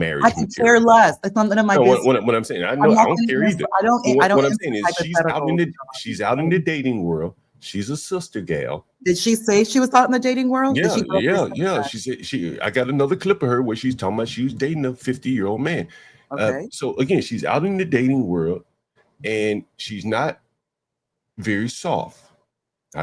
I marriage could care material. less. It's none of my No, business. what I'm saying, I I'm know I not don't going care to either. answer. I But don't what I'm answer saying is hypotheticals. she's out in the dating world. She's a sister gal. Did she say she was out in the dating world? Did Yeah, she verbally yeah, say yeah. that? She said I got another clip of her where she's talking about she was dating a 50-year-old man. Okay. So again, she's out in the dating world and she's not very soft.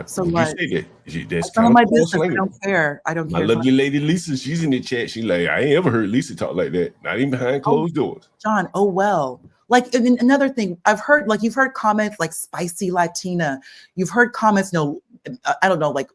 So You what? say that that's It's none kind of of my false business. I language. don't care. I don't My care. It's lovely lady Lisa, she's in the chat. She like, I ain't ever heard Lisa talk like that. Not even behind oh, closed doors. John, oh well. Like, and then another thing, I've heard, like, you've heard comments like spicy Latina. You've heard comments, I don't know, like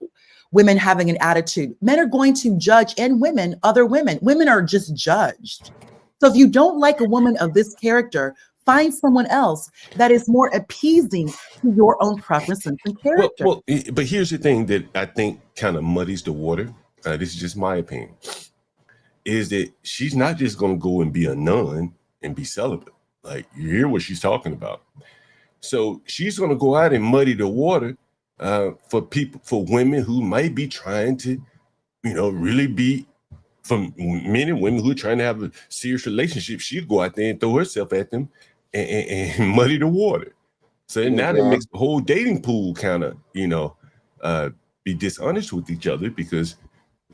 women having an attitude. Men are going to judge, and women, other women. Women are just judged. So if you don't like a woman of this character, find someone else that is more appeasing to your own preferences and character. But here's the thing that I think kind of muddies the water. This is just my opinion. Is that she's not just going to go and be a nun and be celibate. Like, you hear what she's talking about. So she's going to go out and muddy the water for women who might be trying to, really be, from men and women who are trying to have a serious relationship. She'll go out there and throw herself at them and muddy the water. So now that makes the whole dating pool kind of, be dishonest with each other because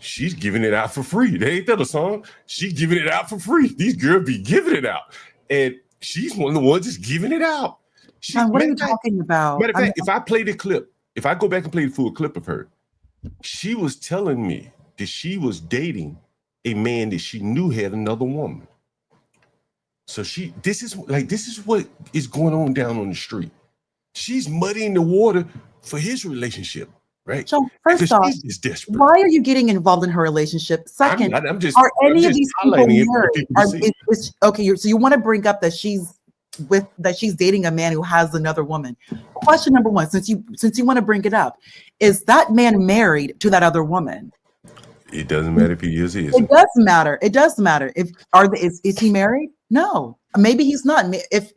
she's giving it out for free. They ain't that a song? She's giving it out for free. These girls be giving it out. And she's one of the ones that's giving it out. John, what are you talking about? Matter of fact, if I play the clip, if I go back and play the full clip of her, she was telling me that she was dating a man that she knew had another woman. So this is what is going on down on the street. She's muddying the water for his relationship. Right. So first off, why are you getting involved in her relationship? Second, are any of these people married? Okay, so you want to bring up that she's dating a man who has another woman. Question number one, since you want to bring it up, is that man married to that other woman? It doesn't matter if he is. It does matter. It does matter. Is he married? No, maybe he's not. If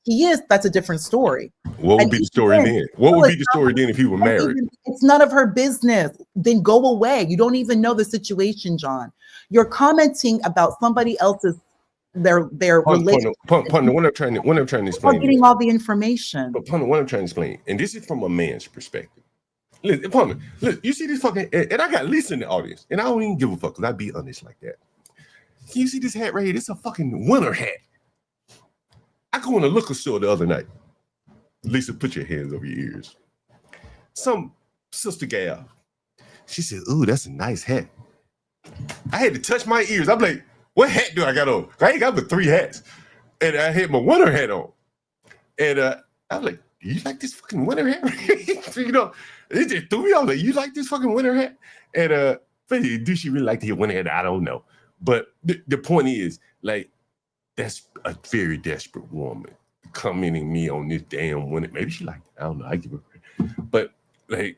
he is, that's a different story. What would be the story then? What would be the story then if he were married? It's none of her business. Then go away. You don't even know the situation, John. You're commenting about somebody else's their relationship. Partner, what I'm trying to explain. Getting all the information. But partner, what I'm trying to explain, and this is from a man's perspective. Listen, partner, look, you see this fucking, and I got Lisa in the audience, and I don't even give a fuck because I be honest like that. Can you see this hat right here? It's a fucking winter hat. I go in the liquor store the other night. Lisa, put your hands over your ears. Some sister gal, she said, "Ooh, that's a nice hat." I had to touch my ears. I'm like, "What hat do I got on?" I ain't got but 3 hats, and I had my winter hat on. And I was like, "Do you like this fucking winter hat?" It just threw me off. Like, "You like this fucking winter hat?" And but do she really like the winter hat? I don't know. But the point is, like, that's a very desperate woman commenting me on this damn winter. Maybe she liked it. I don't know. I give her, but like,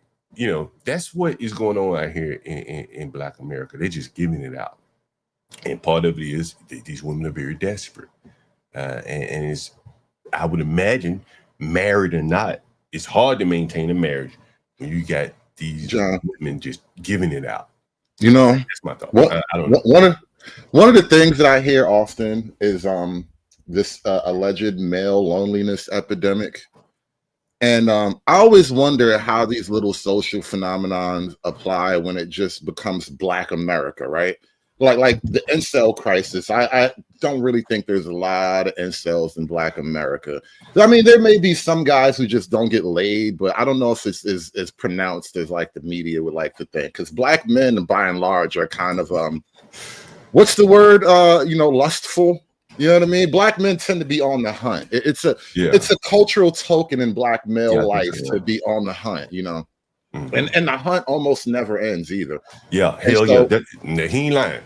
that's what is going on out here in Black America. They're just giving it out, and part of it is these women are very desperate, and it's, I would imagine, married or not, it's hard to maintain a marriage when you got these women just giving it out. That's my thought. I don't know. One of the things that I hear often is this alleged male loneliness epidemic. And I always wonder how these little social phenomenons apply when it just becomes Black America, right? Like the incel crisis. I don't really think there's a lot of incels in Black America. I mean, there may be some guys who just don't get laid, but I don't know if it's as pronounced as like the media would like to think. Because Black men, by and large, are kind of what's the word? Lustful. You know what I mean? Black men tend to be on the hunt. It's a cultural token in Black male life to be on the hunt. Mm-hmm. And the hunt almost never ends either. Yeah, hell yeah. He ain't lying.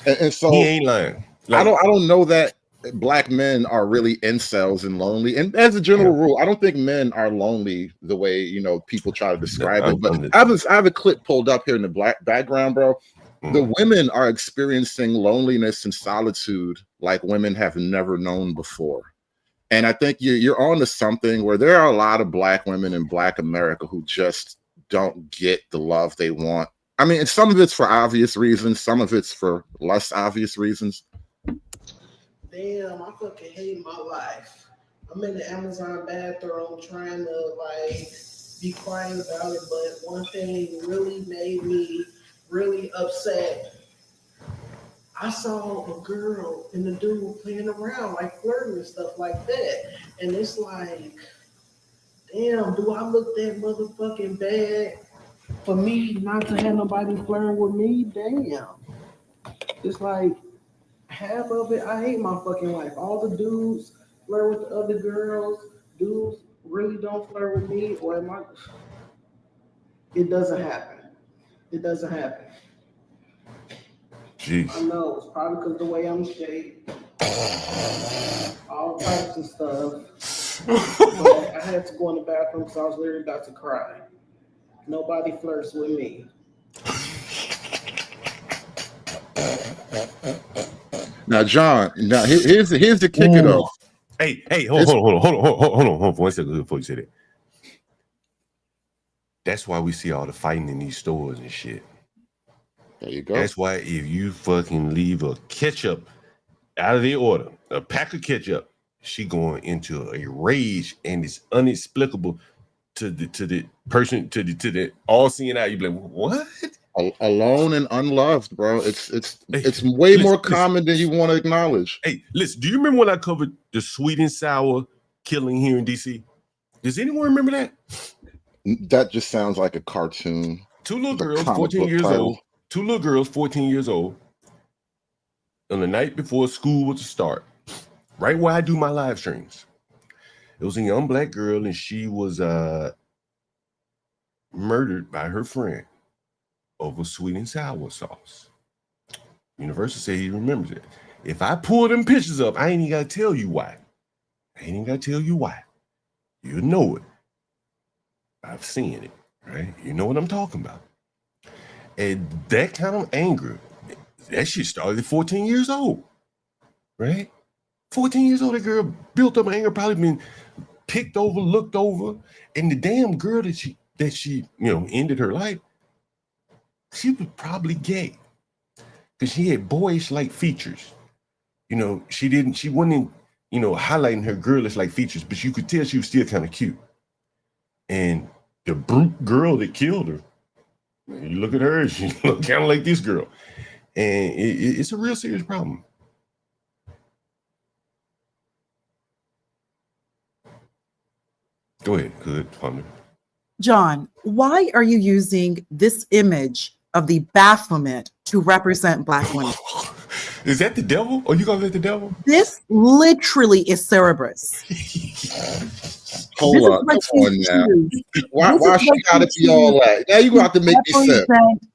And so he ain't lying. Like, I don't know that Black men are really incels and lonely. And as a general rule, I don't think men are lonely the way people try to describe it. But I have a clip pulled up here in the Black background, bro. The women are experiencing loneliness and solitude like women have never known before. And I think you're on to something where there are a lot of Black women in Black America who just don't get the love they want I mean, some of it's for obvious reasons, some of it's for less obvious reasons. Damn, I fucking hate my life. I'm in the Amazon bathroom trying to like be quiet about it, but one thing really made me really upset. I saw a girl and the dude playing around, like flirting and stuff like that. And it's like, damn, do I look that motherfucking bad for me not to have nobody flirting with me? Damn. It's like half of it, I hate my fucking life. All the dudes flirt with the other girls. Dudes really don't flirt with me, or am I? It doesn't happen. It doesn't happen. Jeez. I know it's probably because the way I'm shaped, all types of stuff. But I had to go in the bathroom because I was literally about to cry. Nobody flirts with me. Now, John, here's the kicker though. Hey, hold on for 1 second before you say that. That's why we see all the fighting in these stores and shit. There you go. That's why if you fucking leave a ketchup out of the order, a pack of ketchup, she going into a rage, and it's inexplicable to the person, to the all seeing eye. You be like, what? Alone and unloved, bro. It's way more common than you want to acknowledge. Hey, listen, do you remember when I covered the sweet and sour killing here in DC? Does anyone remember that? That just sounds like a cartoon. Two little girls, 14 years old. Two little girls, 14 years old, on the night before school was to start, right where I do my live streams. It was a young black girl, and she was murdered by her friend over sweet and sour sauce. Universal said he remembers it. If I pull them pictures up, I ain't even got to tell you why. You know it. I've seen it, right? You know what I'm talking about. And that kind of anger, that shit started at 14 years old, right? 14 years old, that girl built up anger, probably been picked over, looked over, and the damn girl that she ended her life, she was probably gay because she had boyish-like features. She wasn't, highlighting her girlish-like features, but you could tell she was still kind of cute. And the brute girl that killed her, you look at her, she look kind of like this girl. And it's a real serious problem. Go ahead, Ponder. John, why are you using this image of the Baphomet to represent Black women? Is that the devil? Or you gonna let the devil? This literally is Cerberus. Hold on, come on now. Why she gotta be all that? Now you got to make me sense.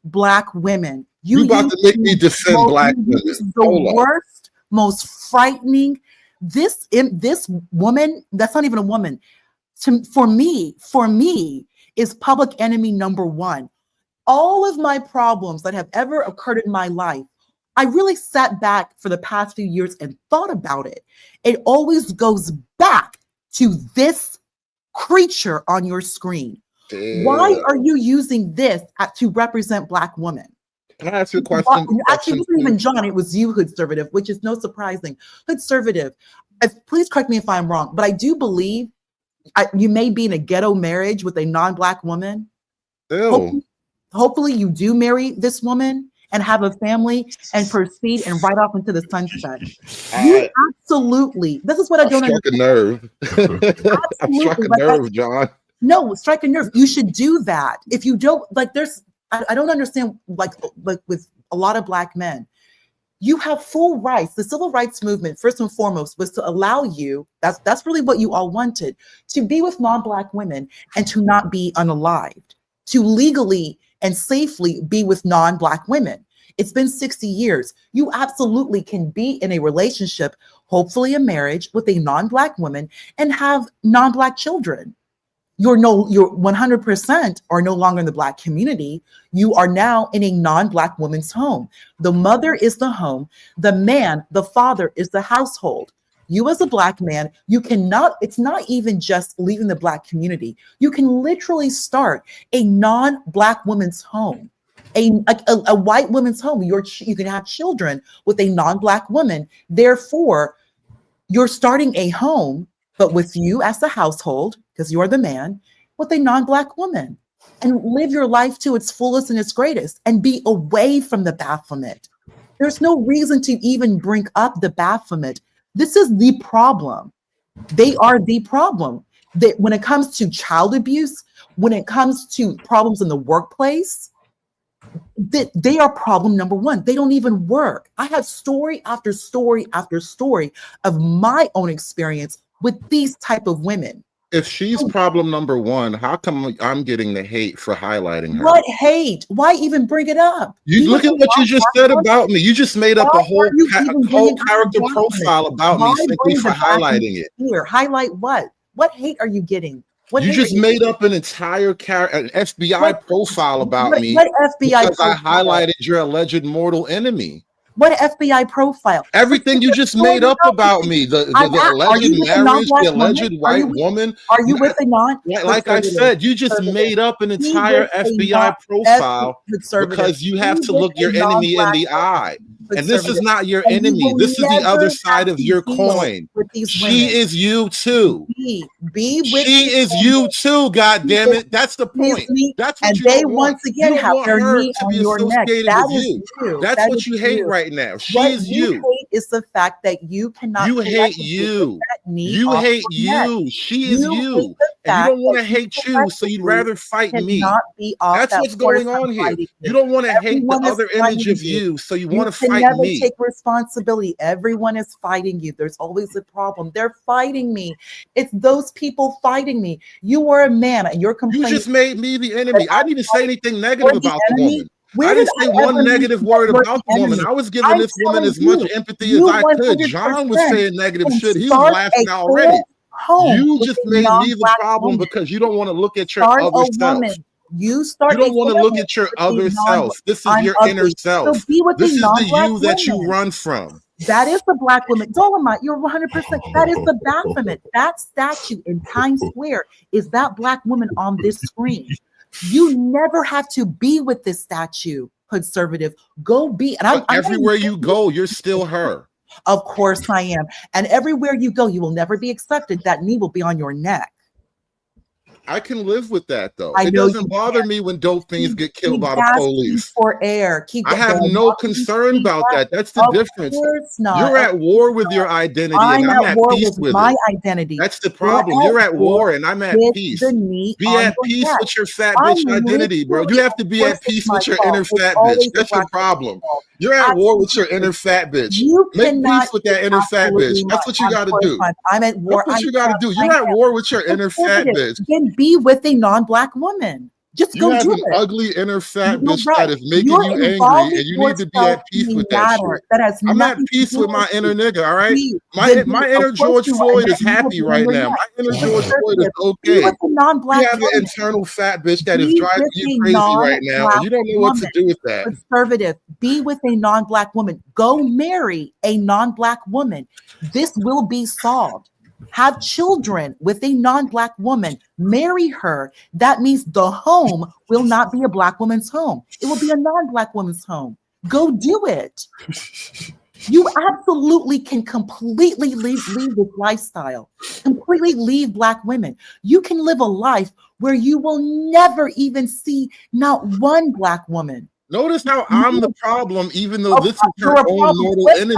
Black women. You about to make me defend Black women. The worst, most frightening. This woman, that's not even a woman. For me, is public enemy number one. All of my problems that have ever occurred in my life, I really sat back for the past few years and thought about it. It always goes back to this creature on your screen. Damn. Why are you using this to represent Black women? Can I ask you a question? Actually, it wasn't even John. It was you, Hoodservative, which is no surprising. Hoodservative, please correct me if I'm wrong, but I do believe you may be in a ghetto marriage with a non-Black woman. Hopefully you do marry this woman and have a family and proceed and ride off into the sunset. You absolutely, this is what I don't understand. Struck a nerve. I struck a nerve, John. No, strike a nerve. You should do that. If you don't, I don't understand, like with a lot of Black men, you have full rights. The civil rights movement, first and foremost, was to allow you, that's really what you all wanted, to be with non-Black women and to not be unalived, to legally and safely be with non-Black women. It's been 60 years. You absolutely can be in a relationship, hopefully a marriage with a non-Black woman, and have non-Black children. You're 100% are no longer in the Black community. You are now in a non-Black woman's home. The mother is the home. The man, the father, is the household. You as a Black man, you cannot, it's not even just leaving the Black community. You can literally start a non-Black woman's home. a white woman's home. You can have children with a non-black woman. Therefore, you're starting a home, but with you as the household, because you're the man, with a non-black woman, and live your life to its fullest and its greatest, and be away from the Baphomet. There's no reason to even bring up the Baphomet. This is the problem. They are the problem. That when it comes to child abuse, when it comes to problems in the workplace, they are problem number one. They don't even work. I have story after story after story of my own experience with these type of women. If she's problem number one, how come I'm getting the hate for highlighting her? What hate? Why even bring it up? You look at what you just said about me. You just made up a whole character profile about me simply for highlighting it. Here, highlight what? What hate are you getting? You just made up an entire an FBI profile about me. What FBI because I highlighted your alleged mortal enemy. What FBI profile? Everything you just made up about me. The alleged marriage, the alleged white woman. Are you with a non? Like I said, you just made up an entire FBI profile because you have to look your enemy in the eye. And this is not your enemy. This is the other side of your coin. She is you too. She is you too, God damn it. That's the point. That's what you don't want. Once again have their knee on your neck. That is you. That's what you hate right now. She is you. Hate is the fact that you cannot. You hate you. You hate you. She is you. And you don't want to hate you, so you'd rather fight me. That's what's going on here. You don't want to hate the other image of you, so you want to fight me. Take responsibility. Everyone is fighting you. There's always a problem. They're fighting me. It's those people fighting me. You are a man, and you're complaining. You just made me the enemy. I didn't say anything negative about the woman. I didn't say one negative word about the woman. I was giving this woman as much empathy as I could. John was saying negative shit. He was laughing already. You just made me the problem because you don't want to look at your other self. You don't want to look at your other self. This is your inner self. This is the you that you run from. That is the black woman. Dolomite, you're 100%. That is the Baphomet. That statue in Times Square is that black woman on this screen. You never have to be with this statue, conservative. Go be. And everywhere you go, you're still her. Of course I am. And everywhere you go, you will never be accepted. That knee will be on your neck. I can live with that though. It doesn't bother me when dope things get killed by the police. For air. I have no concern about that. That's the difference. You're at war with your identity, and I'm at peace with my identity. That's the problem. You're at war, and I'm at peace. Be at peace with your fat bitch identity, bro. You have to be at peace with your inner fat bitch. That's the problem. You're at war with your inner fat bitch. Make peace with that inner fat bitch. That's what you got to do. I'm at war. That's what you got to do. You're at war with your inner fat bitch. Be with a non-black woman. Just go do it. You have an ugly inner fat bitch that is making you angry, and you need to be at peace with that shit. I'm at peace with my inner nigga, all right? My inner George Floyd is happy right now. My inner George Floyd is okay. You have an internal fat bitch that is driving you crazy right now, and you don't know what to do with that. Conservative, be with a non-black woman. Go marry a non-black woman. This will be solved. Have children with a non-black woman, marry her. That means the home will not be a black woman's home. It will be a non-black woman's home. Go do it. You absolutely can completely leave this lifestyle, completely leave black women. You can live a life where you will never even see not one black woman. Notice how I'm the problem, even though this is her own mortal enemy.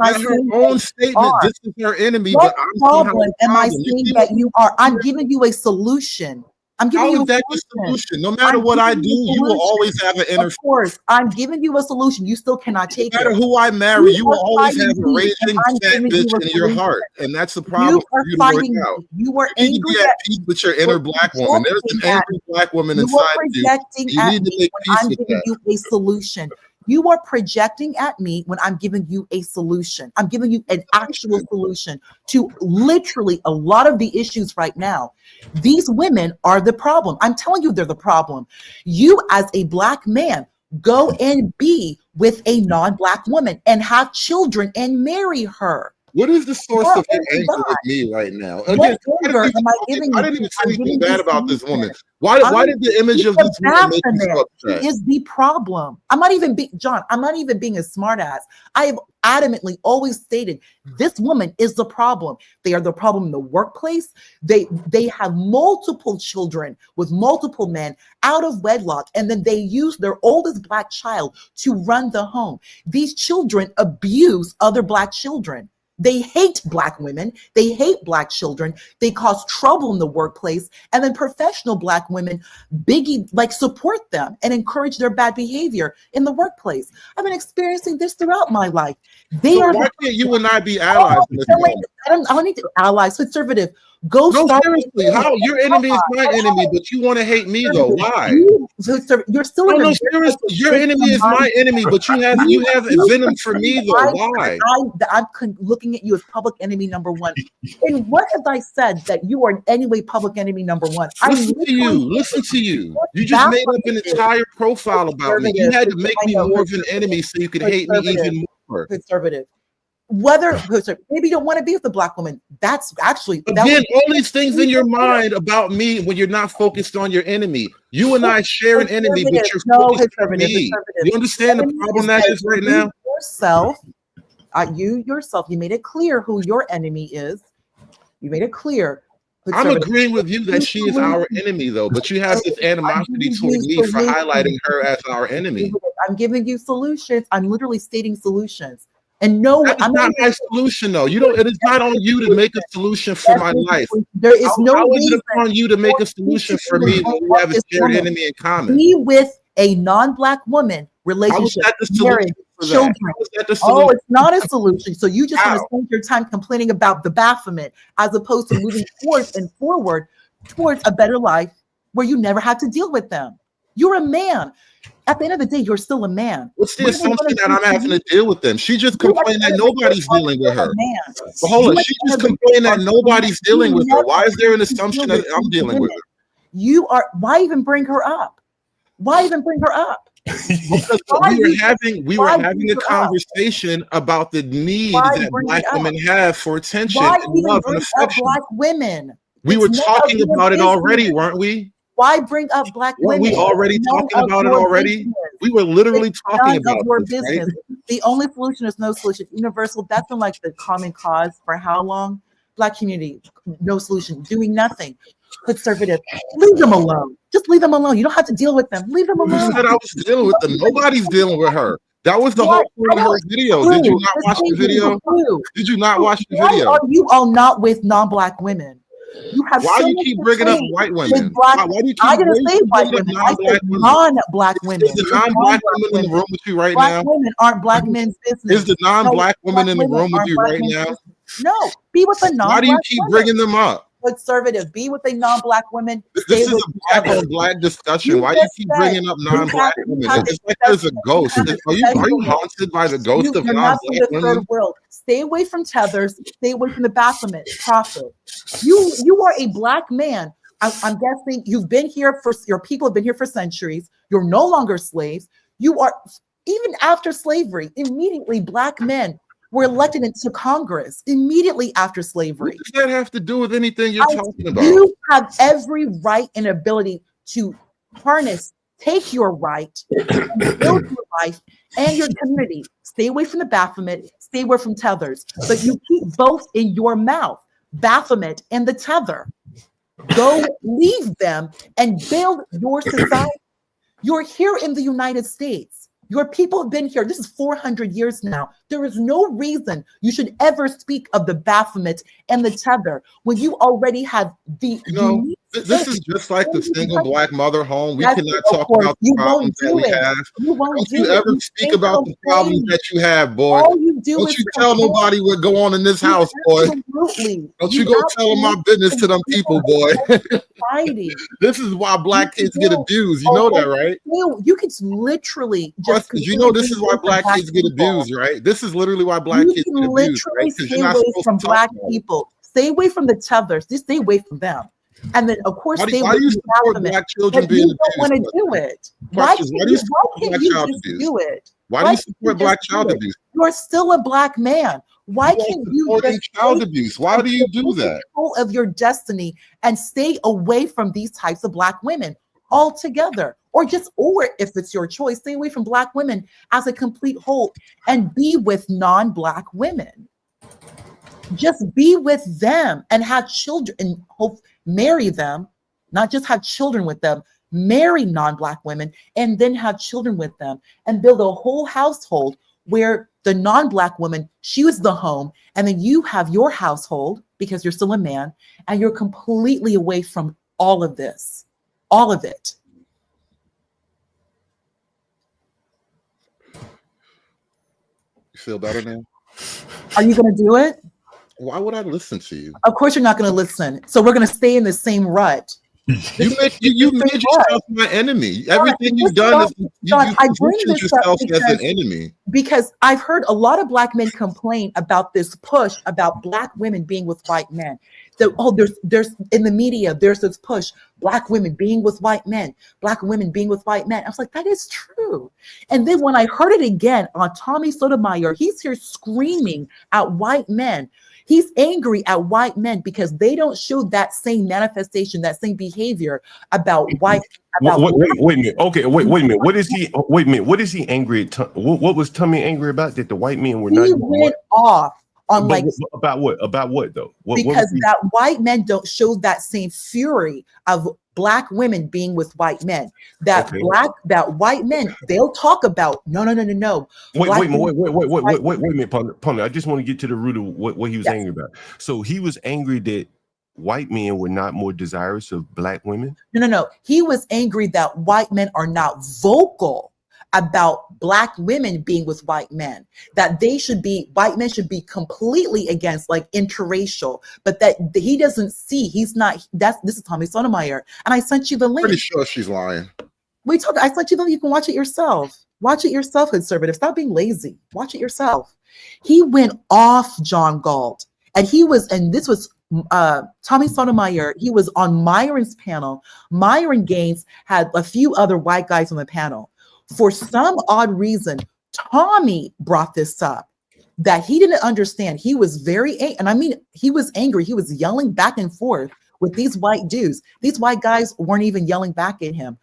That's her own statement. This is her enemy, but I'm problem am I saying that you are? I'm giving you a solution. I'm giving you a solution. No matter what I do, you will always have an inner. Of course, I'm giving you a solution. You still cannot take it. No matter who I marry, you will always have a raging fat bitch in your heart, and that's the problem. You are fighting. You are angry at peace with your inner black woman. There's an angry black woman inside you. You need to make peace with that. I'm giving you a solution. You are projecting at me when I'm giving you a solution. I'm giving you an actual solution to literally a lot of the issues right now. These women are the problem. I'm telling you, they're the problem. You as a black man, go and be with a non-black woman and have children and marry her. What is the source What of your is anger that? with me right now? What Again, anger am I giving I you? didn't even say I'm anything giving bad you about this solutions. woman. Why did the image She's of the this woman make you so Baphomet. upset? She is the problem. I'm not even being John. I'm not even being a smartass. I have adamantly always stated this woman is the problem. They are the problem in the workplace. They have multiple children with multiple men out of wedlock, and then they use their oldest Black child to run the home. These children abuse other Black children. They hate Black women. They hate Black children. They cause trouble in the workplace. And then professional Black women support them and encourage their bad behavior in the workplace. I've been experiencing this throughout my life. They So are why the can't you and I be allies in this moment? I don't need to allies, conservative. Go No, start. seriously, how your enemy is my enemy, but you want to hate me though? Why? You're still in No, the seriously, your enemy is my enemy, but you have venom for me though. Why? I'm looking at you as public enemy number one. And what have I said that you are in any way public enemy number one? Listen to you. You just made up an entire profile about me. You had to make me more of an enemy so you could hate me even more. Conservative. Maybe you don't want to be with the Black woman. That's actually again, all these things in your mind about me when you're not focused on your enemy. You and I share an enemy, but you're focused on me. You understand the problem that is right now? You yourself, you made it clear who your enemy is. You made it clear. I'm agreeing with you that she is our enemy, though, but you have this animosity toward me for highlighting her as our enemy. I'm giving you solutions. I'm literally stating solutions. And no, that's not my solution, though. You don't. It is not on you to make a solution for my life. There is no how is reason it on you to make a solution for me when we have a shared enemy in common? Be with a non-Black woman, relationship, marriage, children. Oh, it's not a solution. So you just want to spend your time complaining about the Baphomet as opposed to moving forward towards a better life where you never have to deal with them. You're a man. At the end of the day, you're still a man. What's the assumption that I'm having to deal with them? She just complained that nobody's dealing with her. But hold on, she just complained that nobody's dealing with her. Why is there an assumption that I'm dealing with her? Why even bring her up? Why even bring her up? Because we were having a conversation about the need that Black women have for attention and love and affection. Black women. We were talking about it already, weren't we? Why bring up Black women? Weren't we already talking about it already? We were literally talking about this, right? The only solution is no solution. Universal, that's been like the common cause for how long? Black community, no solution, doing nothing. Conservative, leave them alone. Just leave them alone. You don't have to deal with them. Leave them alone. You said I was dealing with them. Nobody's dealing with her. That was the whole point of her video. Did you not watch the video? Did you not watch the video? Why are you all not with non-Black women? Why do you keep bringing up white women? Why do you keep I didn't say white women. I said non-Black women. Is the non-Black woman in the room with you right now? Black women aren't Black men's business. Is the non-Black woman in the room with you right now? No, be with the non-Black. Why do you keep bringing them up? Conservative, be with a non-Black women. This is a Black on Black discussion. Why do you keep bringing up non-Black women? It's like there's a ghost. Are you haunted by the ghost of non-Black women? Stay away from tethers. Stay away from the Baphomet. Profit. You are a Black man. I'm guessing you've been here your people have been here for centuries. You're no longer slaves. You are, even after slavery, immediately Black men were elected into Congress immediately after slavery. What does that have to do with anything you're talking about? You have every right and ability to take your right, and build your life and your community. Stay away from the Baphomet, stay away from tethers, but you keep both in your mouth, Baphomet and the tether. Go leave them and build your society. You're here in the United States. Your people have been here. This is 400 years now. There is no reason you should ever speak of the Baphomet and the tether when you already have the. This is just like the single Black mother home. We cannot talk about the problems that we have. Don't you ever speak about the problems that you have, boy. Don't you tell nobody what go on in this house, boy. Don't you go telling my business to them people, boy. This is why Black kids get abused. You know that, right? You could literally just. You know this is why Black kids get abused, right? This is literally why Black kids get abused, right? Because you're not supposed to Black people. Stay away from the tethers. Just stay away from them. And then, of course, why do you support Black children being abused? You don't want to do it. Why do you support Black child abuse? Do it? Why do you support Black child abuse? You're still a Black man. Why You are can't you supporting just child take abuse. Why do you do that? control of your destiny and stay away from these types of Black women altogether? Or if it's your choice, stay away from Black women as a complete whole and be with non-Black women. Just be with them and have children and marry them, not just have children with them, marry non-Black women and then have children with them and build a whole household where the non-Black woman, she was the home, and then you have your household because you're still a man and you're completely away from all of this, all of it. You feel better now? Are you going to do it? Why would I listen to you? Of course you're not going to listen. So we're going to stay in the same rut. You made yourself my enemy. Everything you've done is you positioned yourself as an enemy. Because I've heard a lot of Black men complain about this push about Black women being with white men. There's in the media, there's this push, Black women being with white men, Black women being with white men. I was like, that is true. And then when I heard it again on Tommy Sotomayor, he's here screaming at white men. He's angry at white men because they don't show that same manifestation, that same behavior about white. Wait a minute. Okay, wait a minute. What is he? Wait a minute. What is he angry at? What was Tommy angry about? That the white men were not. He went off on about what? About what though? Because that white men don't show that same fury of Black women being with white men. That white men, they'll talk about no. Wait a minute, Ponder. I just want to get to the root of what he was angry about. So he was angry that white men were not more desirous of Black women? No. He was angry that white men are not vocal about Black women being with white men, that white men should be completely against like interracial, but that he doesn't see, this is Tommy Sotomayor. And I sent you the link. Pretty sure she's lying. I sent you the link. You can watch it yourself. Watch it yourself, conservative. Stop being lazy. Watch it yourself. He went off John Galt and this was Tommy Sotomayor. He was on Myron's panel. Myron Gaines had a few other white guys on the panel. For some odd reason, Tommy brought this up that he didn't understand. He was he was angry. He was yelling back and forth with these white dudes. These white guys weren't even yelling back at him.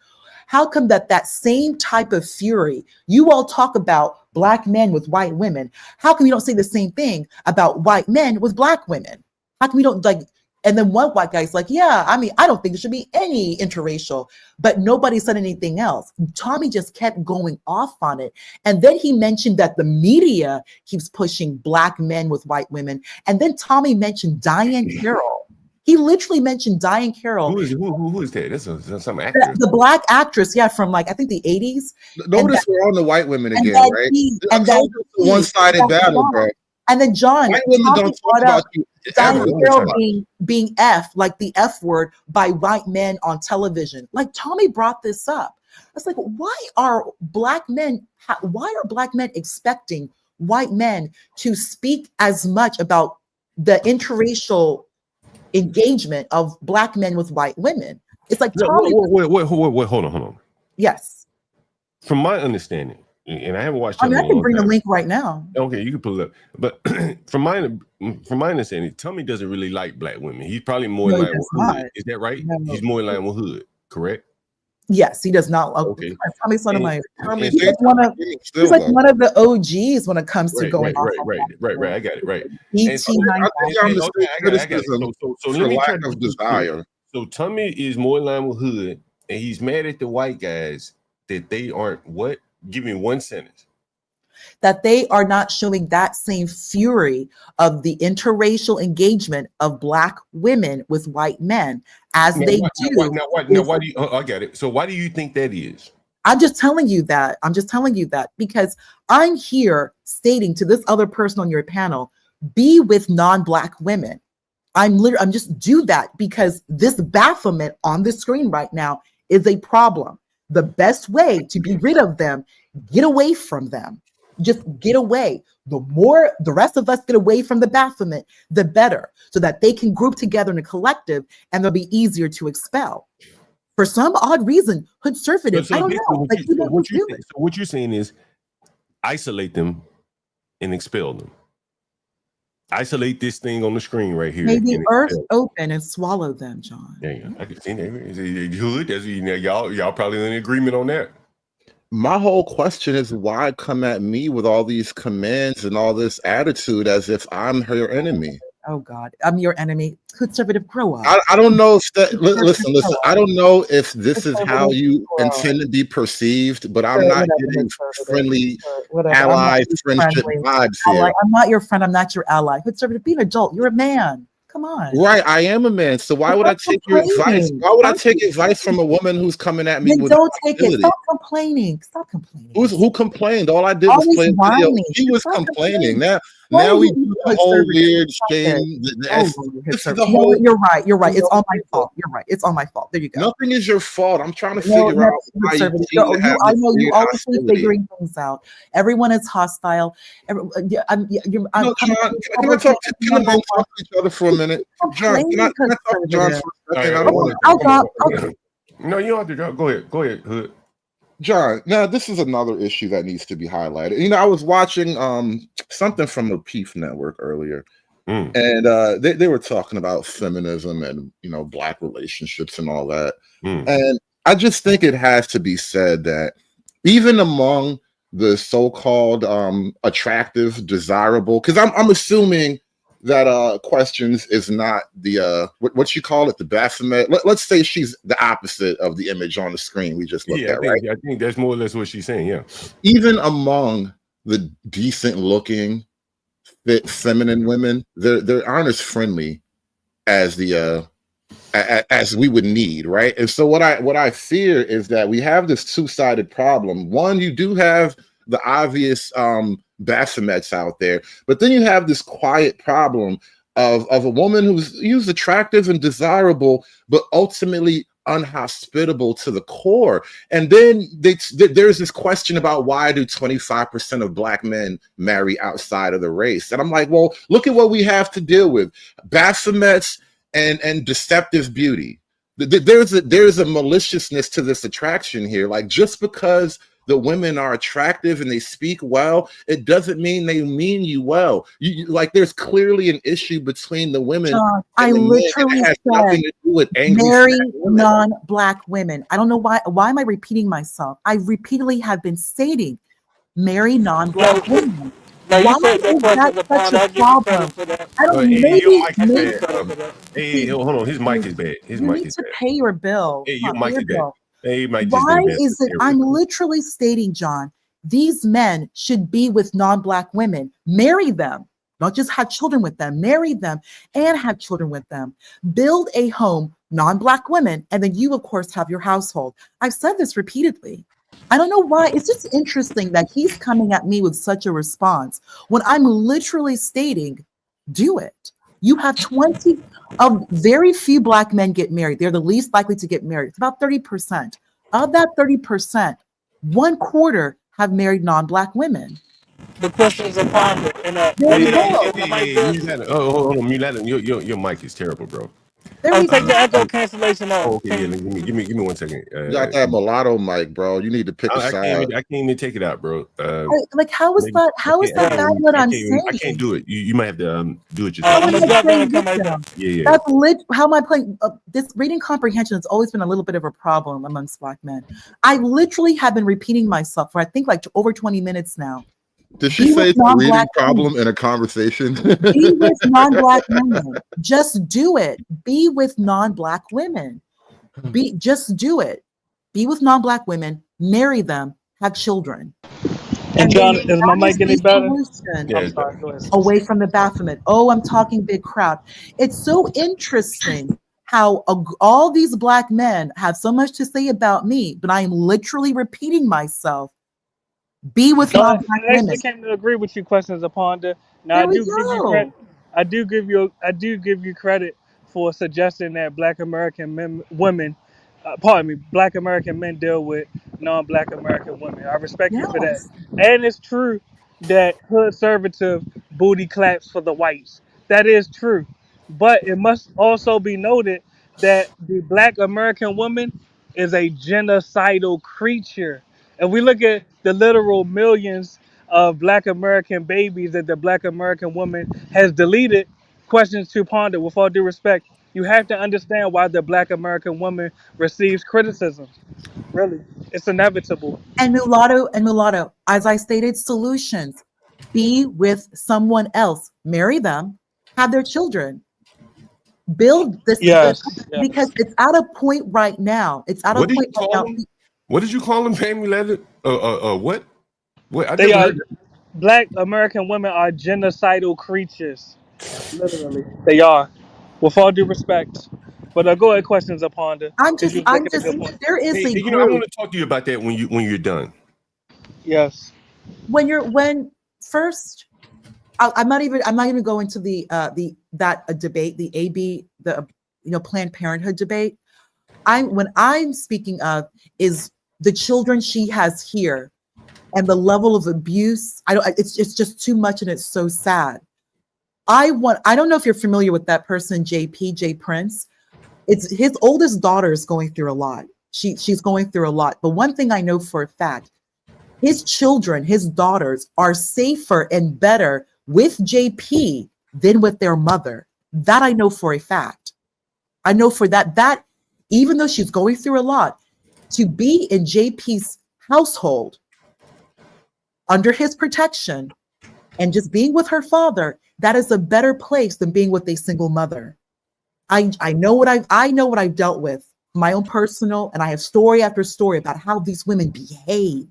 How come that same type of fury, you all talk about Black men with white women? How come you don't say the same thing about white men with Black women? How come we don't and then one white guy's like, I don't think there should be any interracial, but nobody said anything else. Tommy just kept going off on it. And then he mentioned that the media keeps pushing Black men with white women. And then Tommy mentioned Diane Carroll. He literally mentioned Diane Carroll. Who is that? That's some actress. The Black actress, from I think the 80s. Notice we're on the white women again, right? That's a one-sided battle, bro. And then John, white women don't talk about you. Diane Carroll being like the F word by white men on television. Like Tommy brought this up. I was like, why are Black men expecting white men to speak as much about the interracial engagement of Black men with white women? It's like Tommy. Wait, hold on. Yes. From my understanding, and I haven't watched. I can bring the link right now. Okay, you can pull it up. But from my understanding, Tommy doesn't really like Black women. He's probably more in line with Hood. Is that right? No. He's more in line with Hood, correct? Yes, he does not. Okay. Tommy's one of my. He's like one of the OGs when it comes to going off. Right. I got it. Right. So let me try to desire. So Tommy is more in line with Hood, and he's mad at the white guys that they aren't what? Give me one sentence. That they are not showing that same fury of the interracial engagement of Black women with white men as they do. Why do you? I get it. So why do you think that is? I'm just telling you that. Because I'm here stating to this other person on your panel, be with non-Black women. I'm just do that because this bafflement on the screen right now is a problem. The best way to be rid of them, get away from them. Just get away. The more the rest of us get away from the bafflement, the better, so that they can group together in a collective and they'll be easier to expel. For some odd reason, conservatives, I don't know. What you're saying is isolate them and expel them. isolate this thing on the screen right here. May the and earth open and swallow them, John. Yeah, I can see that. Hood, that's y'all probably in agreement on that. My whole question is, why come at me with all these commands and all this attitude as if I'm her enemy? Oh God, I'm your enemy. Conservative, grow up. I don't know if that. Listen. Grow up. I don't know if this is how Conservative, you grow up. intend to be perceived, but I'm Or not whatever, getting conservative, friendly or whatever. I'm ally not your friendship friendly vibes ally. here. I'm not your friend. I'm not your ally. Conservative, be an adult. You're a man. Come on. Right, I am a man, so why would I Stop take your advice? complaining. Why would I Stop take advice from a woman who's coming at me Then with don't take it. hostility? Stop complaining. Stop complaining. Who complained? All I did was Always play a video. whining. She was Stop complaining. complaining. Now we you do the whole weird shame. Oh, This is the whole. no, you're right. You're right. It's all my fault. You're right. It's all my fault. There you go. Nothing is your fault. I'm trying to No, figure out why you conservative. seem to have I this know you weird always be hostility. figuring things out. Everyone is hostile. No, John, can I talk? Can the men talk to each other for a minute? John, can I talk to John for a second? I don't want to. No, you don't have to. Go ahead, Hood. John, now this is another issue that needs to be highlighted. You know, I was watching something from the Peef Network earlier, and they were talking about feminism and black relationships and all that. And I just think it has to be said that even among the so-called attractive, desirable, because I'm assuming that Questions is not the what you call it, the Baphomet. Let's say she's the opposite of the image on the screen we just looked at, right? I think that's more or less what she's saying. Yeah. Even among the decent looking, fit, feminine women, they aren't as friendly as the as we would need, right? And so what I fear is that we have this two-sided problem. One, you do have the obvious Baphomets out there, but then you have this quiet problem of a woman who's attractive and desirable, but ultimately unhospitable to the core. And then there's this question about, why do 25% of black men marry outside of the race? And I'm like, well, look at what we have to deal with: Baphomets and deceptive beauty. There's a maliciousness to this attraction here. Like, just because the women are attractive and they speak well, it doesn't mean they mean you well. Like, there's clearly an issue between the women. John, I literally said, nothing to do with marry non-black women. I don't know why. Why am I repeating myself? I repeatedly have been stating, marry non-black women. Why is that such a problem? I don't know. Hey, hold on. His mic is bad. You need to pay your bill. Hey, your mic is bad. Hey, why is it? I'm literally stating, John, these men should be with non-black women. Marry them. Not just have children with them. Marry them and have children with them. Build a home, non-black women, and then you, of course, have your household. I've said this repeatedly. I don't know why. It's just interesting that he's coming at me with such a response when I'm literally stating, do it. You have 20 of very few black men get married. They're the least likely to get married. It's about 30%. Of that 30%, 1/4 have married non-black women. The question is upon it. Hold on, your mic is terrible, bro. Take the echo cancellation off. Oh, okay, yeah, give me 1 second. You got that mulatto mic, bro. You need to pick a side. I can't even take it out, bro. Like, how is that? How is that bad? What I'm saying? I can't do it. You might have to do it How yourself. am I playing victim? Yeah. That's how am I playing? This reading comprehension has always been a little bit of a problem amongst black men. I literally have been repeating myself for I think like over 20 minutes now. Did she say it's a reading problem in a conversation? Be with non-black women. Just do it. Be with non-black women. Just do it. Be with non-black women. Marry them. Have children. And John, is my mic any better? Yeah, away from the Baphomet. Oh, I'm talking big crowd. It's so interesting how all these black men have so much to say about me, but I am literally repeating myself. Be with non-black women. I can't agree with you, Questions upon the. Now I do give you credit. I do give you credit for suggesting that Black American women, Black American men deal with non-Black American women. I respect you for that. And it's true that hood servitive booty claps for the whites. That is true. But it must also be noted that the Black American woman is a genocidal creature. If we look at the literal millions of Black American babies that the Black American woman has deleted. Questions to ponder. With all due respect, you have to understand why the Black American woman receives criticism. Really, it's inevitable. And mulatto, as I stated, solutions. Be with someone else, marry them, have their children, build this Yes, because yes. it's at a point right now. It's at a What did point you right call now. them? What did you call them, Family Leather? What? What? I They never are heard Black American women are genocidal creatures. Literally, they are. With all due respect, but go ahead. Questions upon the because you was I'm making a just, good point. there is Hey, a you know, I group want to talk to you about that when you're done. Yes. when first, I'm not even going to the that debate, the AB, the Planned Parenthood debate. When I'm speaking of is the children she has here and the level of abuse. It's just too much and it's so sad. I don't know if you're familiar with that person, J Prince. It's his oldest daughter is going through a lot. She's going through a lot. But one thing I know for a fact, his children, his daughters are safer and better with JP than with their mother. That I know for a fact. I know for that even though she's going through a lot, to be in JP's household under his protection and just being with her father, that is a better place than being with a single mother. I know what I've dealt with, my own personal, and I have story after story about how these women behave,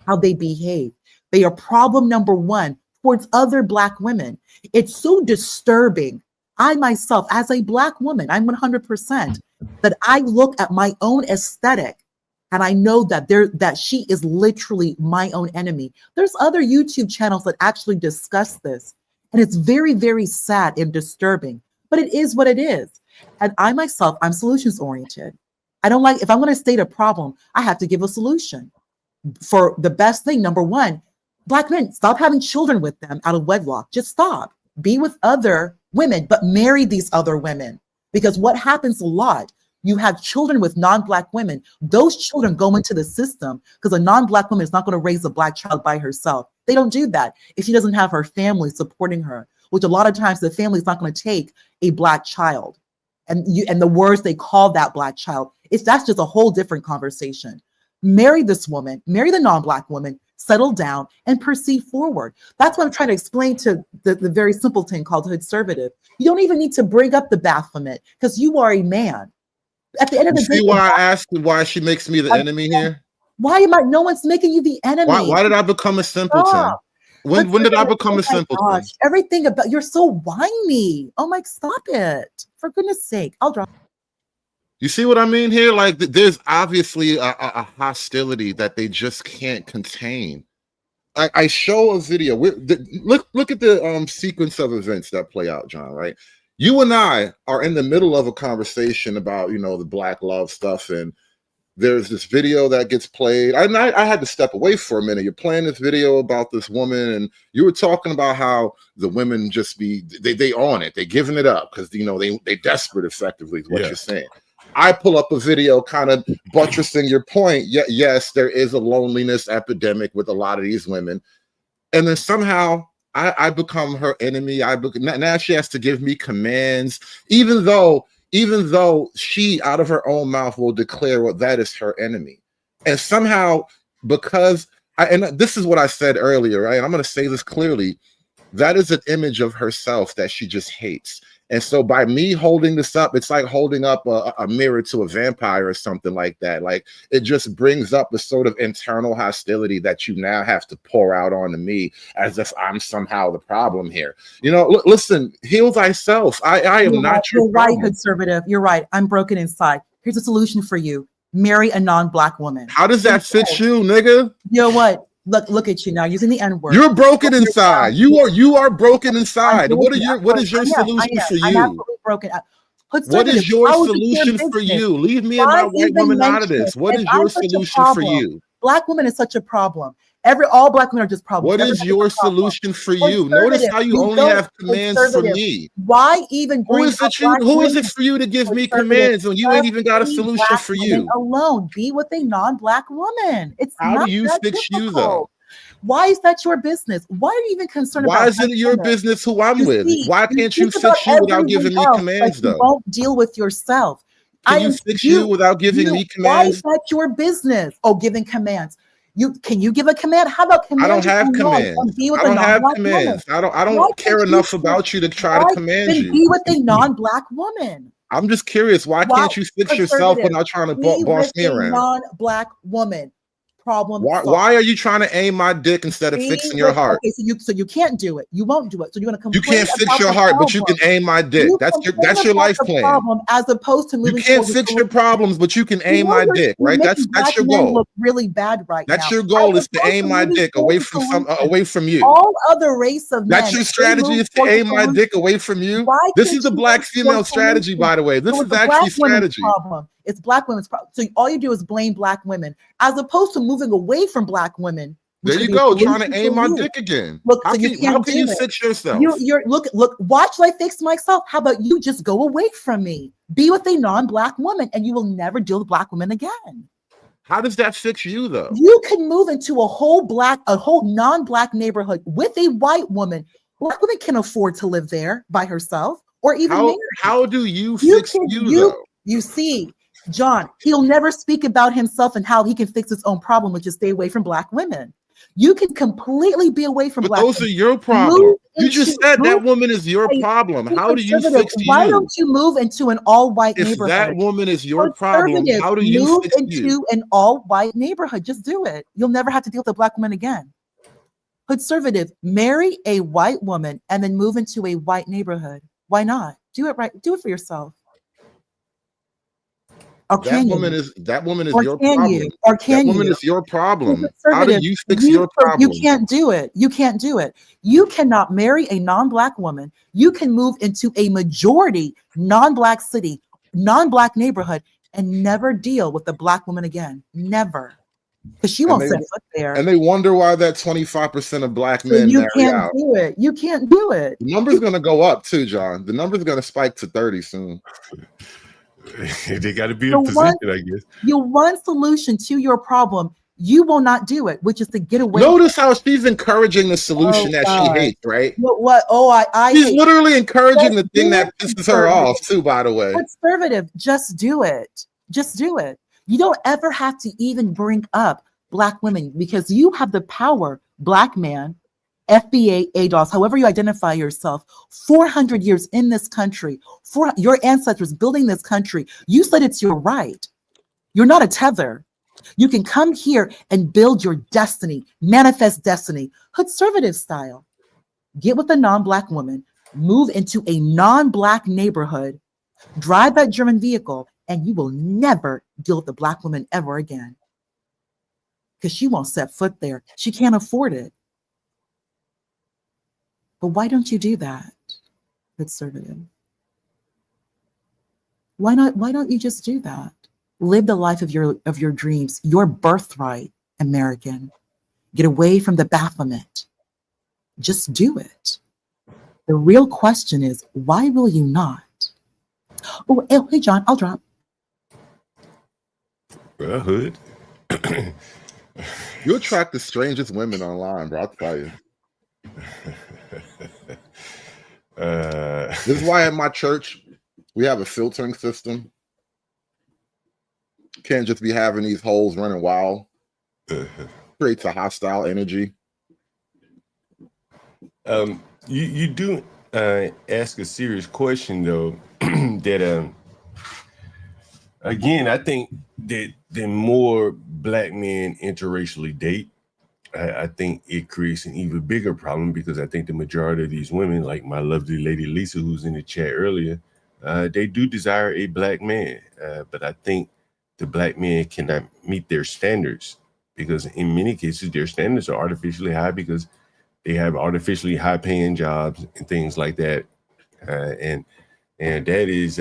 how they behave. They are problem number one towards other Black women. It's so disturbing. I myself, as a Black woman, I'm 100%, that I look at my own aesthetic and I know that she is literally my own enemy. There's other YouTube channels that actually discuss this, and it's very, very sad and disturbing, but it is what it is. And I myself, I'm solutions oriented. I don't like, if I'm going to state a problem, I have to give a solution. For the best thing, number one, Black men, stop having children with them out of wedlock. Just stop. Be with other women, but marry these other women. Because what happens a lot, you have children with non-Black women. Those children go into the system because a non-Black woman is not going to raise a Black child by herself. They don't do that if she doesn't have her family supporting her, which a lot of times the family is not going to take a Black child. And the words they call that Black child, that's just a whole different conversation. Marry this woman, marry the non-Black woman, settle down and proceed forward. That's what I'm trying to explain to the very simple thing called conservative. You don't even need to bring up the Baphomet because you are a man. At the end of the day, see why I asked why she makes me the enemy here? Why am I? No one's making you the enemy. Why did I become a simpleton? Stop. When did I become a Oh my simpleton? gosh, everything about you're so whiny. Oh my, stop it. For goodness sake. I'll drop. You see what I mean here? Like there's obviously a hostility that they just can't contain. I show a video. Look at the sequence of events that play out, John, right? You and I are in the middle of a conversation about, the Black love stuff, and there's this video that gets played. I had to step away for a minute. You're playing this video about this woman, and you were talking about how the women just they own it. They're giving it up because, they desperate effectively is what you're saying. I pull up a video kind of buttressing your point. Yes, there is a loneliness epidemic with a lot of these women. And then somehow I become her enemy. Now she has to give me commands, even though she out of her own mouth will declare what that is her enemy. And somehow, because and this is what I said earlier, right? And I'm going to say this clearly. That is an image of herself that she just hates. And so by me holding this up, it's like holding up a mirror to a vampire or something like that. Like it just brings up a sort of internal hostility that you now have to pour out onto me as if I'm somehow the problem here. Listen, heal thyself. I am not your problem. You're right, conservative. You're right. I'm broken inside. Here's a solution for you. Marry a non-Black woman. How does that fit you, nigga? You know what? Look at you now using the N-word. You're broken inside. You are broken inside. What is your solution for you? I'm absolutely broken. What is your solution for you? Leave me and my white woman out of this. What is your solution for you? Black women is such a problem. All Black women are just problems. What is your solution for you? Notice how you only have commands for me. Why even who is it for you to give me commands when you ain't even got a solution for you? Alone, be with a non-Black woman. It's how do you fix you though? Why is that your business? Why are you even concerned Why about is it your business who I'm You with? see, Why you can't you think about fix you without giving everyone me else, commands, you though? won't deal with yourself. Can I you am fix you without giving me Why is commands? that your business? Oh, giving commands. Can you give a command? How about I don't command your have own lawn commands. and be with I a don't have non-black woman? commands. I Why don't can't care you enough about you to try to why command then you. be with a non-black woman? I'm just curious. Why Why can't you fix yourself conservative? without trying to Be boss with me a around? non-black woman. Problem solved. Why are you trying to aim my dick instead of Be fixing your with heart? okay, so you can't do it. You won't do it. So you're gonna You complain can't fix about your the heart, but you problem. can aim my dick. You That's complain your about life the plan. problem as opposed to You moving can't towards a fix your solution. problems, but you can aim my dick, You're right? making That's black your men goal. look really bad right That's now. your goal, As is to opposed aim to my moving dick towards away a from solution. away from you. All other race of men, That's your if they strategy, move is to towards a aim my solution, dick away from you. why This can't is the you black work for female a strategy, solution? by the way. This So it's is the actually black women's strategy. problem. It's black women's problem. So all you do is blame black women, as opposed to moving away from black women, which There could you be a go, trying solution to for aim my you. dick again. Look, How so you can can't you do it. fix yourself? You're look. Watch I fix myself. How about you just go away from me? Be with a non-black woman, and you will never deal with black women again. How does that fix you, though? You can move into a whole non-black neighborhood with a white woman. Black women can afford to live there by herself or even married. How do you You fix can you, though? you see, John, he'll never speak about himself and how he can fix his own problem, which is stay away from black women. You can completely be away from But black those women. are your problems. You just said that Move woman is your a problem. How do you conservative. fix Why you? don't you move into an all-white If that neighborhood? woman is your problem, Conservative, how do you move fix you? into an all-white neighborhood. Just do it. You'll never have to deal with a black woman again. Conservative, marry a white woman and then move into a white neighborhood. Why not? Do it right. Do it for yourself. Or can you? That woman is Or your can problem. you? Or That can woman you? is your problem. How do Conservative, you fix your you problem? can't do it. You can't do it. You cannot marry a non-black woman. You can move into a majority non-black city, non-black neighborhood, and never deal with the black woman again. Never. Because she And won't they set foot there. and they wonder why that 25% of black So men you marry can't out. do it. You can't do it. The number's gonna go up too, John. The number's gonna spike to 30 soon. They got to be in position, I guess. Your one solution to your problem, you will not do it, which is to get away. Notice how she's encouraging the solution that she hates, right? What? Oh, I She's hate. literally encouraging the thing do that it, pisses her off too, by the way. Conservative, just do it. Just do it. You don't ever have to even bring up black women because you have the power, black man, FBA, ADOS, however you identify yourself, 400 years in this country, for your ancestors building this country. You said it's your right. You're not a tether. You can come here and build your destiny, manifest destiny, conservative style. Get with a non-black woman, move into a non-black neighborhood, drive that German vehicle, and you will never deal with the black woman ever again. Because she won't set foot there. She can't afford it. But why don't you do that, conservative? Why not? Why don't you just do that? Live the life of your dreams, your birthright, American. Get away from the Baphomet. Just do it. The real question is, why will you not? Oh, hey, John, I'll drop. Well, hood. You attract the strangest women online, bro. I'll tell you. This is why at my church we have a filtering system. Can't just be having these holes running wild. Creates a hostile energy. You do ask a serious question though. That again, I think that the more black men interracially date, I think it creates an even bigger problem because I think the majority of these women, like my lovely lady Lisa, who's in the chat earlier, they do desire a black man. But I think the black man cannot meet their standards because in many cases, their standards are artificially high because they have artificially high paying jobs and things like that. And that is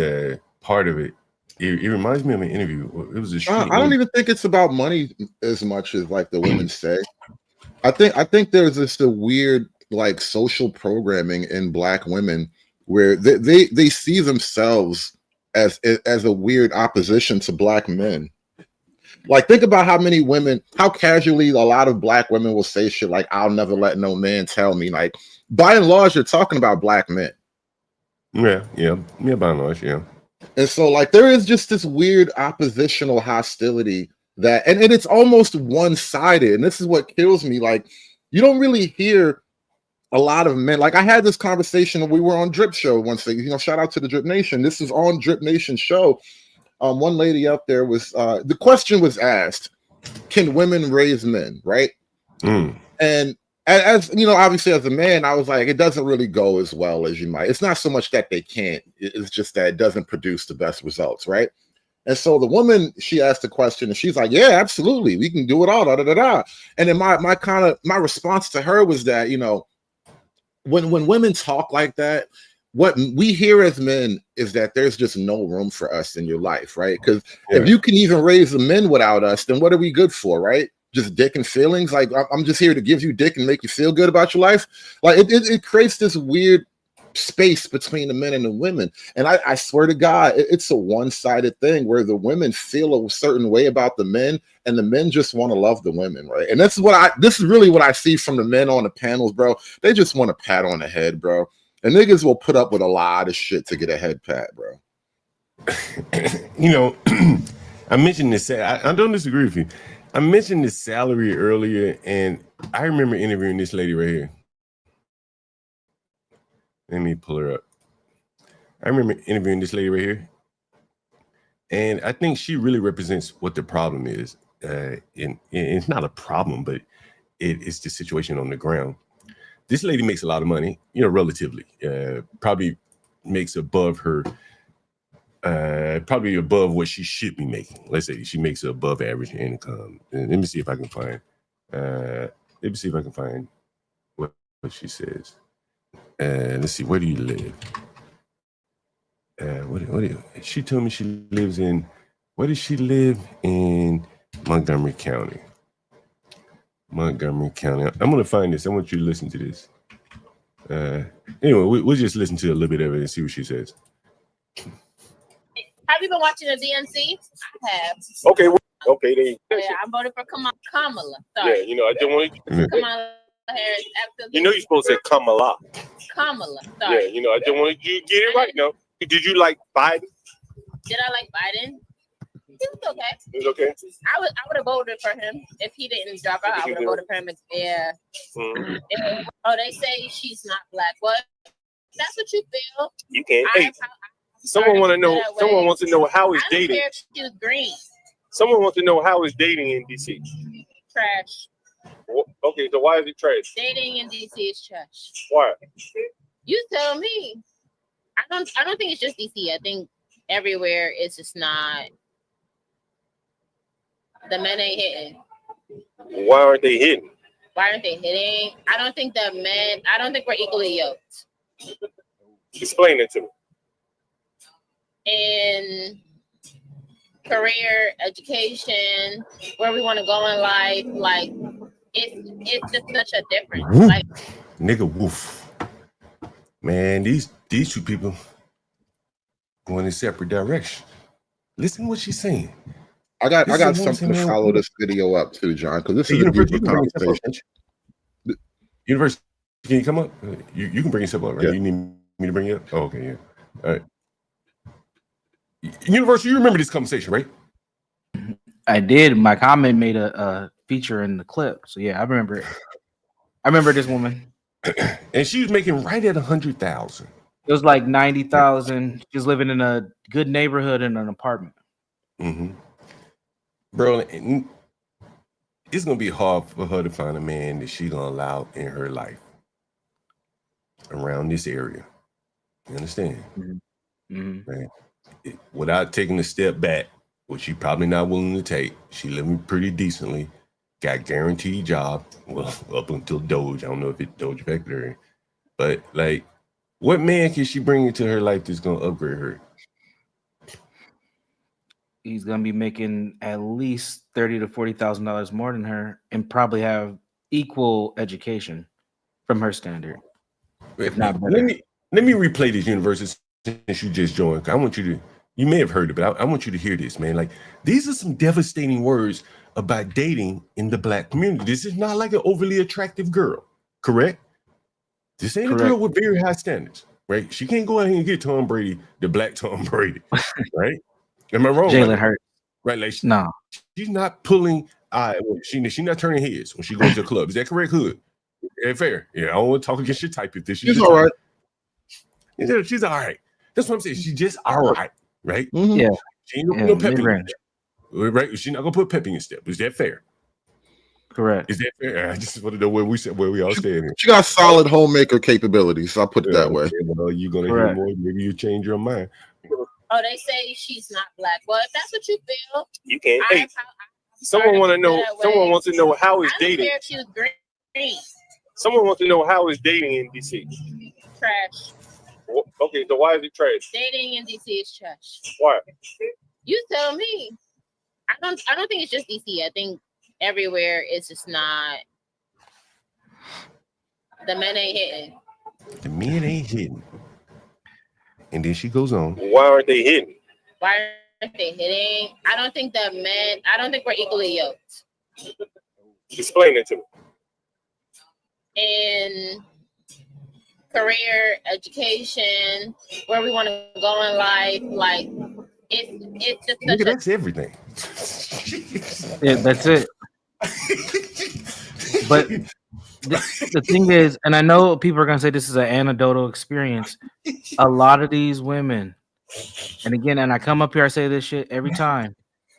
part of it. It reminds me of an interview. It was a I don't even think it's about money as much as like the women say. I think there's just a weird like social programming in black women where they see themselves as a weird opposition to black men. Like, think about how many women, how casually a lot of black women will say shit like, "I'll never let no man tell me." Like, by and large, you're talking about black men. Yeah, by and large, yeah. And so, like, there is just this weird oppositional hostility that, and it's almost one-sided. And this is what kills me. Like, you don't really hear a lot of men. Like, I had this conversation when we were on Drip Show once. Shout out to the Drip Nation. This is on Drip Nation show. One lady up there was, the question was asked, can women raise men, right? And as you know, obviously as a man, I was like, it doesn't really go as well as you might. It's not so much that they can't, it's just that it doesn't produce the best results, right? And so the woman, she asked the question and she's like, yeah, absolutely, we can do it all, da da da da. And then my response to her was that, you know, when women talk like that, what we hear as men is that there's just no room for us in your life, right? Because if you can even raise the men without us, then what are we good for, right? Just dick and feelings. Like, I'm just here to give you dick and make you feel good about your life. Like, it creates this weird space between the men and the women. And I swear to God, it's a one-sided thing where the women feel a certain way about the men and the men just want to love the women, right? And this is really what I see from the men on the panels, bro. They just want a pat on the head, bro. And niggas will put up with a lot of shit to get a head pat, bro. You know, I mentioned this. I don't disagree with you. I mentioned this salary earlier, and I remember interviewing this lady right here. Let me pull her up. I remember interviewing this lady right here, and I think she really represents what the problem is. And it's not a problem, but it's the situation on the ground. This lady makes a lot of money, you know, relatively. Probably makes above her, probably above what she should be making. Let's say she makes above average income. And let me see if I can find. What she says. Let's see. Where do you live? She told me she lives in. Where does she live? In Montgomery County. Montgomery County. I'm gonna find this. I want you to listen to this. Anyway, we'll just listen to a little bit of it and see what she says. Have you been watching the DNC? I have. Okay. Okay. Then. Yeah, I voted for Kamala. Sorry. Yeah, you know, I don't want to. Kamala Harris. Absolutely. You know, you're supposed to say Kamala. Kamala. Sorry. Yeah, you know, I don't want you to get it right now. Did you like Biden? Did I like Biden? He was okay. It was okay. I would have voted for him if he didn't drop out. I would have voted for him. Yeah. Mm-hmm. Oh, they say she's not black. What? That's what you feel. You can't. Hey, someone want to know. Someone wants to know how is dating. I don't care if she was green. Someone wants to know how is dating in DC. Trash. Okay, so why is it trash? Dating in DC is trash. Why? You tell me. I don't think it's just DC. I think everywhere it's just not. The men ain't hitting. Why aren't they hitting? Why aren't they hitting? I don't think we're equally yoked. Explain it to me. In career, education, where we want to go in life, like it's just such a difference. Woof. Like, nigga, woof. Man, these two people going in separate directions. Listen to what she's saying. I got something to follow this video up too, John, because this is a deeper conversation. Universe, can you come up? You can bring yourself up, right? Yeah. You need me to bring you up? Oh, okay, yeah. All right. Universe, you remember this conversation, right? I did. My comment made a feature in the clip, so yeah, I remember it. I remember this woman, and she was making right at 100,000. It was like 90,000. She was living in a good neighborhood in an apartment. Mm-hmm. Bro, it's gonna be hard for her to find a man that she's gonna allow in her life around this area. You understand? Mm-hmm. Right? Without taking a step back, which she probably not willing to take. She living pretty decently, got guaranteed job. Well, up until Doge. I don't know if it Doge affected her, but like, what man can she bring into her life that's gonna upgrade her? He's gonna be making at least $30,000 to $40,000 more than her, and probably have equal education from her standard, if not better. Let me replay this, Universe, since you just joined. I want you you may have heard it, but I want you to hear this, man. Like, these are some devastating words about dating in the black community. This is not like an overly attractive girl, correct? This ain't a girl with very high standards, right? She can't go out here and get Tom Brady, the black Tom Brady, right? Am I wrong? Jalen Hurts. Right, like she's not pulling. She's not turning heads when she goes to the club. Is that correct, Hood? Yeah, fair. Yeah, I don't want to talk against your type. If this, she's all right. She's all right. That's what I'm saying. She's just all right, right? Mm-hmm. Yeah. She ain't gonna put no pep in your step, right? She's not gonna put pep in your step. Is that fair? Correct. Is that fair? I just want to know where we all stand. She got solid homemaker capabilities. So I'll put it that way. Well, you're gonna hear more. Maybe you change your mind. Oh, they say she's not black. Well, if that's what you feel, you can't. Hey, someone want to know. Someone wants to know how is dating. If she was green. Someone wants to know how is dating in DC. Trash. Okay, so why is it trash? Dating in DC is trash. Why? You tell me. I don't think it's just DC. I think everywhere it's just not. The men ain't hitting. The men ain't hitting. And then she goes on. Why aren't they hitting? Why aren't they hitting? I don't think we're equally yoked. Explain it to me. In career, education, where we want to go in life, like it's just such that's everything. Yeah, that's it. But the thing is, and I know people are gonna say this is an anecdotal experience. A lot of these women, and again, and I come up here, I say this shit every time.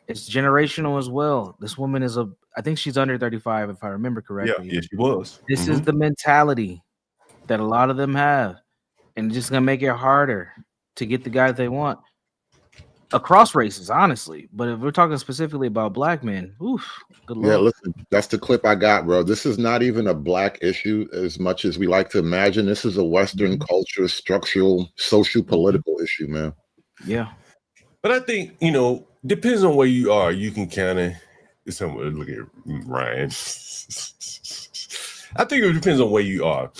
It's generational as well. This woman is I think she's under 35, if I remember correctly. Yeah, she was. This is the mentality that a lot of them have, and it's just gonna make it harder to get the guy that they want across races, honestly. But if we're talking specifically about black men, oof, good luck. Yeah, listen, that's the clip I got, bro. This is not even a black issue as much as we like to imagine. This is a Western culture, structural, social, political issue, man. Yeah. But I think, depends on where you are. You can kind of, look at Ryan. I think it depends on where you are.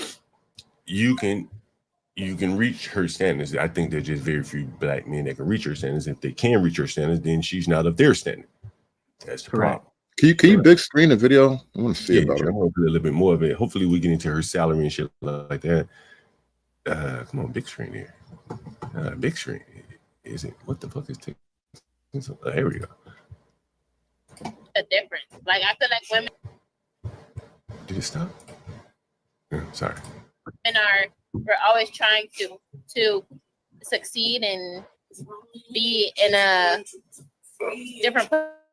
You can reach her standards. I think there's just very few black men that can reach her standards. If they can reach her standards, then she's not of their standard. That's the problem. Can you big screen the video? I want to see about it. I want to put a little bit more of it. Hopefully we get into her salary and shit like that. Come on, big screen here. Big screen. Is it? What the fuck is taking? There we go. A difference. Like I feel like women. Did it stop? Sorry. We're always trying to succeed and be in a different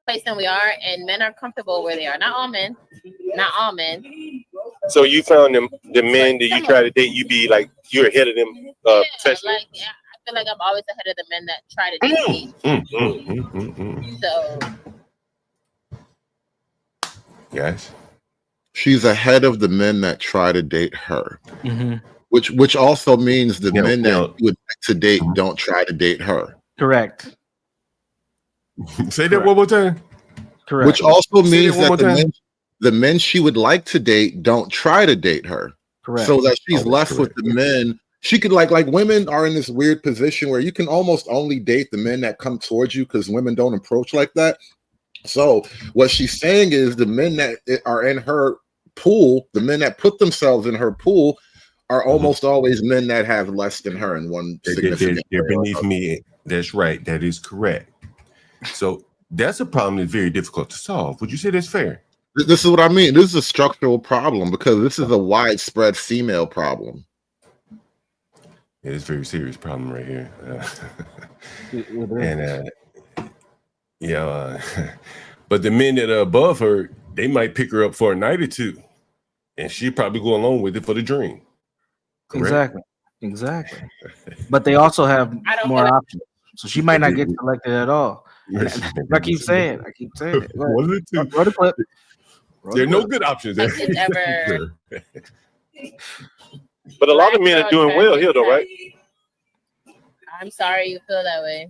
place than we are, and men are comfortable where they are. Not all men. So you found the men that you try to date, you be like you're ahead of them professionally. I feel like I'm always ahead of the men that try to date me. So yes. She's ahead of the men that try to date her, which also means the men that you would like to date don't try to date her. Correct. Say that one more time. Correct. Which also means that the men she would like to date don't try to date her. Correct. So that she's left with the men. She could like women are in this weird position where you can almost only date the men that come towards you because women don't approach like that. So what she's saying is the men that are in her pool, the men that put themselves in her pool are almost always men that have less than her in one significant they're beneath me. That's right. That is correct. So that's a problem that's very difficult to solve. Would you say that's fair? This is what I mean. This is a structural problem because this is a widespread female problem. Yeah, it's a very serious problem right here. But the men that are above her, they might pick her up for a night or two, and she'd probably go along with it for the dream. Correct? Exactly. But they also have more options, so she might not get selected at all. I keep saying it. One or two. Roll the clip. There are no good options. But a lot of men are doing well here, though, right? I'm sorry you feel that way.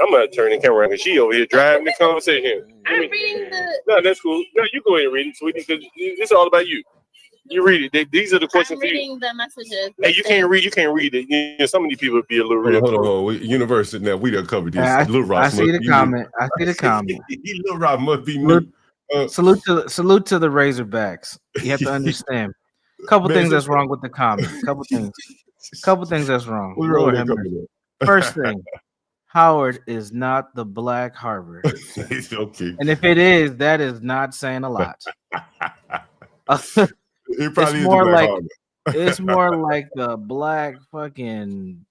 I'm gonna turn the camera around because she over here driving the conversation. I'm reading the. No, that's cool. No, you go ahead and read it, sweetie, because it's all about you. You read it. These are the questions. I'm reading the messages. Hey, you can't read. You can't read it. You know, some of these people be a little real. Hold on. University now. We done covered this. Little Ross I see the comment. I see the comment. Little Ross must be new. Salute to the Razorbacks. You have to understand. Couple things that's wrong with the comment. Couple things that's wrong. Lord have mercy. First thing, Howard is not the Black Harvard. Okay. And if it is, that is not saying a lot. It probably is more like Harvard. It's more like the Black fucking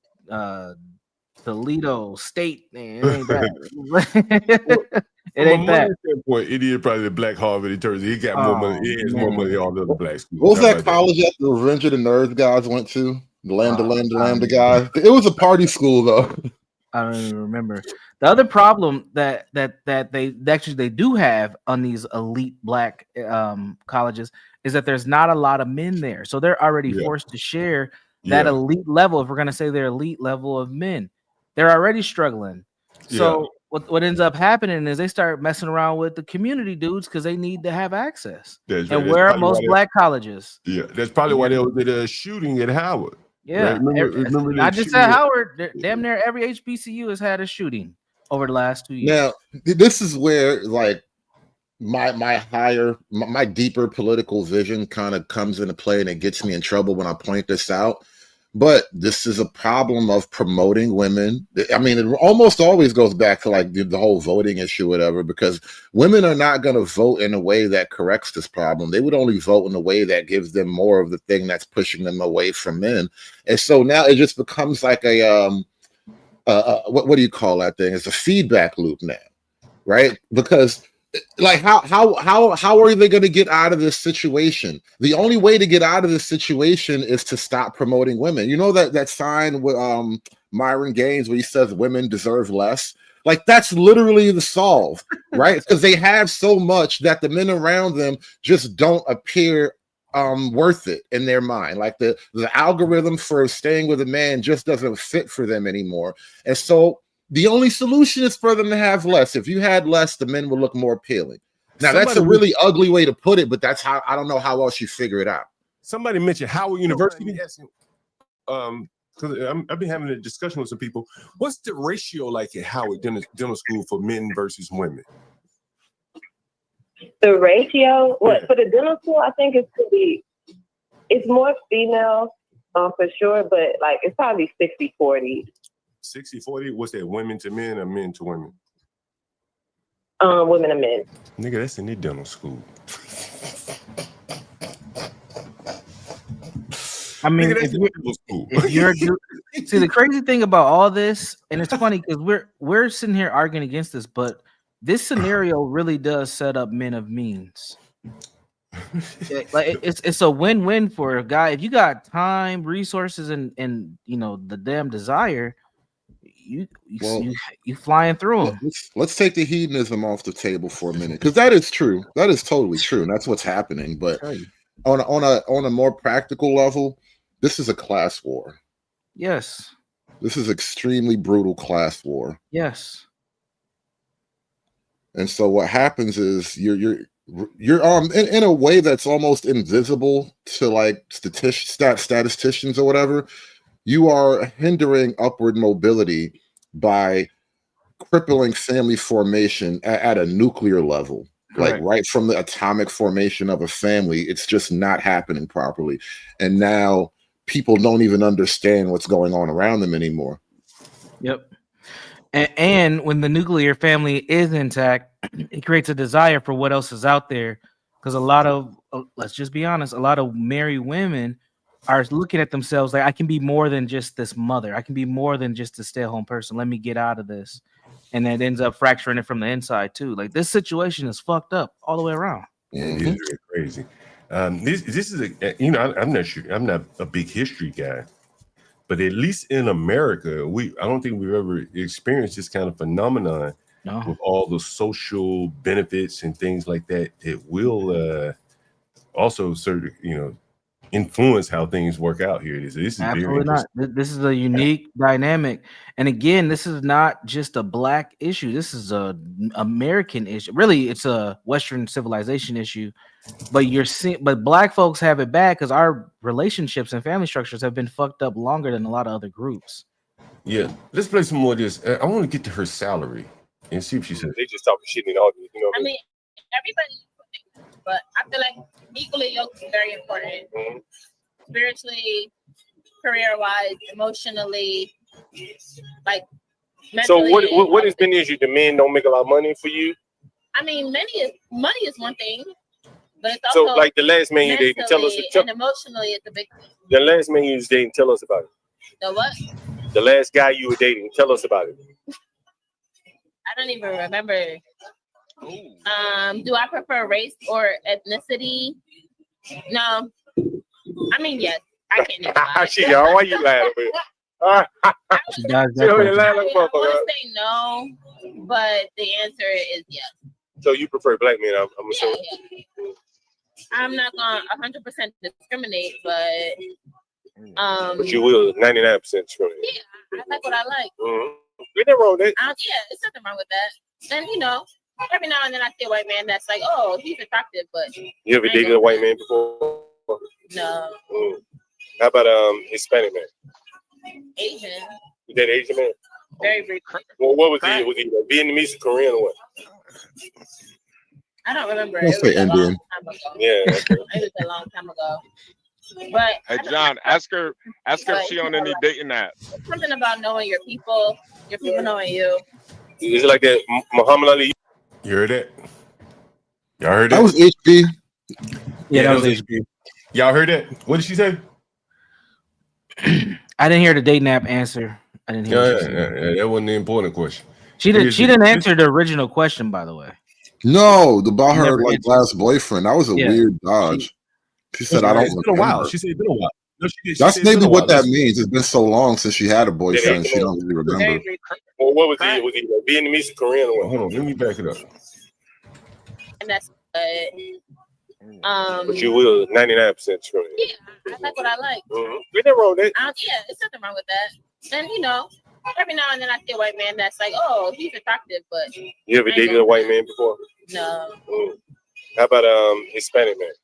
Toledo State. Man, it ain't that. It ain't that. Standpoint, it is probably the Black Harvard. In terms of he got more money. He has more money than all the other black schools. What was that college that the Revenge of the Nerds guys went to? The Lambda guys. It was a party school though. I don't even remember. The other problem that they do have on these elite black colleges is that there's not a lot of men there, so they're already forced to share that elite level. If we're gonna say their elite level of men, they're already struggling. So what ends up happening is they start messing around with the community dudes because they need to have access. And where are most black colleges? Yeah, that's probably why there was a shooting at Howard. Yeah, right? remember not just at Howard. Damn near every HBCU has had a shooting over the last 2 years. Now, this is where like my deeper political vision kind of comes into play, and it gets me in trouble when I point this out. But this is a problem of promoting women. I mean, it almost always goes back to like the whole voting issue, whatever, because women are not going to vote in a way that corrects this problem. They would only vote in a way that gives them more of the thing that's pushing them away from men. And so now it just becomes like what do you call that thing? It's a feedback loop now, right? Because like how are they going to get out of this situation? The only way to get out of this situation is to stop promoting women. You know that sign with Myron Gaines where he says women deserve less? Like that's literally the solve, right? Because they have so much that the men around them just don't appear worth it in their mind. Like the algorithm for staying with a man just doesn't fit for them anymore. And so the only solution is for them to have less. If you had less, the men would look more appealing. Now, that's a really ugly way to put it, but that's how I don't know how else you figure it out. Somebody mentioned Howard University. Because I've been having a discussion with some people. What's the ratio like at Howard Dental School for men versus women? The ratio, for the dental school, I think it's more female for sure, but like it's probably 60-40. 60-40, what's that? Women to men or men to women? Women and men. Nigga, that's in the dental school. I mean, if you're see the crazy thing about all this, and it's funny because we're sitting here arguing against this, but this scenario really does set up men of means. Like it's a win-win for a guy. If you got time, resources, and you know the damn desire. You flying through them. Let's take the hedonism off the table for a minute, because that is true. That is totally true, and that's what's happening. But on a more practical level, this is a class war. Yes. This is extremely brutal class war. Yes. And so what happens is you're in a way that's almost invisible to like statisticians or whatever. You are hindering upward mobility by crippling family formation at a nuclear level. Correct. Like right from the atomic formation of a family, it's just not happening properly. And now people don't even understand what's going on around them anymore. Yep. And when the nuclear family is intact, it creates a desire for what else is out there. Because a lot of, let's just be honest, a lot of married women are looking at themselves like, I can be more than just this mother. I can be more than just a stay-at-home person. Let me get out of this. And that ends up fracturing it from the inside too. Like this situation is fucked up all the way around. Yeah, it is crazy. This is I'm not sure. I'm not a big history guy, but at least in America, I don't think we've ever experienced this kind of phenomenon with all the social benefits and things like that. It will also sort of, influence how things work out here. This is very Absolutely not. interesting. This is a unique dynamic, and again, this is not just a black issue. This is a American issue. Really, it's a Western civilization issue. But you're seeing, but black folks have it bad because our relationships and family structures have been fucked up longer than a lot of other groups. Yeah, let's play some more of this. I want to get to her salary and see if she says. They just talking shit in the audience, you know. I mean, everybody, but I feel like equally yoked is very important. Spiritually, career-wise, emotionally, like mentally. So what has been the issue? The men don't make a lot of money for you? I mean, money is one thing, but it's also so like the last man you dated, tell us. And emotionally, it's a big thing. The last man you was dating, tell us about it. The what? The last guy you were dating, tell us about it. I don't even remember. Do I prefer race or ethnicity? No. I mean, yes. I can't even lie. Why you laughing? She does I want to say no, but the answer is yes. So you prefer black men? I'm assuming. Yeah. I'm not gonna 100% discriminate, but you will 99% discriminate. Yeah, I like what I like. Ain't nothing wrong with that. Yeah, it's nothing wrong with that. And every now and then I see a white man that's like, oh, he's attractive, but you ever dated a white man before? No. How about Hispanic man? Asian. You dated Asian man? Very brief. Well, what was he? Was he Vietnamese or Korean or what? I don't remember. Let's say Indian. Yeah. It was a long time ago. But hey John, ask her if she on any dating apps. Something about knowing your people knowing you. Is it like that Muhammad Ali? You heard that? Y'all heard that? That was HB. Yeah, that was HB. Y'all heard that? What did she say? I didn't hear the dating app answer. I didn't hear. Yeah, that wasn't the important question. She didn't answer the original question, by the way. No, about her last boyfriend. That was a weird dodge. She said, "I don't." It's been a while. She said it's been a while. No, That's maybe what that means. It's been so long since she had a boyfriend. She don't really remember. Well, what was he? Was he Vietnamese or Korean or what? Hold on, let me back it up. And that's but you will 99% discriminate. Yeah, I like what I like. Ain't nothing wrong with that. Yeah, it's nothing wrong with that. And every now and then I see a white man that's like, oh, he's attractive, but you ever dated a white man before? No. How about Hispanic man?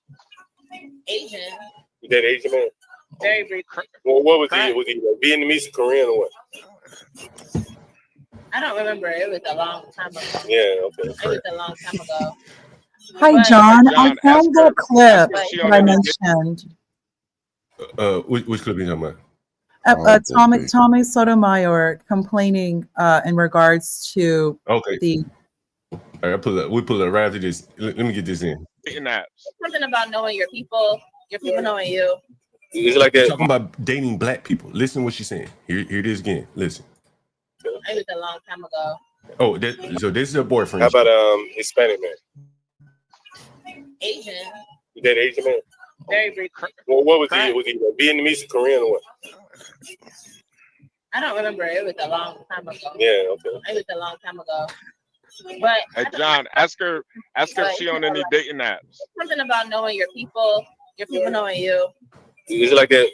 Asian. You dated Asian man? Very brief. Well, what was he? Was he Vietnamese or Korean or what? I don't remember. It was a long time ago. Yeah, okay. It was a long time ago. Hi, John. I found the clip that I mentioned. Which clip are you talking about? Tommy Sotomayor complaining in regards to the. All right, we pull it right after this. Let me get this in. Something about knowing your people knowing you. Is it like that? Talking about dating black people. Listen to what she's saying. Here it is again. Listen. It was a long time ago. Oh, so this is her boyfriend. How about Hispanic man? Asian. You dated Asian man? Very brief. Well, what was he? Was he Vietnamese or Korean or what? I don't remember. It was a long time ago. Yeah, okay. It was a long time ago. But hey John, ask her if she on any dating apps. Something about knowing your people knowing you. Is it like that?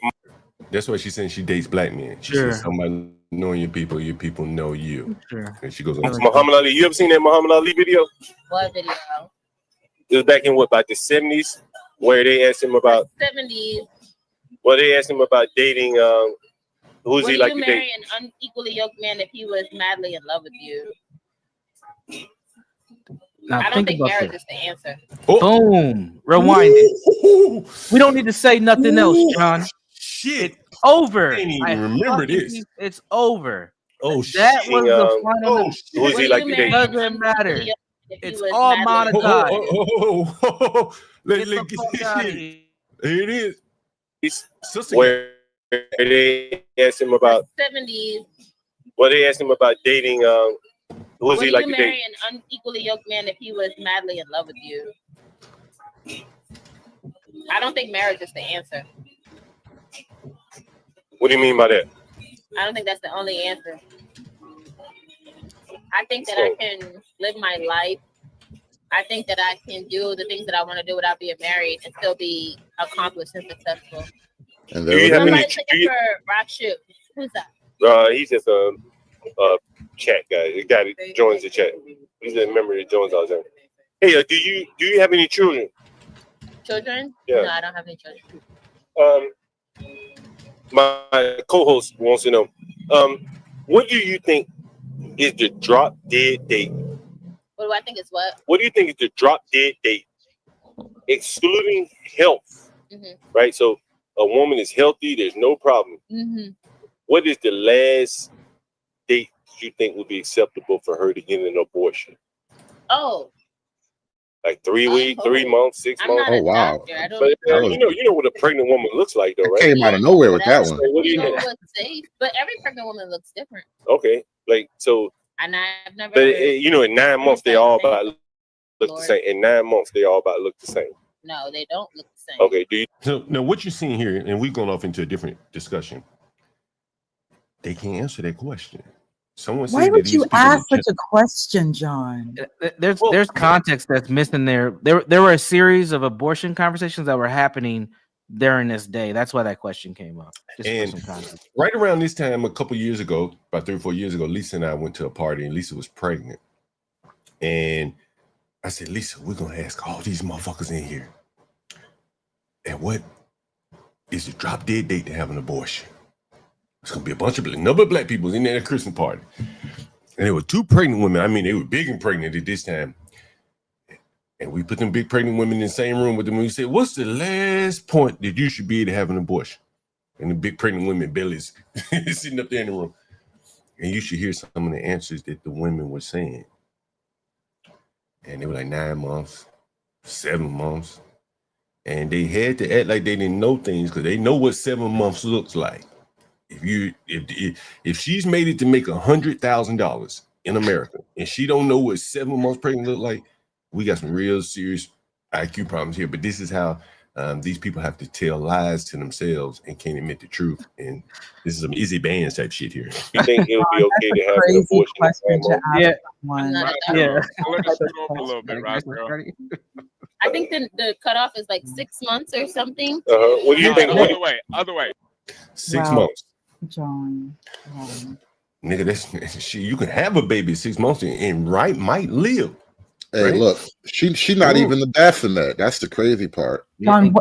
That's why she's saying she dates black men. She says somebody knowing your people know you. Sure. And she goes on. Muhammad Ali. You ever seen that Muhammad Ali video? What video? It was back in about the 70s, where they asked him about 70s. Well, they asked him about dating. Who's he like to date? Would you marry an unequally yoked man if he was madly in love with you? Now, I don't think marriage is the answer. Boom. Rewind it. We don't need to say nothing else, John. Shit. It's over. I didn't even remember this. It's over. Oh, that was the final. Who's he like to date? Doesn't matter. It's all monetized. Here it is. Sister where they asked him about 70s. Well, they asked him about dating. Who's he like to date? Would you marry an unequally yoked man if he was madly in love with you? I don't think marriage is the answer. What do you mean by that? I don't think that's the only answer. I think that I can live my life I think that I can do the things that I want to do without being married and still be accomplished and successful. And Do you have any? Somebody's looking for rock shoe. Who's that? He's just a chat guy. The guy that joins the chat. He's a member that joins all the time. Hey, do you have any children? Children? Yeah. No, I don't have any children. My co-host wants to know, what do you think is the drop dead date? What do I think is what? What do you think is the drop dead date, excluding health? Right. So a woman is healthy. There's no problem. What is the last date you think would be acceptable for her to get an abortion? Oh. Like 3 weeks, 3 months, 6 months. Oh wow! Doctor. I don't But you know what a pregnant woman looks like, though, right? Came out of nowhere with that one. What do you know? What's safe, but every pregnant woman looks different. Okay, like so. And I've never. But in 9 months they all about look the same. In 9 months they all about look the same. No, they don't look the same. Okay, do you? So now what you're seeing here, and we've gone off into a different discussion. They can't answer that question. Someone Why said would that you these people ask are such a question, John? There's context that's missing there. There were a series of abortion conversations that were happening during this day. That's why that question came up. Just for some context. Right around this time, a couple years ago, about 3 or 4 years ago, Lisa and I went to a party, and Lisa was pregnant. And I said, Lisa, we're gonna ask all these motherfuckers in here, and what is the drop dead date to have an abortion? It's gonna be a bunch of number of black people in there at a Christmas party. And there were 2 pregnant women. I mean, they were big and pregnant at this time. And we put them big pregnant women in the same room with them. And we said, what's the last point that you should be able to have an abortion? And the big pregnant women bellies sitting up there in the room. And you should hear some of the answers that the women were saying. And they were like 9 months, 7 months. And they had to act like they didn't know things because they know what 7 months looks like. If she's made it to make $100,000 in America and she don't know what 7 months pregnant look like, we got some real serious IQ problems here. But this is how these people have to tell lies to themselves and can't admit the truth. And this is some Izzy Bands type shit here. You think it would be okay to have an abortion? Question to ask someone. Let us scoot over a little bit, right, girl? I think the cutoff is like 6 months or something. What do you think? Other way. 6 months. John. Nigga, that's you can have a baby at 6 months and might live. Hey, right? look, she not even the Baphomet. That's the crazy part. John,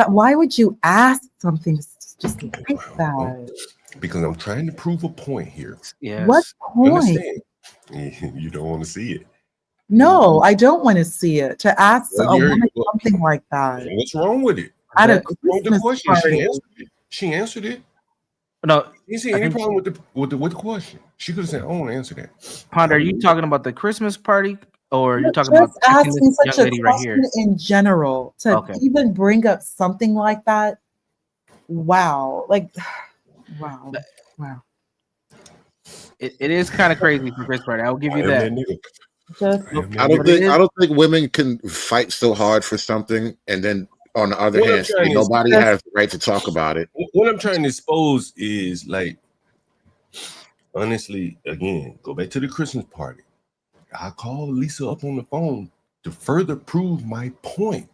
why would you ask something just like that? Because I'm trying to prove a point here. Yes. What You point? understand? You don't want to see it. No, I don't want to see it. To ask Well, a woman something like that. What's wrong with it? At a What's the Christmas question? party. She answered it. No, You see any problem with the question? She could have said, "I want to answer that." Ponder, are you talking about the Christmas party, or are you talking Just about asking this such young a lady right question here? in general to Okay. even bring up something like that. Wow, like, wow. It is kind of crazy for Chris party. I will give you that. Just, I don't think women can fight so hard for something and then on the other hand say nobody has the right to talk about it. What I'm trying to expose is like, honestly, again, go back to the Christmas party. I called Lisa up on the phone to further prove my point.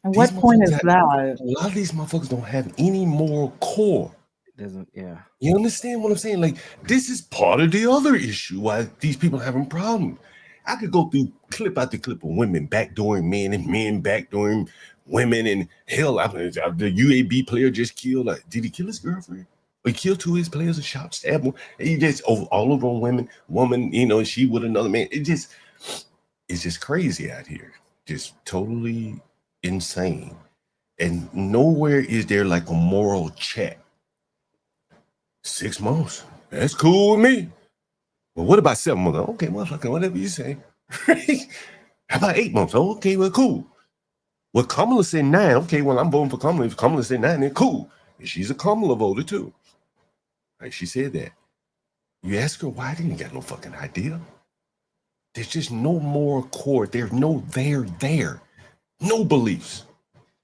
and what point is that? A lot of these motherfuckers don't have any moral core. Doesn't, yeah. You understand what I'm saying? Like, this is part of the other issue why these people are having problems. I could go through clip after clip of women backdooring men and men backdooring women, and hell, the UAB player just killed. Like, did he kill his girlfriend? Or he killed 2 of his players and shot, stabbed them. He just all over on woman, you know, she with another man. It's just crazy out here. Just totally insane. And nowhere is there like a moral check. 6 months. That's cool with me. Well, what about 7 months? Okay, motherfucker, whatever you say. How about 8 months? Okay, well, cool. Well, Kamala said 9. Okay, well, I'm voting for Kamala. If Kamala said 9, then cool. And she's a Kamala voter too. Like, she said that. You ask her why, they ain't got no fucking idea. There's just no moral core. There's no there. No beliefs.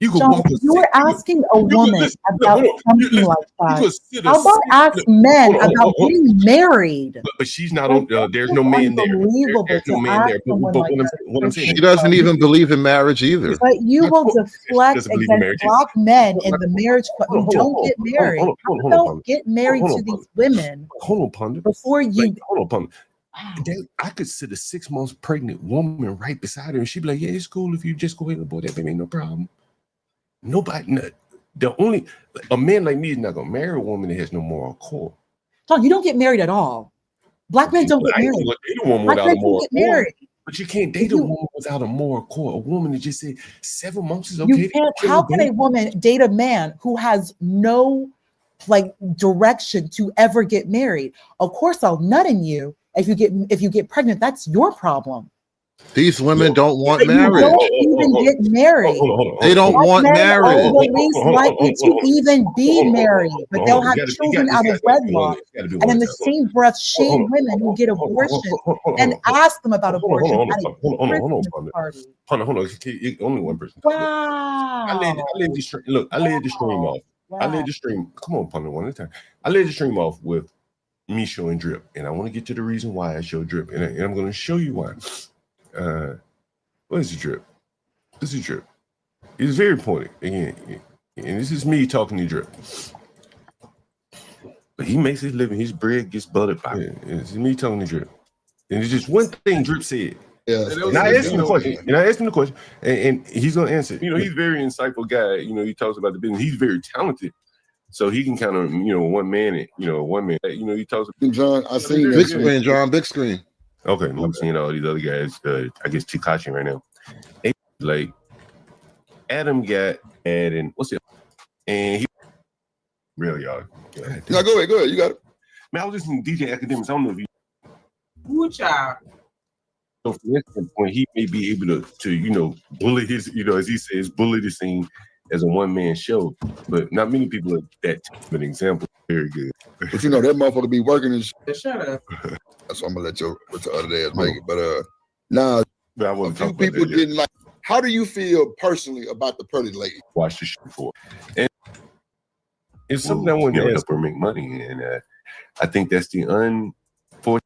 You could John, walk. if you were asking a woman about something like that, You how about ask men about getting married? But she's not on. There's no man there. Unbelievable There's no to man there. ask someone like that. What I'm saying, She doesn't even believe in marriage either. But you will deflect doesn't believe in against marriage. black men in the marriage who Hold on, don't hold get on, married. hold How on, about get married hold to on, these women Hold on, Ponder. before you? Like, hold on, Ponder. I could sit a 6 months pregnant woman right beside her, and she'd be like, "Yeah, it's cool if you just go ahead and abort that baby, ain't no problem." Nobody. A man like me is not gonna marry a woman that has no moral core. John, you don't get married at all. Black men don't get I ain't married. gonna date a woman Black without men a don't moral get core. married. But you can't date a woman without a moral core. A woman that just said 7 months is You okay. can't. How can a woman date a man who has no like direction to ever get married? Of course, I'll nut in you if you get pregnant. That's your problem. These women don't want But you marriage. don't even get married. They don't Black want men marriage. are the least likely to even be married, but they'll have children out of wedlock. And in the same breath, shame women who get abortion and ask them about abortion at a Christmas party. Hold on. Only one person. Wow. I laid the stream. Look, I laid the stream off. I laid the stream. Come on, Ponder, one at a time. I laid the stream off with me showing drip, and I want to get to the reason why I show drip, and I'm going to show you why. What is the drip? This is drip. It's very pointed again, and this is me talking to drip. But he makes his living. His bread gets buttered by it. It's me talking to drip, and it's just one thing drip said. Yeah, and I asked him the question, and he's gonna answer. You know, he's a very insightful guy. You know, he talks about the business. He's very talented, so he can kind of, one man. He talks. John, I seen big screen, John, big screen. Okay, I'm seeing all these other guys. I guess Tekashi right now. Like Adam got and what's it? And he really y'all. No, go ahead. You got it. Man, I was listening to DJ Academics. I don't know if you. Who child? So for instance, when he may be able to bully his, as he says, bully the scene as a one-man show, but not many people are that type of an example. Very good. But that motherfucker be working and shut up. So I'm gonna let the other days make it. But now a few people didn't like. How do you feel personally about the Pretty Lady? Watch the show for, and it's something I want to ask her make money, and I think that's the unfortunate.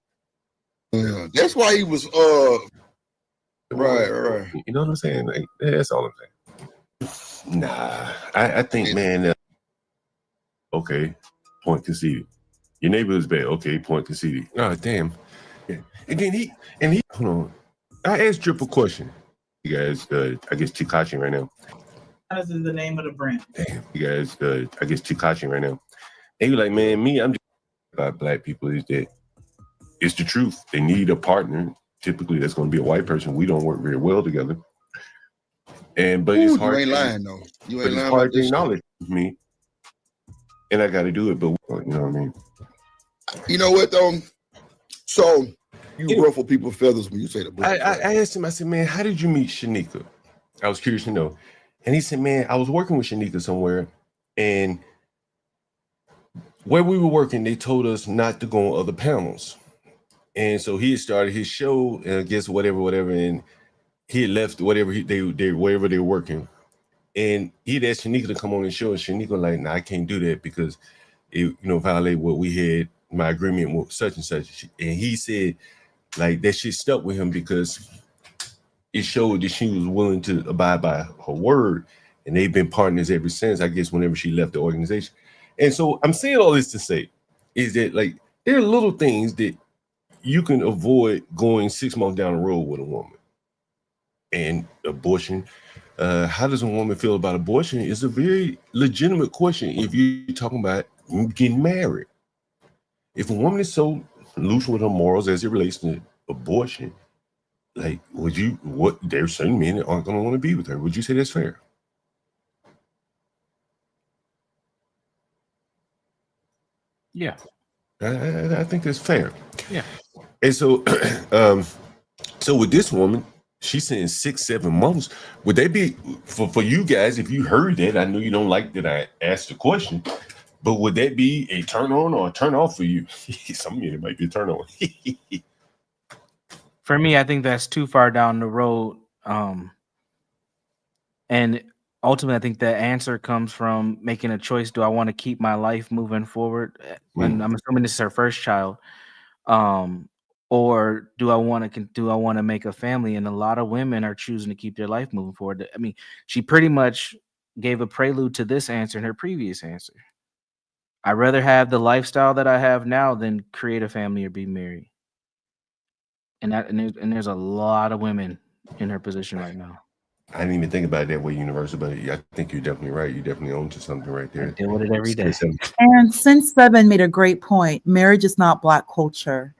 That's why he was right. You know what I'm saying? Like, that's all I'm saying. Nah, I think, man. Okay, point conceded. Your neighbor is bad. Okay, point conceded. Oh, damn. Yeah. And then he hold on. I asked Drip a question. You guys, I guess Tekashi right now. This is the name of the brand. Damn, you guys, I guess Tekashi right now. And you're like, man, I'm just about black people is that it's the truth. They need a partner. Typically, that's going to be a white person. We don't work very well together. But it's hard. You ain't lying though. You ain't lying. It's hard to acknowledge me, and I got to do it. But you know what I mean. You know what though? So you ruffle people's feathers when you say the black. I asked him. I said, man, how did you meet Shanika? I was curious to know. And he said, man, I was working with Shanika somewhere, and where we were working, they told us not to go on other panels. And so he had started his show, and I guess whatever, and he had left whatever wherever they were working. And he'd asked Shanika to come on the show, and Shanika like, nah, I can't do that because it, violate what we had, my agreement with such and such. And he said, like, that shit stuck with him because it showed that she was willing to abide by her word, and they've been partners ever since, I guess, whenever she left the organization. And so I'm saying all this to say is that, like, there are little things that you can avoid going 6 months down the road with a woman. And abortion, how does a woman feel about abortion is a very legitimate question if you're talking about getting married. If a woman is so loose with her morals as it relates to abortion, like, there's certain men that aren't going to want to be with her. Would you say that's fair? Yeah. I think that's fair. Yeah. And so, so with this woman, she's saying 6-7 months. Would they be for you guys? If you heard that, I know you don't like that I asked the question, but would that be a turn on or a turn off for you? Some men it might be a turn on. For me, I think that's too far down the road. And ultimately, I think the answer comes from making a choice. Do I want to keep my life moving forward? And I'm assuming this is her first child. Or do I want to make a family? And a lot of women are choosing to keep their life moving forward. I mean, she pretty much gave a prelude to this answer in her previous answer. I'd rather have the lifestyle that I have now than create a family or be married. And there's a lot of women in her position right now. I didn't even think about it that way, Universal, but I think you're definitely right. You definitely own to something right there. I deal with it every day. And Sin Seven made a great point. Marriage is not Black culture.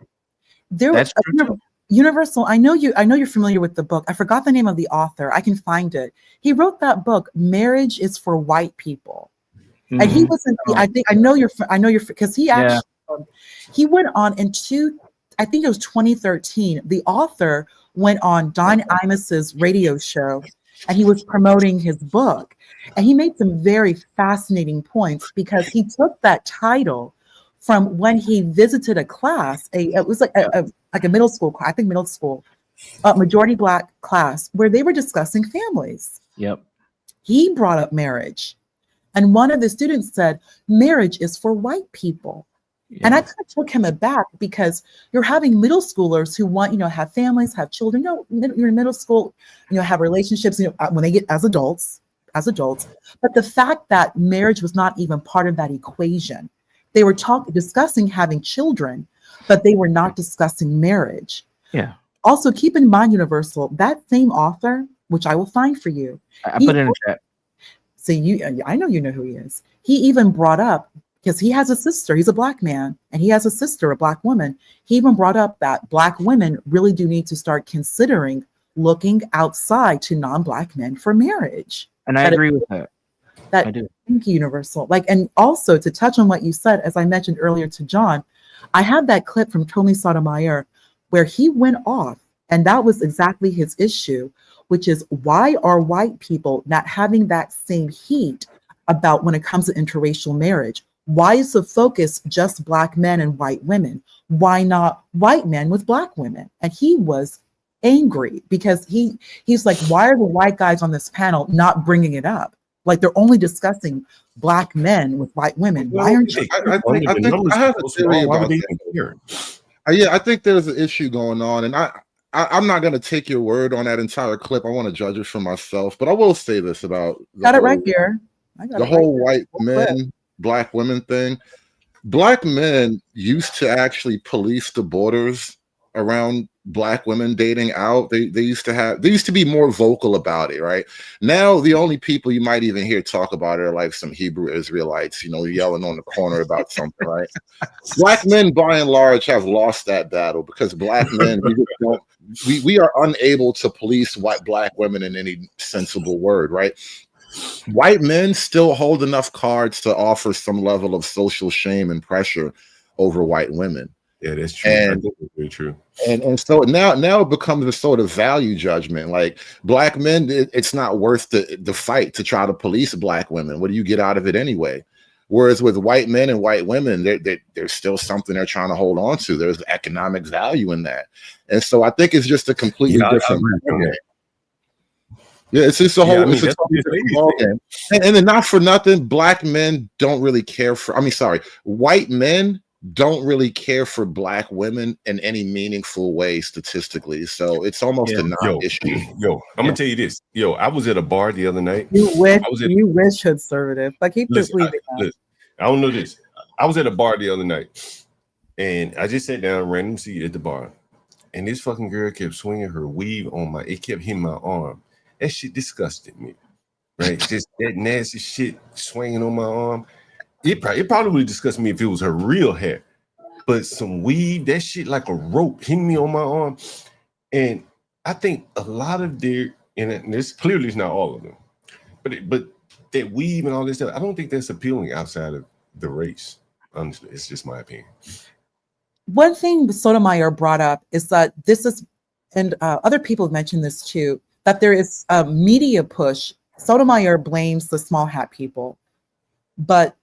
That's true. Universal. I know you're familiar with the book. I forgot the name of the author. I can find it. He wrote that book. Marriage is for white people, and he wasn't. I know you're because he actually he went on I think it was 2013. The author went on Don Imus's radio show, and he was promoting his book, and he made some very fascinating points because he took that title from when he visited a class. It was like a middle school, I think middle school, majority Black class where they were discussing families. Yep. He brought up marriage, and one of the students said, "Marriage is for white people." Yeah. And I kind of took him aback because you're having middle schoolers who want, have families, have children. You're in middle school, have relationships, when they get as adults. But the fact that marriage was not even part of that equation. They were discussing having children, but they were not discussing marriage. Yeah. Also, keep in mind, Universal, that same author, which I will find for you. I put it in the chat. So I know you know who he is. He even brought up, because he has a sister, he's a Black man, and he has a sister, a Black woman. He even brought up that Black women really do need to start considering looking outside to non-Black men for marriage. And I agree with that. I do. Thank you, Universal. And also to touch on what you said, as I mentioned earlier to John, I have that clip from Tony Sotomayor where he went off, and that was exactly his issue, which is why are white people not having that same heat about when it comes to interracial marriage? Why is the focus just Black men and white women? Why not white men with Black women? And he was angry because he's like, why are the white guys on this panel not bringing it up? Like they're only discussing Black men with white women. Why aren't you? I have a theory about that. Yeah, I think there's an issue going on, and I'm not going to take your word on that entire clip. I want to judge it for myself, but I will say this about it right here. The whole white men, Black women thing. Black men used to actually police the borders around Black women dating out. They used to be more vocal about it, right? Now the only people you might even hear talk about it are like some Hebrew Israelites, yelling on the corner about something, right? Black men by and large have lost that battle because Black men we are unable to police Black women in any sensible word, right? White men still hold enough cards to offer some level of social shame and pressure over white women. Yeah, that's true. And that's very true. And so now it becomes a sort of value judgment. Like Black men, it's not worth the fight to try to police Black women. What do you get out of it anyway? Whereas with white men and white women, there's still something they're trying to hold on to. There's economic value in that. And so I think it's just a completely different game. Yeah, it's just a whole game. And then not for nothing, Black men don't really care for, white men don't really care for Black women in any meaningful way statistically. So it's almost a non-issue. I'm gonna tell you this. I was at a bar the other night. You wish conservative. Like keep this leaving. I don't know this. I was at a bar the other night and I just sat down random seat at the bar. And this fucking girl kept swinging her weave on it kept hitting my arm. That shit disgusted me, right? Just that nasty shit swinging on my arm. It probably would disgust me if it was her real hair, but some weave, that shit like a rope hitting me on my arm. And I think a lot of and this clearly is not all of them, but that weave and all this stuff, I don't think that's appealing outside of the race. Honestly, it's just my opinion. One thing Sotomayor brought up is that this is, and other people have mentioned this too, that there is a media push. Sotomayor blames the small hat people, but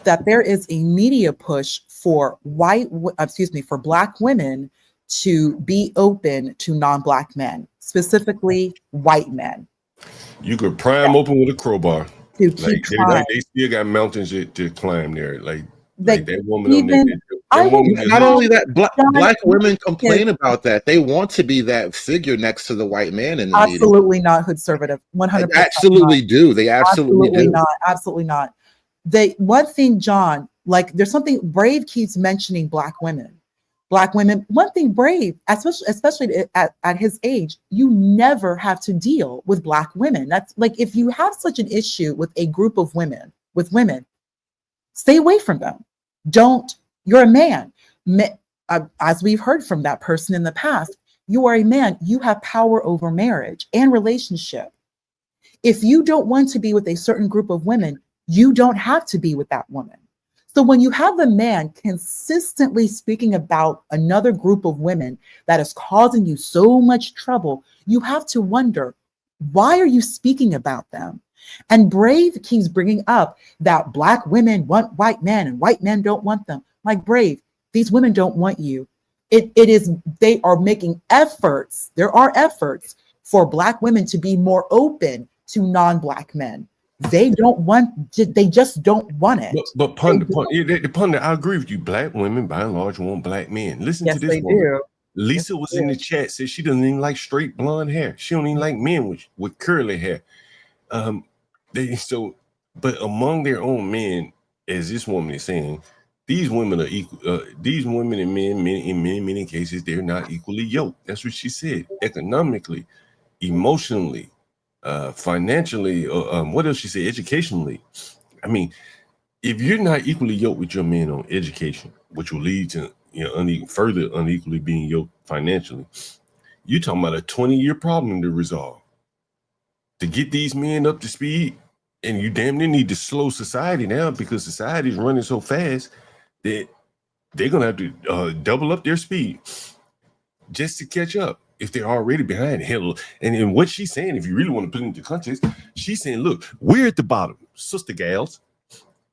that there is a media push for for Black women to be open to non-Black men, specifically white men. You could pry them open with a crowbar. To Like keep trying. they still got mountains to climb there. Like Like that woman even on that I will woman. Not only that, John, black women complain yes, about that. They want to be that figure next to the white man in the meeting. absolutely not hoodservative. 100% Absolutely not. do. They absolutely do. Not. Absolutely not. They one thing, John, like there's something Brave keeps mentioning black women. Black women, one thing Brave, especially at his age, you never have to deal with black women. That's like if you have such an issue with a group of women, stay away from them. Don't, you're a man. As we've heard from that person in the past, you are a man. You have power over marriage and relationship. If you don't want to be with a certain group of women, you don't have to be with that woman. So when you have a man consistently speaking about another group of women that is causing you so much trouble, you have to wonder, why are you speaking about them? And Brave keeps bringing up that black women want white men and white men don't want them. Like Brave, these women don't want you. They are making efforts. There are efforts for black women to be more open to non-black men. They just don't want it. But Punda, I agree with you. Black women, by and large, want black men. Listen to this woman. Do. Lisa was in the chat, said she doesn't even like straight blonde hair. She don't even like men with curly hair. But among their own men, as this woman is saying, these women are equal. These women and men, in many cases, they're not equally yoked. That's what she said. Economically, emotionally, financially, what else she said? Educationally. I mean, if you're not equally yoked with your men on education, which will lead to further unequally being yoked financially, you're talking about a 20-year problem to resolve. To get these men up to speed, and you damn near need to slow society down because society is running so fast that they're gonna have to double up their speed just to catch up if they're already behind. Hell, and what she's saying, if you really want to put it into context, she's saying, look, we're at the bottom, sister gals,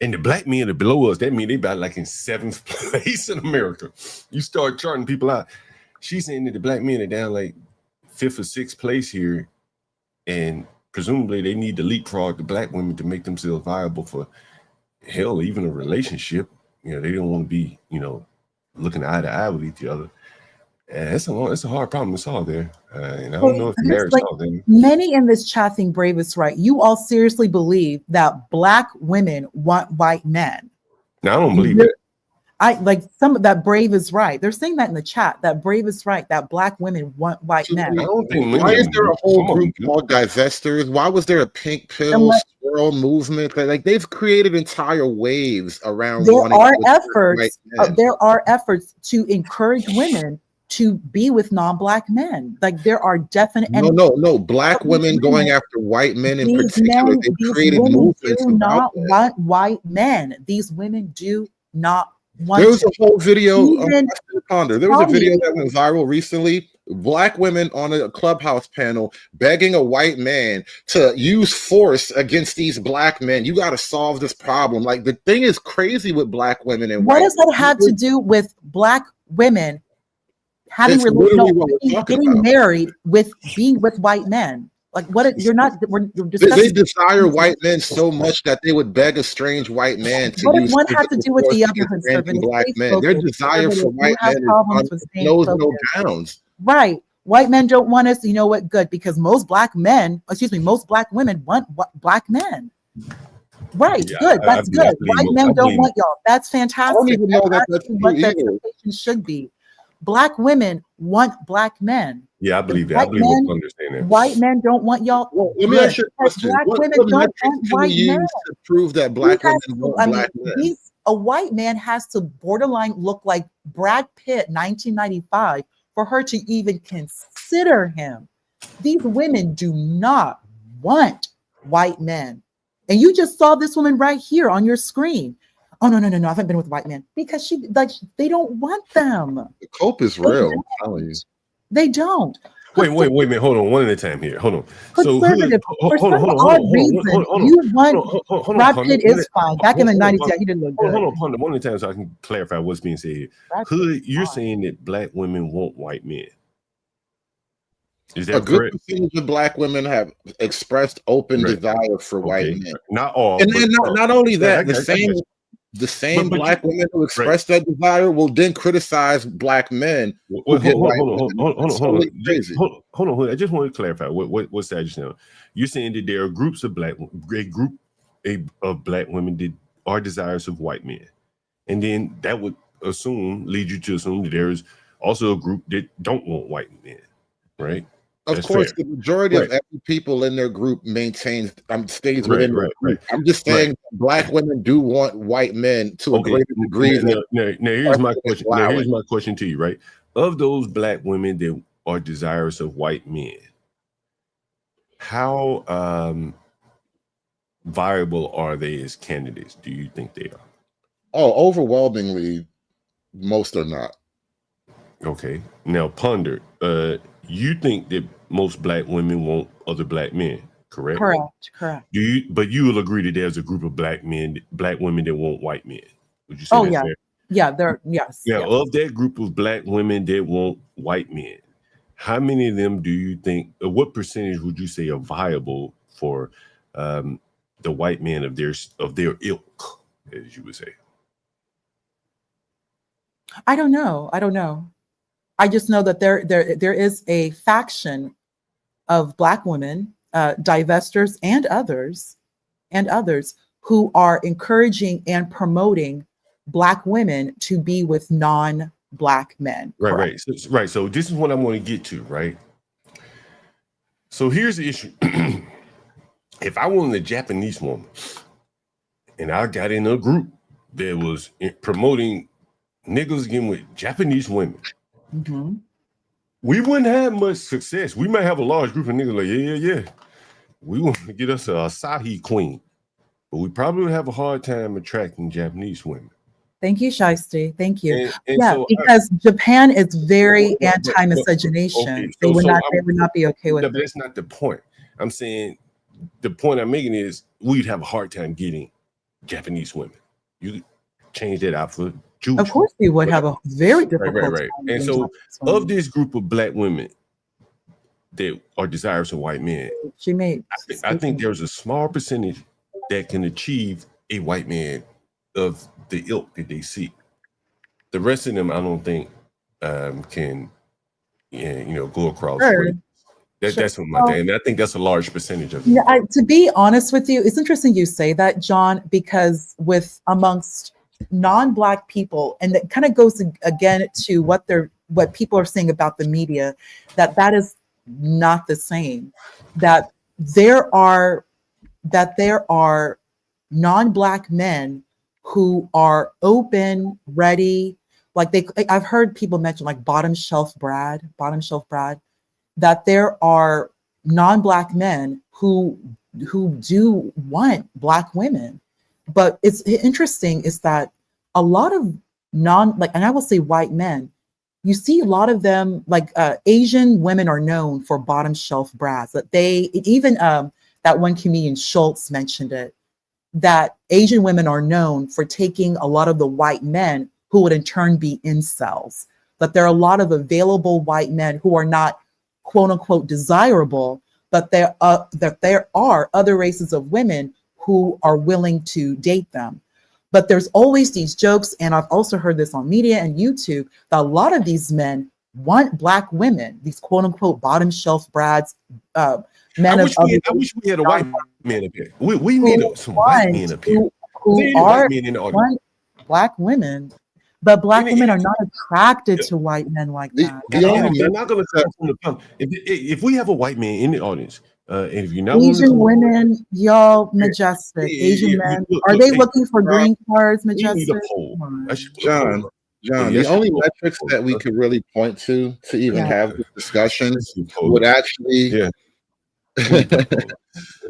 and the black men are below us. That means they about like in 7th place in America. You start charting people out. She's saying that the black men are down like 5th or 6th place here, and presumably they need to leapfrog the black women to make themselves viable for hell, even a relationship. They don't want to be, looking eye to eye with each other. It's a hard problem to solve there. And I don't know if the marriage solved them. Many in this chat think Brave is right. You all seriously believe that black women want white men? No, I don't believe it. I like some of that. Brave is right. They're saying that in the chat, that Brave is right, that black women want white men. I don't think why is there a whole group called divestors? Why was there a pink pill swirl movement? Like they've created entire waves around. There are efforts to encourage women to be with non-black men. Like there are definite. No. Black women going after white men in particular. They created movements. Do not want white men. These women do not. There was a whole video. There was a video that went viral recently. Black women on a Clubhouse panel begging a white man to use force against these black men. You got to solve this problem. Like the thing is crazy with black women and what does that have to do with black women having getting married with being with white men? Like you're not. They desire white men so much that they would beg a strange white man to use. What one has to do with the other? Black men. Their desire for white men knows no bounds. Right. White men don't want us. You know what? Good, because most black women want black men. Right. Yeah, good. That's good. White men don't want y'all. That's fantastic. I don't even know that's what the expectation should be. Black women want black men. Yeah, I believe that. I believe we understand that. White men don't want y'all. Well, let me ask you a question. Black women don't want white men. To prove that black women want black men. A white man has to borderline look like Brad Pitt, 1995, for her to even consider him. These women do not want white men. And you just saw this woman right here on your screen. Oh, no, I haven't been with white men because they don't want them. The cope is real. I'm telling you. They don't. Wait a minute. Hold on. One at a time here. Hold on. So hold on. Brad Pitt is fine. Back in the 90s, he didn't look good. Hold on. One at a time so I can clarify what's being said here. Hood, you're saying that black women want white men. Is A that good correct? percentage of Black women have expressed open Right. desire for white Okay. men. Not all, And but then not only that, the I got you. same But Black women who right. express that desire will then criticize Black men who get white women. Hold on. I just want to clarify what's that just now. You're saying that there are groups of black women that are desirous of white men, and then that would lead you to assume that there is also a group that don't want white men, right? Of That's course, fair. the majority Right. of every people in their group maintains stays Right, within their right, group. right. I'm just saying Black women do want white men to a Okay. greater degree than Now here's my question. Now allowing. here's my question to you, right? Of those black women that are desirous of white men, how viable are they as candidates? Do you think they are? Oh, overwhelmingly, most are not. Okay. Now ponder. You think that most black women want other black men, correct? Correct. But you will agree that there's a group of black women that want white men. Would you say Oh that's yeah. fair? Yeah, yes. Now, Yes. of that group of black women that want white men, how many of them do you think, what percentage would you say are viable for the white men of their ilk, as you would say? I don't know. I just know that there is a faction of Black women, divestors and others, who are encouraging and promoting Black women to be with non-Black men. Right. So this is what I want to get to, right? So here's the issue. If I wanted a Japanese woman and I got in a group that was promoting niggas getting with Japanese women, Mm-hmm. we wouldn't have much success. We might have a large group of niggas like, yeah. We want to get us a Asahi queen, but we probably would have a hard time attracting Japanese women. Thank you, Shiesty. Thank you. And so because Japan is very anti-miscegenation. Okay, They would not be okay with no, it. but that's not the point. I'm saying the point I'm making is we'd have a hard time getting Japanese women. You change that out for Jewish. Of course, we would have a very difficult right. time. And so, of this group of black women that are desirous of white men, I think there's a small percentage that can achieve a white man of the ilk that they seek. The rest of them, I don't think, can, go across. Sure. That's what my thing, and I think that's a large percentage of it. Yeah, to be honest with you, it's interesting you say that, John, because amongst non-Black people, and that kind of goes again to what people are saying about the media, that is not the same. That there are non-Black men who are open, ready, like I've heard people mention like bottom shelf Brad, that there are non-Black men who do want Black women. But it's interesting is that a lot of and I will say white men, you see a lot of them, like Asian women are known for bottom shelf brads. That that one comedian Schultz mentioned it, that Asian women are known for taking a lot of the white men who would in turn be incels. That there are a lot of available white men who are not quote unquote desirable, but there are other races of women who are willing to date them. But there's always these jokes, and I've also heard this on media and YouTube, that a lot of these men want Black women, these quote unquote bottom shelf brads, men I wish we had a white man up here. We need some white men up here. Who are want Black women, but Black women are not attracted to white men like that. They're not going to come from the pump. If we have a white man in the audience, and if you're not Asian women, y'all, Majestic. Asian men, are they looking for green cards, Majestic? John, the only metrics that we could really point to even have this discussion would actually.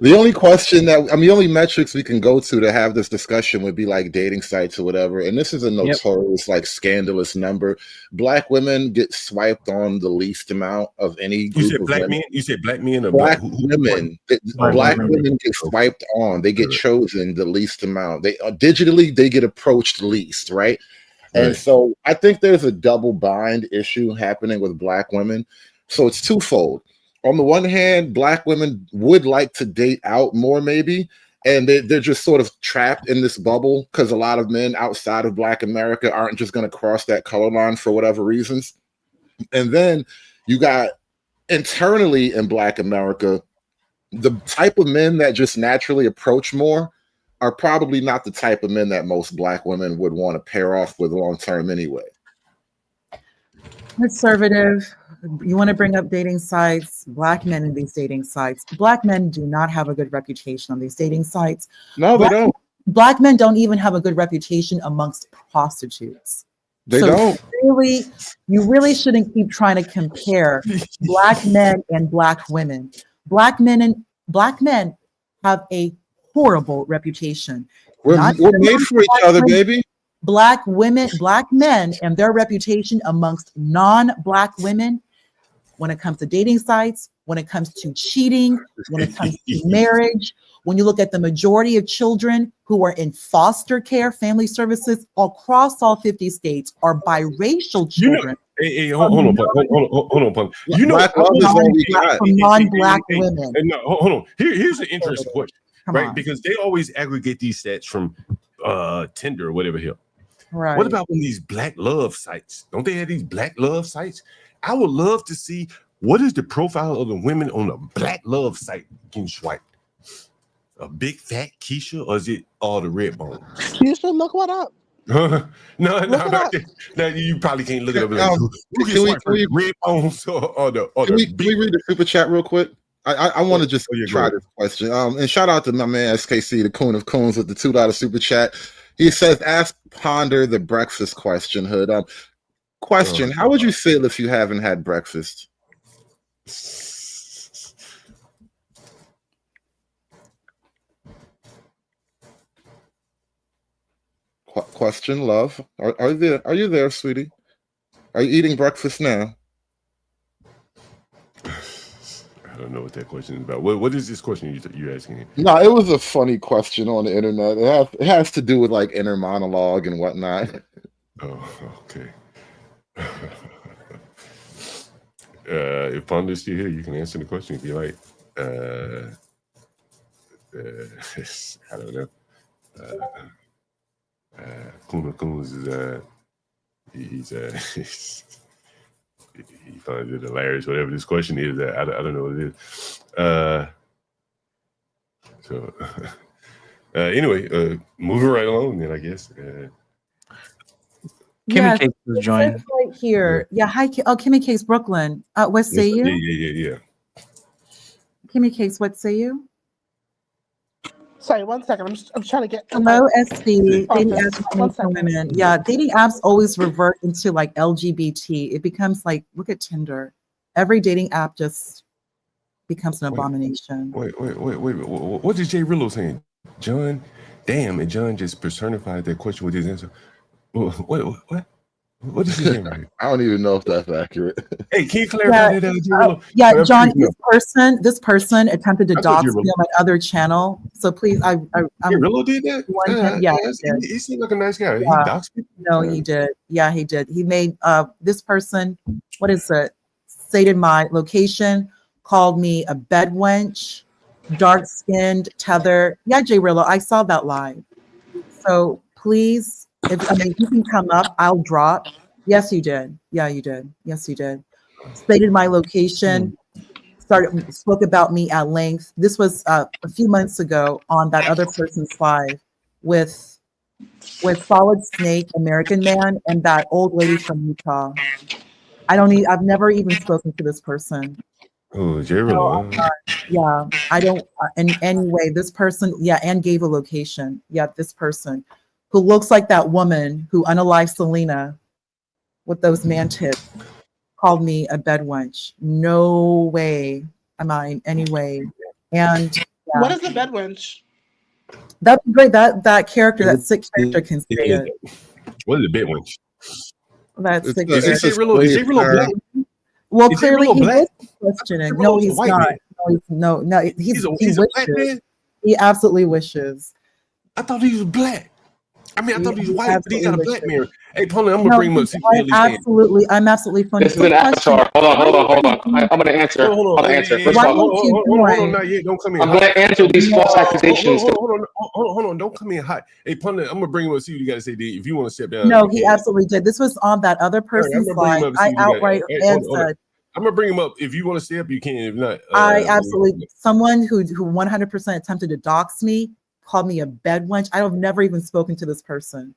The only metrics we can go to have this discussion would be like dating sites or whatever. And this is a notorious, like scandalous number. Black women get swiped on the least amount of any group. You said black men? You said black men or black women? Black women get swiped on. They get chosen the least amount. They digitally, they get approached least, right? And so I think there's a double bind issue happening with Black women. So it's twofold. on the one hand, Black women would like to date out more, maybe, and they're just sort of trapped in this bubble because a lot of men outside of Black America aren't just going to cross that color line for whatever reasons. And then you got internally in Black America, the type of men that just naturally approach more are probably not the type of men that most Black women would want to pair off with long term anyway. Conservative. You want to bring up dating sites, Black men in these dating sites. Black men do not have a good reputation on these dating sites. No, they don't. Black men don't even have a good reputation amongst prostitutes. They don't. Really, you really shouldn't keep trying to compare Black men and Black women. Black men have a horrible reputation. We're made for each other, baby. Black men and their reputation amongst non-Black women, when it comes to dating sites, when it comes to cheating, when it comes to marriage, when you look at the majority of children who are in foster care, family services across all 50 states are biracial children. Hold on. You know, Black love is all we got. From non-Black women. No, hold on. Here's an interesting question, Come right? on. Because they always aggregate these stats from Tinder or whatever here. Right. What about when these Black love sites? Don't they have these Black love sites? I would love to see what is the profile of the women on a Black love site getting swiped. A big fat Keisha, or is it all the red bones? You should look what up. No, Look you probably can't look it up. Can we red bones or the can we read the super chat real quick? I want to just try this question. And shout out to my man SKC, the Coon of Coons, with the $2 super chat. He says, "Ask Ponder the breakfast question." Hood. Question: how would you feel if you haven't had breakfast? Question, love. Are you there, sweetie? Are you eating breakfast now? I don't know what that question is about. What is this question you're asking? No, it was a funny question on the internet. It has to do with like inner monologue and whatnot. Oh, okay. If Ponder's still here, you can answer the question if you like. I don't know. Kuna Coons is he finds it hilarious. Whatever this question is, I don't know what it is. Anyway, moving right along then, I guess. Kimmy Cakes was joined right here. Yeah, hi. Kimmy Cakes, Brooklyn. What say you? Yeah. Kimmy Cakes, what say you? Sorry, 1 second. I'm trying to get. Hello, SC. Dating apps for women. Yeah, dating apps always revert into like LGBT. It becomes like, look at Tinder. Every dating app just becomes an abomination. Wait. What is Jay Rillo saying? John, damn, and John just personified that question with his answer. What is he saying right? I don't even know if that's accurate. Hey, can you clarify that? Yeah, John, this person attempted to dox me on my other channel. So please, Rillo did that? Yeah, he seemed like a nice guy. Yeah. He doxed me? No, he did. Yeah, he did. He made this person, what is it? Stated my location, called me a bed wench, dark-skinned, tether. Yeah, Jay Rillo, I saw that live. So please, if you can come up, I'll drop. Yes, you did. Yeah, you did. Yes, you did. Stated my location, spoke about me at length. This was a few months ago on that other person's live with Solid Snake, American Man, and that old lady from Utah. I've never even spoken to this person. Oh, Jay Rillo. Yeah, I don't in any way. This person, and gave a location. Yeah, this person who looks like that woman who unalived Selena with those man tits called me a bed wench. No way am I in any way. And what is the bed wench? That'd be great. That character, that sick character can say it. What is a bed wench? That's sick. Is Jay Rillo black? Well, is clearly he black? is questioning. No, he's not. No, he he's a black man? He absolutely wishes. I thought he was black. I mean, I thought he's You white, but he got a absolutely black should. man. Hey, Pony, I'm gonna No, bring him up. See if he understand. I'm absolutely funny. This is an avatar. Hold on. I'm gonna answer. I'm gonna answer. First of all, Hold on, not yet. Don't come in. I'm gonna answer these false accusations. Hold on. Don't come in hot. Hey, Pony, I'm gonna bring him up. See what you got to say. D. If you want to step down. No, he absolutely did. This was on that other person's slide. I outright said. I'm gonna bring him up. If you want to stay up, you can. If not, I absolutely. Someone who 100% attempted to dox me called me a bed wench. I have never even spoken to this person.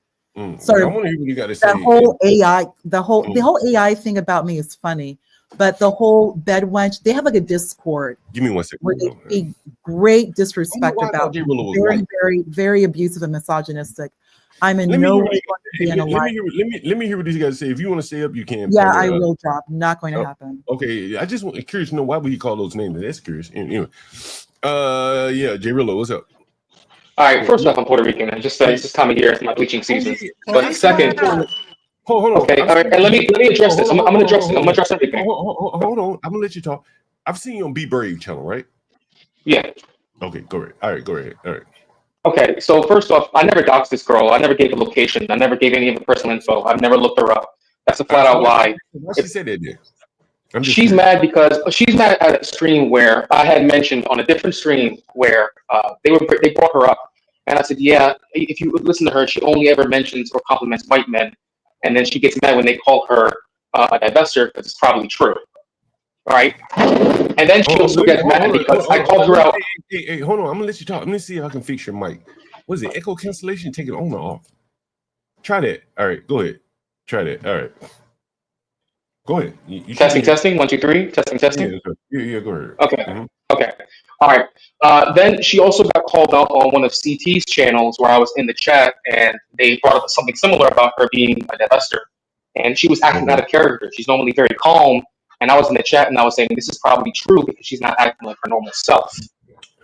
So I want to hear what you got to say. The whole AI, the whole AI thing about me is funny, but the whole bed wench, they have like a Discord. Give me 1 second. Where they speak great disrespect about me. Very abusive and misogynistic. I'm in no way going to be in a life. Let me hear what these guys say. If you want to stay up, you can. Yeah, I will drop. Not going to happen. Okay, I just curious to know why would he call those names? That's curious. Anyway, yeah, J Rillo, what's up? All right, first off, I'm Puerto Rican. I just it's this time of year, it's my bleaching season. But second, hold on. Okay, all right, and let me address this. I'm gonna address it. I'm gonna address everything. Hold on. I'm gonna let you talk. I've seen you on Be Brave channel, right? Yeah. Okay, go ahead. All right, go ahead. All right. Okay, so first off, I never doxed this girl. I never gave a location. I never gave any of her personal info. I've never looked her up. That's a flat out lie. Why she said that then? She's mad because she's mad at a stream where I had mentioned on a different stream where they brought her up, and I said, yeah, if you listen to her, she only ever mentions or compliments white men, and then she gets mad when they call her a divester because it's probably true. All right, and then she also gets mad because I called her out. Hey, hold on. I'm gonna let you talk. Let me see if I can fix your mic. What is it? Echo cancellation? Take it on or off? Try that. All right, go ahead. Try that. All right. Go ahead. You testing. 1, 2, 3. Testing. Yeah, go ahead. Okay. Okay. All right. Then she also got called out on one of CT's channels where I was in the chat, and they brought up something similar about her being a divester, and she was acting out of character. She's normally very calm, and I was in the chat and I was saying this is probably true because she's not acting like her normal self.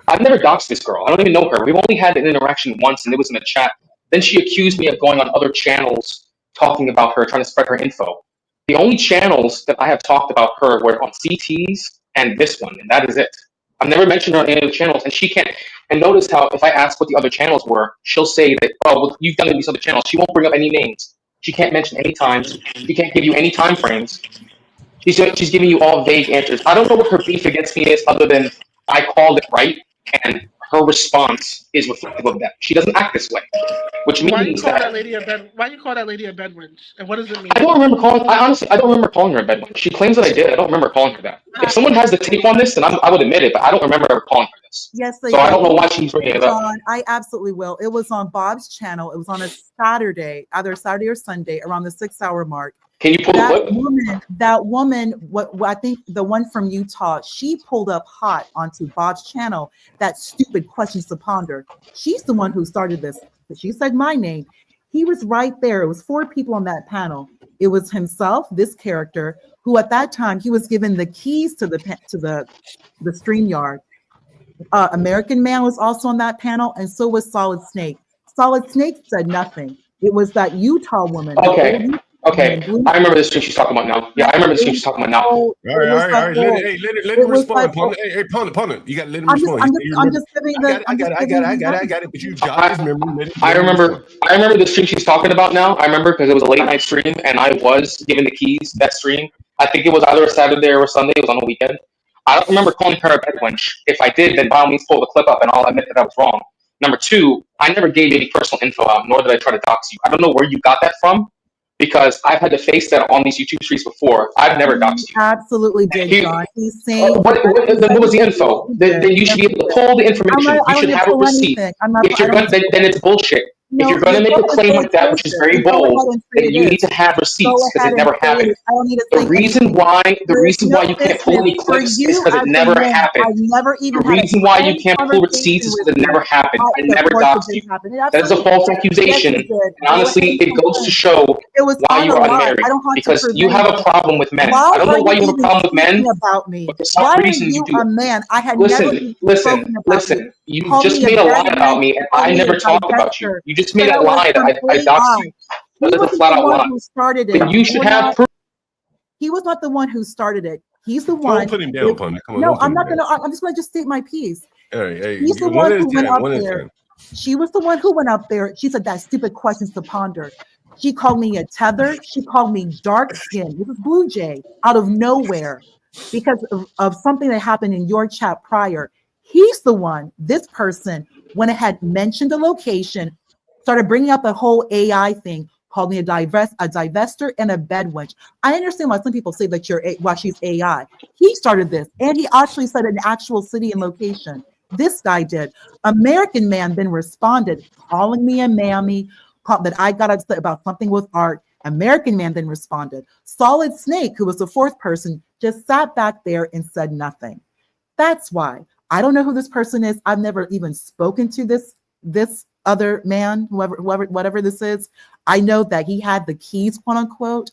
I've never doxed this girl. I don't even know her. We've only had an interaction once, and it was in the chat. Then she accused me of going on other channels talking about her, trying to spread her info. The only channels that I have talked about her were on CT's and this one, and that is it. I've never mentioned her on any other channels, and she can't. And notice how if I ask what the other channels were, she'll say that, oh, well, you've done it in these other channels. She won't bring up any names. She can't mention any times. She can't give you any time frames. She's giving you all vague answers. I don't know what her beef against me is other than I called it right, and her response is reflective of that. She doesn't act this way, which means why you call that lady a bed wench? And what does it mean? I don't remember calling. I don't remember calling her a bed wench. She claims that I did. I don't remember calling her that. If someone has the tape on this, then I would admit it, but I don't remember ever calling her this. Yes, so I don't know why she's bringing it up. I absolutely will. It was on Bob's channel. It was on a Saturday, either Saturday or Sunday, around the 6-hour mark. Can you pull the clip? That woman, what I think the one from Utah, she pulled up hot onto Bob's channel that stupid questions to ponder. She's the one who started this. She said my name. He was right there. It was 4 people on that panel. It was himself, this character, who at that time he was given the keys to the StreamYard. American Man was also on that panel, and so was Solid Snake. Solid Snake said nothing. It was that Utah woman. Okay, I remember the stream she's talking about now. Yeah, I remember the stream she's talking about now. All right. Let him respond. Hey, Pundit, you got to let him respond. I'm just giving the. I got it. But you jog his memory. I remember the stream she's talking about now. I remember because it was a late night stream, and I was given the keys that stream. I think it was either a Saturday or a Sunday. It was on a weekend. I don't remember calling her a bed wench. If I did, then by all means pull the clip up, and I'll admit that I was wrong. Number 2, I never gave any personal info out, nor did I try to dox you. I don't know where you got that from, because I've had to face that on these YouTube streams before. I've never doxed you. Absolutely did, John. He's saying what was the info? Then you should be able to pull the information. You should have a receipt. If you're gonna, then it's bullshit. If you're going to make a claim like that, which is very bold, then you need to have receipts because it never happened. The reason why you can't pull any clips is because it never happened. The reason why you can't pull receipts is because it never happened. I never doxed you. That is a false accusation. And honestly, it goes to show why you are unmarried. Because you have a problem with men. I don't know why you have a problem with men, but for some reason you do. Listen. You just made a lie about me, and I never talked about you. You just made a lie that I doxed you. That is a flat out lie. But you should have proof. He was not the one who started it. He's the one. Don't put him down, Pundit. Come on. No, I'm not gonna. I'm just gonna state my piece. Hey, he's the one who went up there. She was the one who went up there. She said that stupid questions to ponder. She called me a tether. She called me dark skin. This is Blue Jay out of nowhere because of something that happened in your chat prior. He's the one, this person, when it had mentioned the location, started bringing up the whole AI thing, called me a divester and a bedwench. I understand why some people say that why she's AI. He started this, and he actually said an actual city and location. This guy did. American Man then responded, calling me a mammy, that I got upset about something with art. American Man then responded. Solid Snake, who was the fourth person, just sat back there and said nothing. That's why. I don't know who this person is. I've never even spoken to this other man, whatever this is. I know that he had the keys, quote unquote,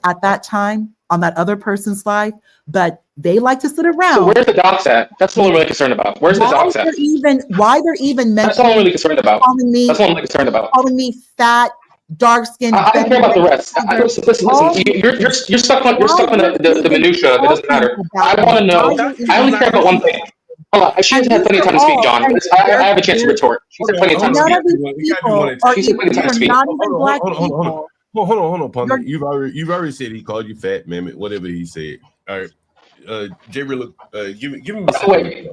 at that time on that other person's life, but they like to sit around. So where's the docs at? That's what I'm really concerned about. Where's the docs at? Why they're even mentioning? That's what I'm really concerned about. That's what I'm really concerned about. Calling me fat, dark skinned. I don't care about the rest. Listen. You're stuck on the minutia. That doesn't matter. I want to know. I only care about one thing. Hold on. She hasn't had plenty of time to speak, John. I have a chance to retort. She's had plenty of time to speak. She's had plenty of time to speak. Hold on, Ponder. You've already said he called you fat, mammoth, whatever he said. All right, J-Real, give him a second.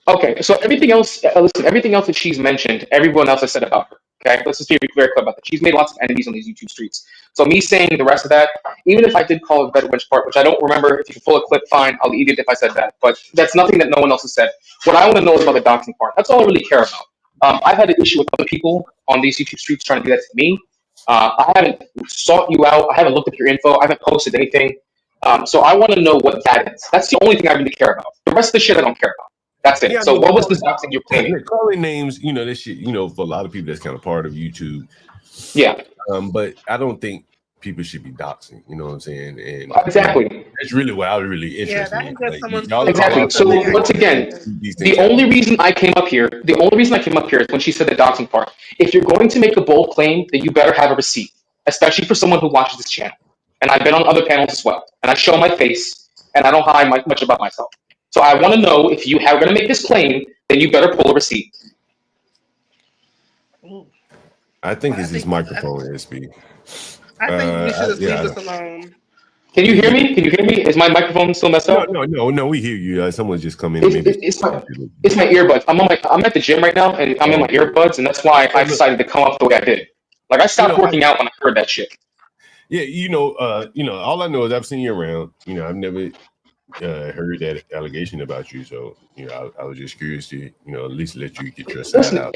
Okay, so everything else, listen, everything else that she's mentioned, everyone else has said about her. Okay, let's just be very clear about that. She's made lots of enemies on these YouTube streets. So me saying the rest of that, even if I did call it the bedwench part, which I don't remember, if you can pull a clip, fine, I'll eat it if I said that. But that's nothing that no one else has said. What I want to know is about the doxing part. That's all I really care about. I've had an issue with other people on these YouTube streets trying to do that to me. I haven't sought you out. I haven't looked up your info. I haven't posted anything. So I want to know what that is. That's the only thing I really care about. The rest of the shit I don't care about. That's it. Yeah, so what was this doxing you're claiming? Calling names, this shit, for a lot of people, that's kind of part of YouTube. Yeah. But I don't think people should be doxing. You know what I'm saying? And exactly. That's really what I was really interested in. Exactly. So once again, the only reason I came up here is when she said the doxing part. If you're going to make a bold claim, then you better have a receipt, especially for someone who watches this channel. And I've been on other panels as well, and I show my face, and I don't hide much about myself. So I want to know, if you are going to make this claim, then you better pull a receipt. I think it's his microphone, SB. I think we should just leave this alone. Can you hear me? Is my microphone still messed up? No, we hear you. Someone just come in. It's my earbuds. I'm at the gym right now, and I'm in my earbuds, and that's why I decided to come up the way I did. Like, I stopped working out when I heard that shit. Yeah, all I know is I've seen you around. I've never heard that allegation about you, so I was just curious to at least let you get your side out.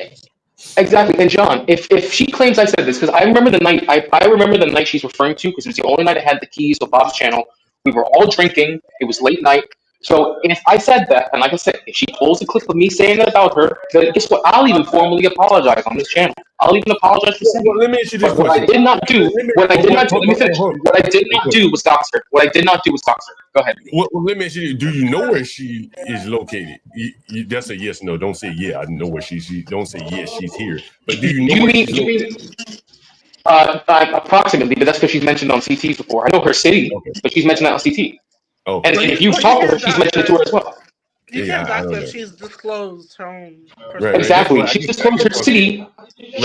Exactly. And John, if she claims I said this, because I remember the night I remember the night she's referring to, because it was the only night I had the keys to Bob's channel. We were all drinking. It was late night. So if I said that, and like I said, if she pulls a clip of me saying that about her, then guess what? I'll even formally apologize on this channel. I'll even apologize for saying let me ask you this question. What I did not do was dox her. What I did not do was dox her. Go ahead. Well, let me ask you, do you know where she is located? That's a yes, no. Don't say, yeah, I know where she don't say, yes, she's here. But do you know where she's located? Approximately, but that's because she's mentioned on CTs before. I know her city, but she's mentioned that on CT. Oh, and if you talk to her, she's mentioned it to her as well. You can't dox her if she's disclosed her own. Right, exactly. She disclosed her city.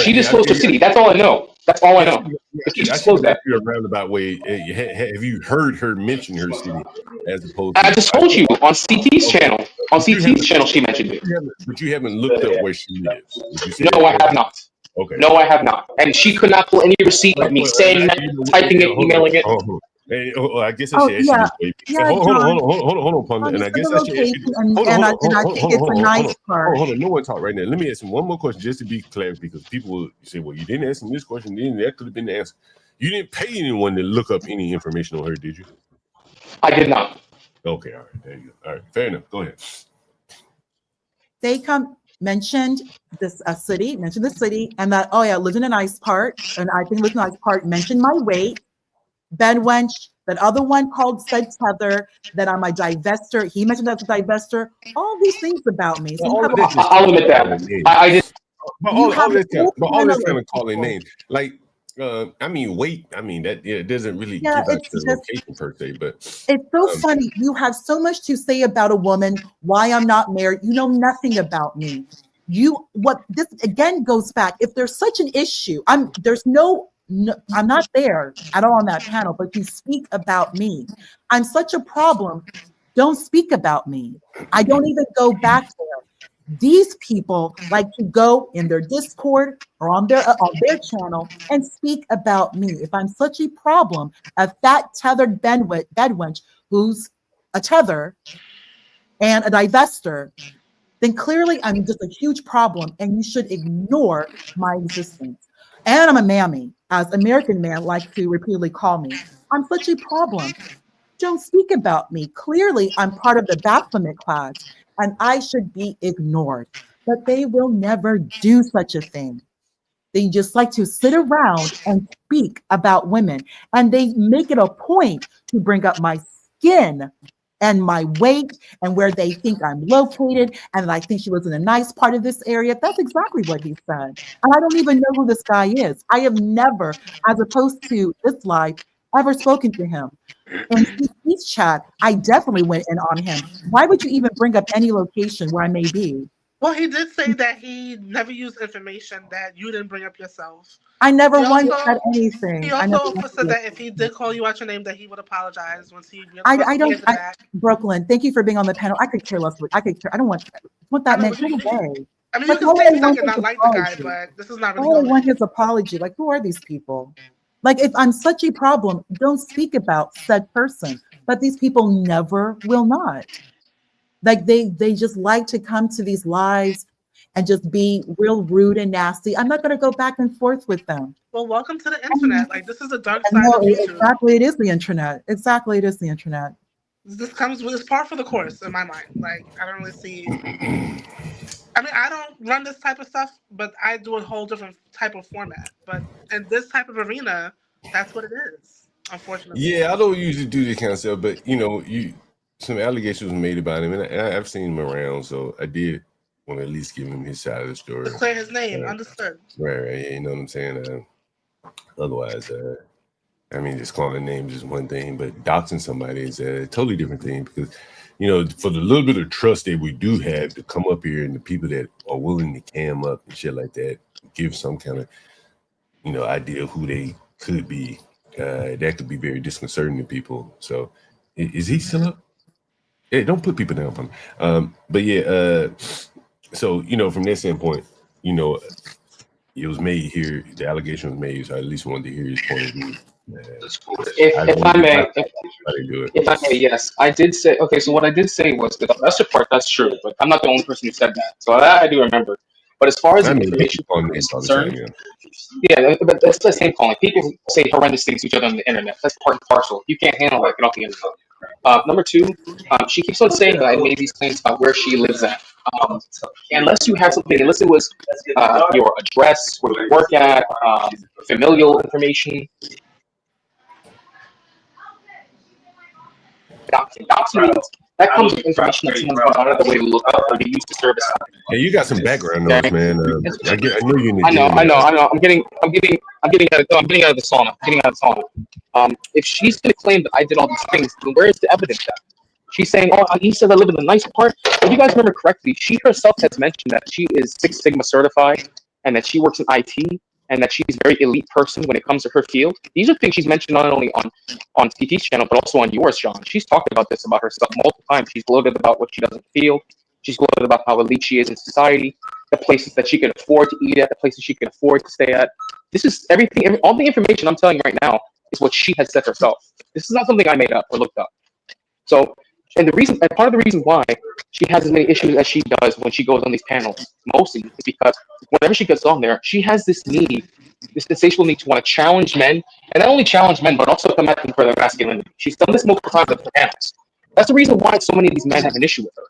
She disclosed her city. That's all I know. That's all I know. She disclosed that. A roundabout way. Have you heard her mention her city as opposed? I just told you on CT's channel. On CT's channel, she mentioned it. But you haven't looked up where she lives. No, I have not. Okay. No, I have not. And she could not pull any receipt of me saying that, typing it, emailing it. I guess I should ask you this. Hold on, Ponder. And I guess I should ask you. Hold on. No one talk right now. Let me ask him one more question just to be clear, because people will say, well, you didn't ask him this question, then that could have been the answer. You didn't pay anyone to look up any information on her, did you? I did not. Okay, all right. There you go. All right, fair enough. Go ahead. They mentioned this city, mentioned the city, and that, oh yeah, lived in a nice part, and I think lived in a nice part, mentioned my weight, bedwench, that other one called said tether, that I'm a divester. He mentioned that's a divester. All these things about me. So I'll admit that. I did. But all this kind of calling names. Like, weight. That doesn't really give out the location per se. But it's so funny. You have so much to say about a woman. Why I'm not married. You know nothing about me. what this again goes back. If there's such an issue, I'm not there at all on that panel, but you speak about me. I'm such a problem. Don't speak about me. I don't even go back there. These people like to go in their Discord or on their channel and speak about me. If I'm such a problem, a fat tethered bedwench who's a tether and a divester, then clearly I'm just a huge problem and you should ignore my existence. And I'm a mammy, as American men like to repeatedly call me. I'm such a problem. Don't speak about me. Clearly, I'm part of the Baphomet class and I should be ignored. But they will never do such a thing. They just like to sit around and speak about women. And they make it a point to bring up my skin and my weight and where they think I'm located. And I think she lives in a nice part of this area. That's exactly what he said. And I don't even know who this guy is. I have never, as opposed to this live, ever spoken to him. In his chat, I definitely went in on him. Why would you even bring up any location where I may be? Well, he did say that he never used information that you didn't bring up yourself. I never once said anything. He also said that if he did call you out your name, that he would apologize once he. Brooklyn, thank you for being on the panel. I could care less. I don't want that man. Go away. I mean, you can stay stuck and not like the guy, but this is not really. I want his apology. Like, who are these people? Like, if I'm such a problem, don't speak about said person. But these people never will not. Like, they just like to come to these lives and just be real rude and nasty. I'm not going to go back and forth with them. Well, welcome to the internet. Like, this is a dark side of YouTube. Exactly, it is the internet. Exactly, it is the internet. This comes with, it's par for the course in my mind. Like, I don't really see. I mean, I don't run this type of stuff, but I do a whole different type of format. But in this type of arena, that's what it is, unfortunately. Yeah, I don't usually do this kind of stuff, but some allegations were made about him, and I've seen him around, so I did want to at least give him his side of the story. To clear his name, understood. Right, you know what I'm saying? Otherwise, I mean, just calling names is one thing, but doxing somebody is a totally different thing because, for the little bit of trust that we do have to come up here and the people that are willing to cam up and shit like that, give some kind of, idea of who they could be, that could be very disconcerting to people. So is he still up? Yeah, don't put people down for me. But yeah, so, from that standpoint, it was made here, the allegation was made, so I at least wanted to hear his point of view. If I may, yes, I did say. Okay, so what I did say was the investor part. That's true, but I'm not the only person who said that. So that I do remember. But as far as the information is concerned, yeah, but that's the same calling. People say horrendous things to each other on the internet. That's part and parcel. You can't handle it. Get off the internet. Number two, she keeps on saying that I made these claims about where she lives at. Unless you have something, unless it was your address, where you work at, familial information. Document that comes with information that someone's gone out of the way to look up or to use to service. Hey, you got some background noise, man. I know you need. I know. I'm getting out of the sauna. If she's going to claim that I did all these things, then where is the evidence at? She's saying, "Oh, he said I live in the nice part." If you guys remember correctly, she herself has mentioned that she is Six Sigma certified and that she works in IT and that she's a very elite person when it comes to her field. These are things she's mentioned not only on TT's channel, but also on yours, John. She's talked about this about herself multiple times. She's gloated about what she does in the field. She's gloated about how elite she is in society, the places that she can afford to eat at, the places she can afford to stay at. This is everything, all the information I'm telling you right now is what she has said herself. This is not something I made up or looked up. So, and part of the reason why she has as many issues as she does when she goes on these panels, mostly, is because whenever she gets on there, she has this need, this insatiable need to want to challenge men, and not only challenge men, but also come at them for their masculinity. She's done this multiple times on the panels. That's the reason why so many of these men have an issue with her.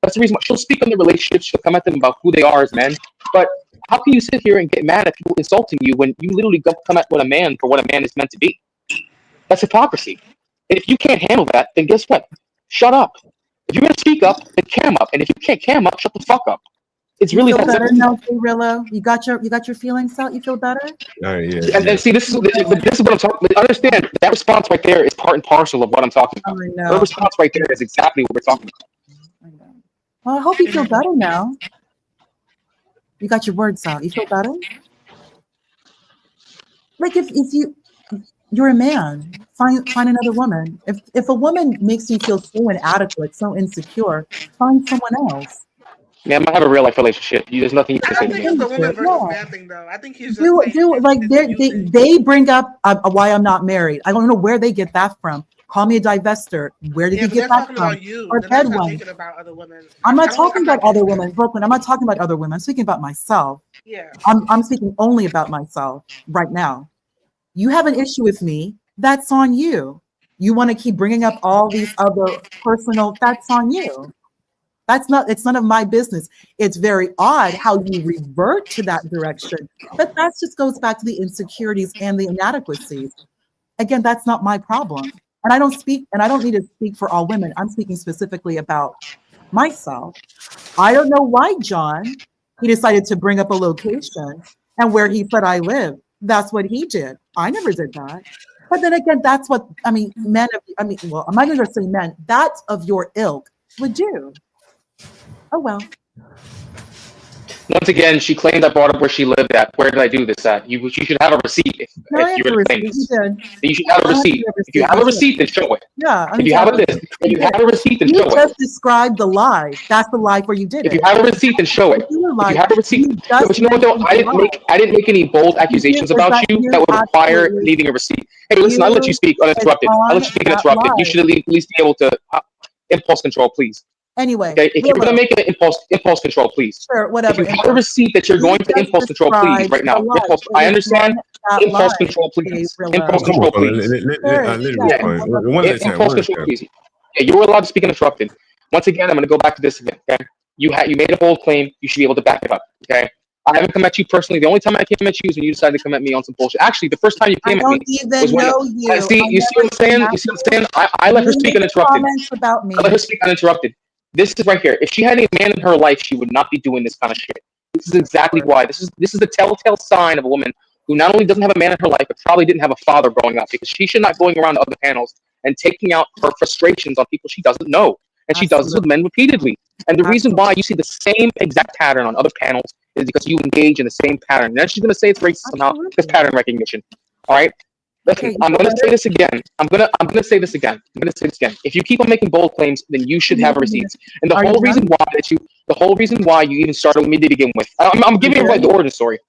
That's the reason why she'll speak on their relationships, she'll come at them about who they are as men, but how can you sit here and get mad at people insulting you when you literally come at a man for what a man is meant to be? That's hypocrisy. And if you can't handle that, then guess what? Shut up. If you're going to speak up, then cam up. And if you can't cam up, shut the fuck up. It's really that better now, Rillo? You got your feelings out? You feel better? All right, yeah. And see, this is what I'm talking about. Understand, that response right there is part and parcel of what I'm talking about. Her response right there is exactly what we're talking about. Well, I hope you feel better now. You got your words out. You feel better? Like if you're a man, find another woman. If a woman makes you feel so inadequate, so insecure, find someone else. Yeah, I might have a real life relationship. There's nothing you I can say don't to think me. it's a woman versus Yeah. man thing, though. I think he's just saying Do like using. they bring up why I'm not married. I don't know where they get that from. Call me a divester. Where did Yeah, he but get they're that talking from? about you. Or They're not bed one. making about other women. I'm not I'm talking not about other getting women, Brooklyn. I'm not talking about other women. I'm speaking about myself. Yeah. I'm speaking only about myself right now. You have an issue with me. That's on you. You want to keep bringing up all these other personal. That's on you. It's none of my business. It's very odd how you revert to that direction, but that just goes back to the insecurities and the inadequacies. Again, that's not my problem. And I don't need to speak for all women. I'm speaking specifically about myself. I don't know why he decided to bring up a location and where he said I live. That's what he did. I never did that. But then again, that's what, men, well, I'm not going to say men, that's of your ilk would do. Oh, well. Once again, she claimed I brought up where she lived at. Where did I do this at? You should have a receipt if you were to claim this. You should have a receipt. If you have a receipt, then show it. Yeah. If you have a receipt, then show it. You just described the lie. That's the lie where you did it. If you have a receipt, then show it. If you have a receipt, but you know what though? I didn't make any bold accusations about you that would require needing a receipt. Hey, listen, I'll let you speak uninterrupted. I'll let you speak uninterrupted. You should at least be able to impulse control, please. Anyway, okay, if you're going to make an impulse control, please. Sure, whatever. If you have a receipt that you're going to impulse control, please, right now. I understand. Impulse control, please. Impulse control, please. Impulse control, please. Yeah, you were allowed to speak uninterrupted. Once again, I'm going to go back to this again. Okay, you made a bold claim. You should be able to back it up. Okay. I haven't come at you personally. The only time I came at you is when you decided to come at me on some bullshit. Actually, the first time you came at me was when you see what I'm saying? You see what I'm saying? I let her speak uninterrupted. I let her speak uninterrupted. This is right here. If she had any man in her life, she would not be doing this kind of shit. This is exactly why. This is the telltale sign of a woman who not only doesn't have a man in her life, but probably didn't have a father growing up, because she should not going around to other panels and taking out her frustrations on people she doesn't know. And she does this with men repeatedly. And the reason why you see the same exact pattern on other panels is because you engage in the same pattern. And then she's going to say it's racist somehow. It's pattern recognition. All right? Listen, I'm going to say this again. I'm going to say this again. If you keep on making bold claims, then you should have receipts. And the whole reason why you even started with me to begin with. I'm giving you like the origin story.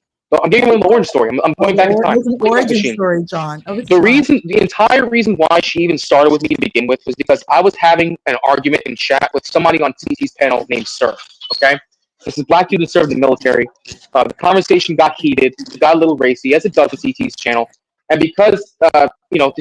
I'm giving you the origin story. I'm going back in time. It's an origin story, John. The entire reason why she even started with me to begin with was because I was having an argument in chat with somebody on TT's panel named Sir. Okay, this is black dude that served in the military. The conversation got heated, it got a little racy, as it does with TT's channel. And because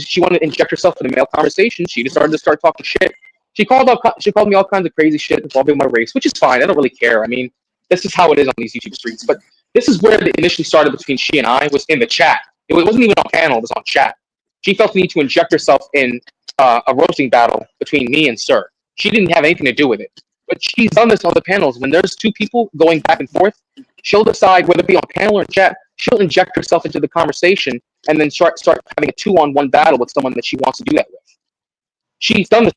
she wanted to inject herself in the male conversation, she just started to talking shit. She called me all kinds of crazy shit involving my race, which is fine. I don't really care. I mean, this is how it is on these YouTube streets. But this is where it initially started between she and I, was in the chat. It wasn't even on panel, it was on chat. She felt the need to inject herself in a roasting battle between me and Sir. She didn't have anything to do with it. But she's done this on the panels. When there's two people going back and forth, she'll decide whether it be on panel or chat, she'll inject herself into the conversation and then start having a 2-on-1 battle with someone that she wants to do that with. She's done this.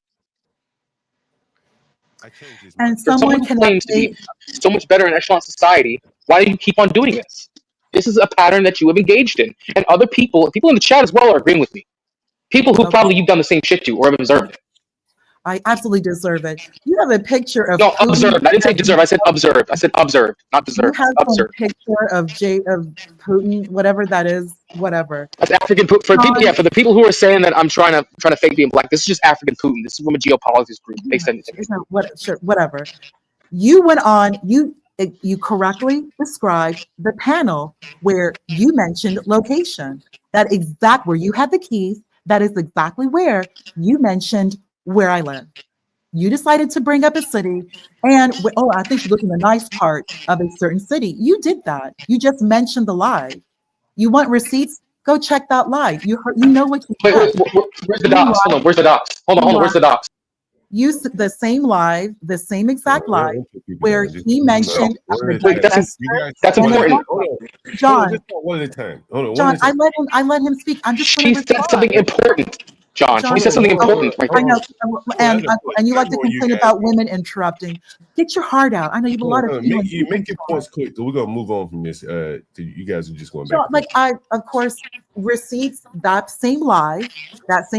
And someone claims to be so much better in echelon society. Why do you keep on doing this? This is a pattern that you have engaged in, and other people in the chat as well are agreeing with me. People who probably you've done the same shit to or have observed it. I absolutely deserve it. You have a picture of observed. I didn't say deserve. I said observed. I said observed, not deserve. You have observed. A picture of Putin, whatever that is, whatever. That's African Putin. For people, for the people who are saying that I'm trying to fake being black, this is just African Putin. This is from a geopolitics group. They said whatever. You went on. You correctly described the panel where you mentioned location. That exact where you had the keys. That is exactly where you mentioned where I live. You decided to bring up a city, and I think you're looking at the nice part of a certain city. You did that. You just mentioned the lie. You want receipts? Go check that lie. You know what you. Wait, where's the docs? Hold on. Where's the docs? Hold on. Where's the docs? Use the same live, the same exact live, where he mentioned. That's important. John. One at a time. John, I let him speak. I'm just. She said something important. John. John, He said something important right I there. know, and you like to That's what you complain guys about do. women interrupting. Get your heart out. I know you have a lot of feelings. Make your points quick. So we're gonna move on from this. You guys are just going back. So, like, of course, receipts, that same live with that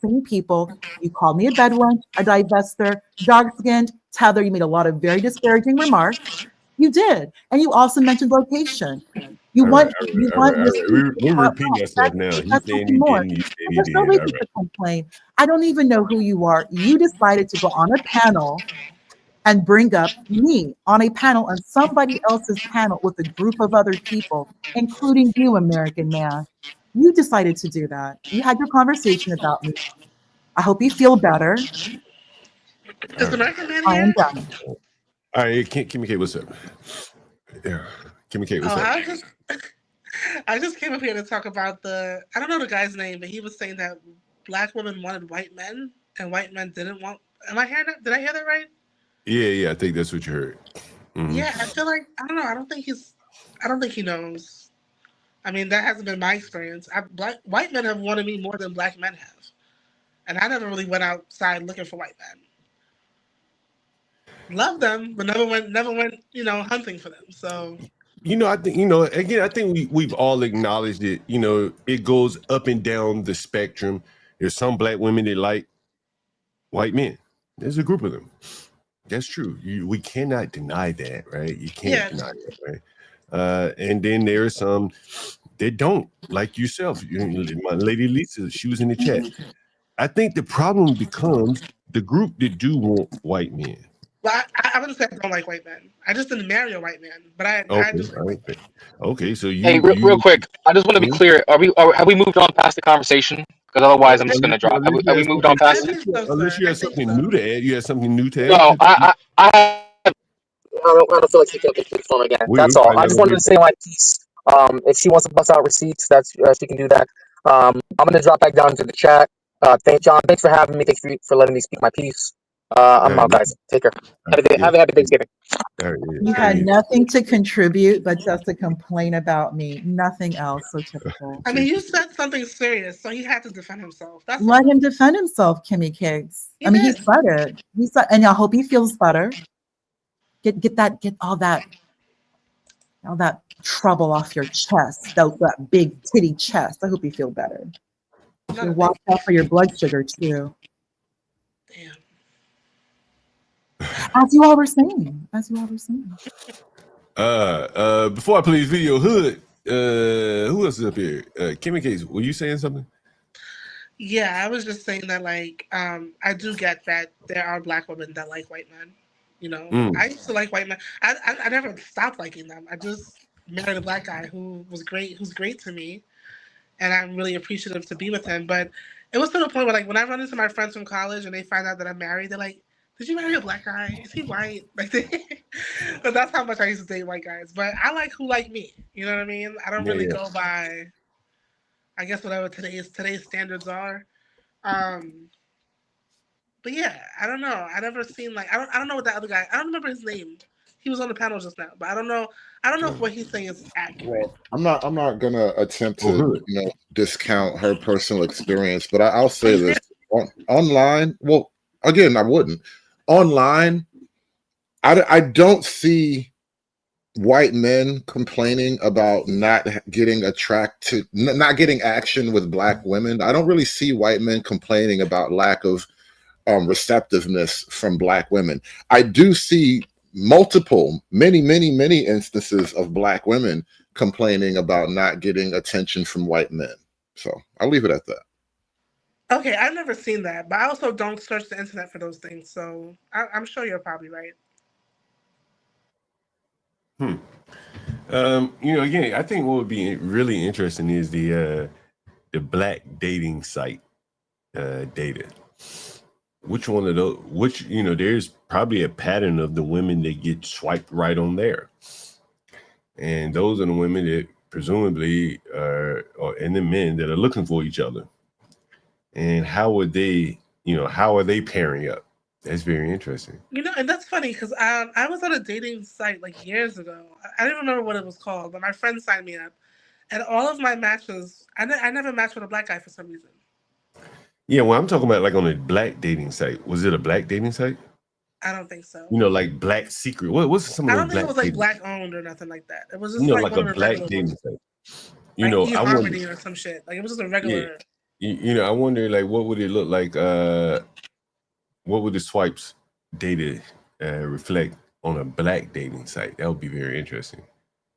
same people. You called me a bedouin, a divester, dark-skinned, tether. You made a lot of very disparaging remarks. You did. And you also mentioned location. You All want, right. you want receipts. We're repeating ourselves now. He's That's saying nothing he more. didn't. You said But he there's no did. reason All to right. complain. I don't even know who you are. You decided to go on a panel and bring up me on a panel on somebody else's panel with a group of other people, including you, American man. You decided to do that. You had your conversation about me. I hope you feel better. Is American Man I am here? done. All right, Kimmy K, what's up? Yeah, Kimmy K, what's Oh, up? I just came up here to talk about I don't know the guy's name, but he was saying that black women wanted white men and white men didn't want. Am I hearing that? Did I hear that right? Yeah, I think that's what you heard. Mm-hmm. Yeah, I feel like I don't know. I don't think he knows. I mean, that hasn't been my experience. White men have wanted me more than black men have, and I never really went outside looking for white men. Love them, but never went, hunting for them. So I think again. I think we've all acknowledged it. It goes up and down the spectrum. There's some black women that like white men. There's a group of them. That's true. We cannot deny that, right? You can't deny that, right? And then there are some that don't, like yourself. My lady Lisa, she was in the chat. I think the problem becomes the group that do want white men. Well, I wouldn't say I don't like white men. I just didn't marry a white man, but I do like white men. Okay, so Hey, real quick, I just want to be clear. Have we moved on past the conversation? Because otherwise, I'm just gonna drop. Have we moved on past it? Unless you have something new to add, you have something new to add. No, I don't feel like speaking up in quick form again. That's all. I just wanted to say my piece. If she wants to bust out receipts, she can do that. I'm gonna drop back down into the chat. John, thanks for having me. Thanks for letting me speak my piece. I'm out, guys. Take care. Have a happy Thanksgiving. You had nothing to contribute but just to complain about me. Nothing else. So typical. I mean, you said something serious, so he had to defend himself. That's Let him defend himself, Kimmy Cakes. I mean, he said it. He said, and I hope he feels better. Get all that trouble off your chest, that big titty chest. I hope you feel better. You watch out for your blood sugar too. Damn. As you all were saying. Before I play this video, Hood, who else is up here? Kimmy Case, were you saying something? Yeah, I was just saying that, like, I do get that there are black women that like white men. I used to like white men. I never stopped liking them. I just married a black guy who's great to me, and I'm really appreciative to be with him. But it was to the point where, like, when I run into my friends from college and they find out that I'm married, they're like, "Did you marry a black guy? Is he white?" Like, but that's how much I used to date white guys. But I like who like me. You know what I mean? I don't really go by, I guess, whatever today's standards are. But yeah, I don't know. I never seen, like, I don't know what that other guy. I don't remember his name. He was on the panel just now, but I don't know if what he's saying is accurate. I'm not gonna attempt to discount her personal experience, but I'll say this online. Well, again, I wouldn't. Online, I don't see white men complaining about not getting not getting action with black women. I don't really see white men complaining about lack of receptiveness from black women. I do see many instances of black women complaining about not getting attention from white men. So I'll leave it at that. Okay, I've never seen that, but I also don't search the internet for those things, so I'm sure you're probably right. Again, I think what would be really interesting is the black dating site data. Which one of those? There's probably a pattern of the women that get swiped right on there, and those are the women that presumably and the men that are looking for each other. And how are they pairing up? That's very interesting. And that's funny because I was on a dating site like years ago. I didn't remember what it was called, but my friend signed me up, and all of my matches, I never matched with a black guy for some reason. Yeah, well, I'm talking about like on a black dating site. Was it a black dating site? I don't think so. You know, like Black Secret. What's some of I those don't think it black was like dating? black owned or nothing like that. It was You just know, like like one a of the black regular dating ones, site. You like know, I wonder. eHarmony or some shit. Like it was just a Yeah, regular. you know, I wonder like what would it look like? What would the swipes data reflect on a black dating site? That would be very interesting.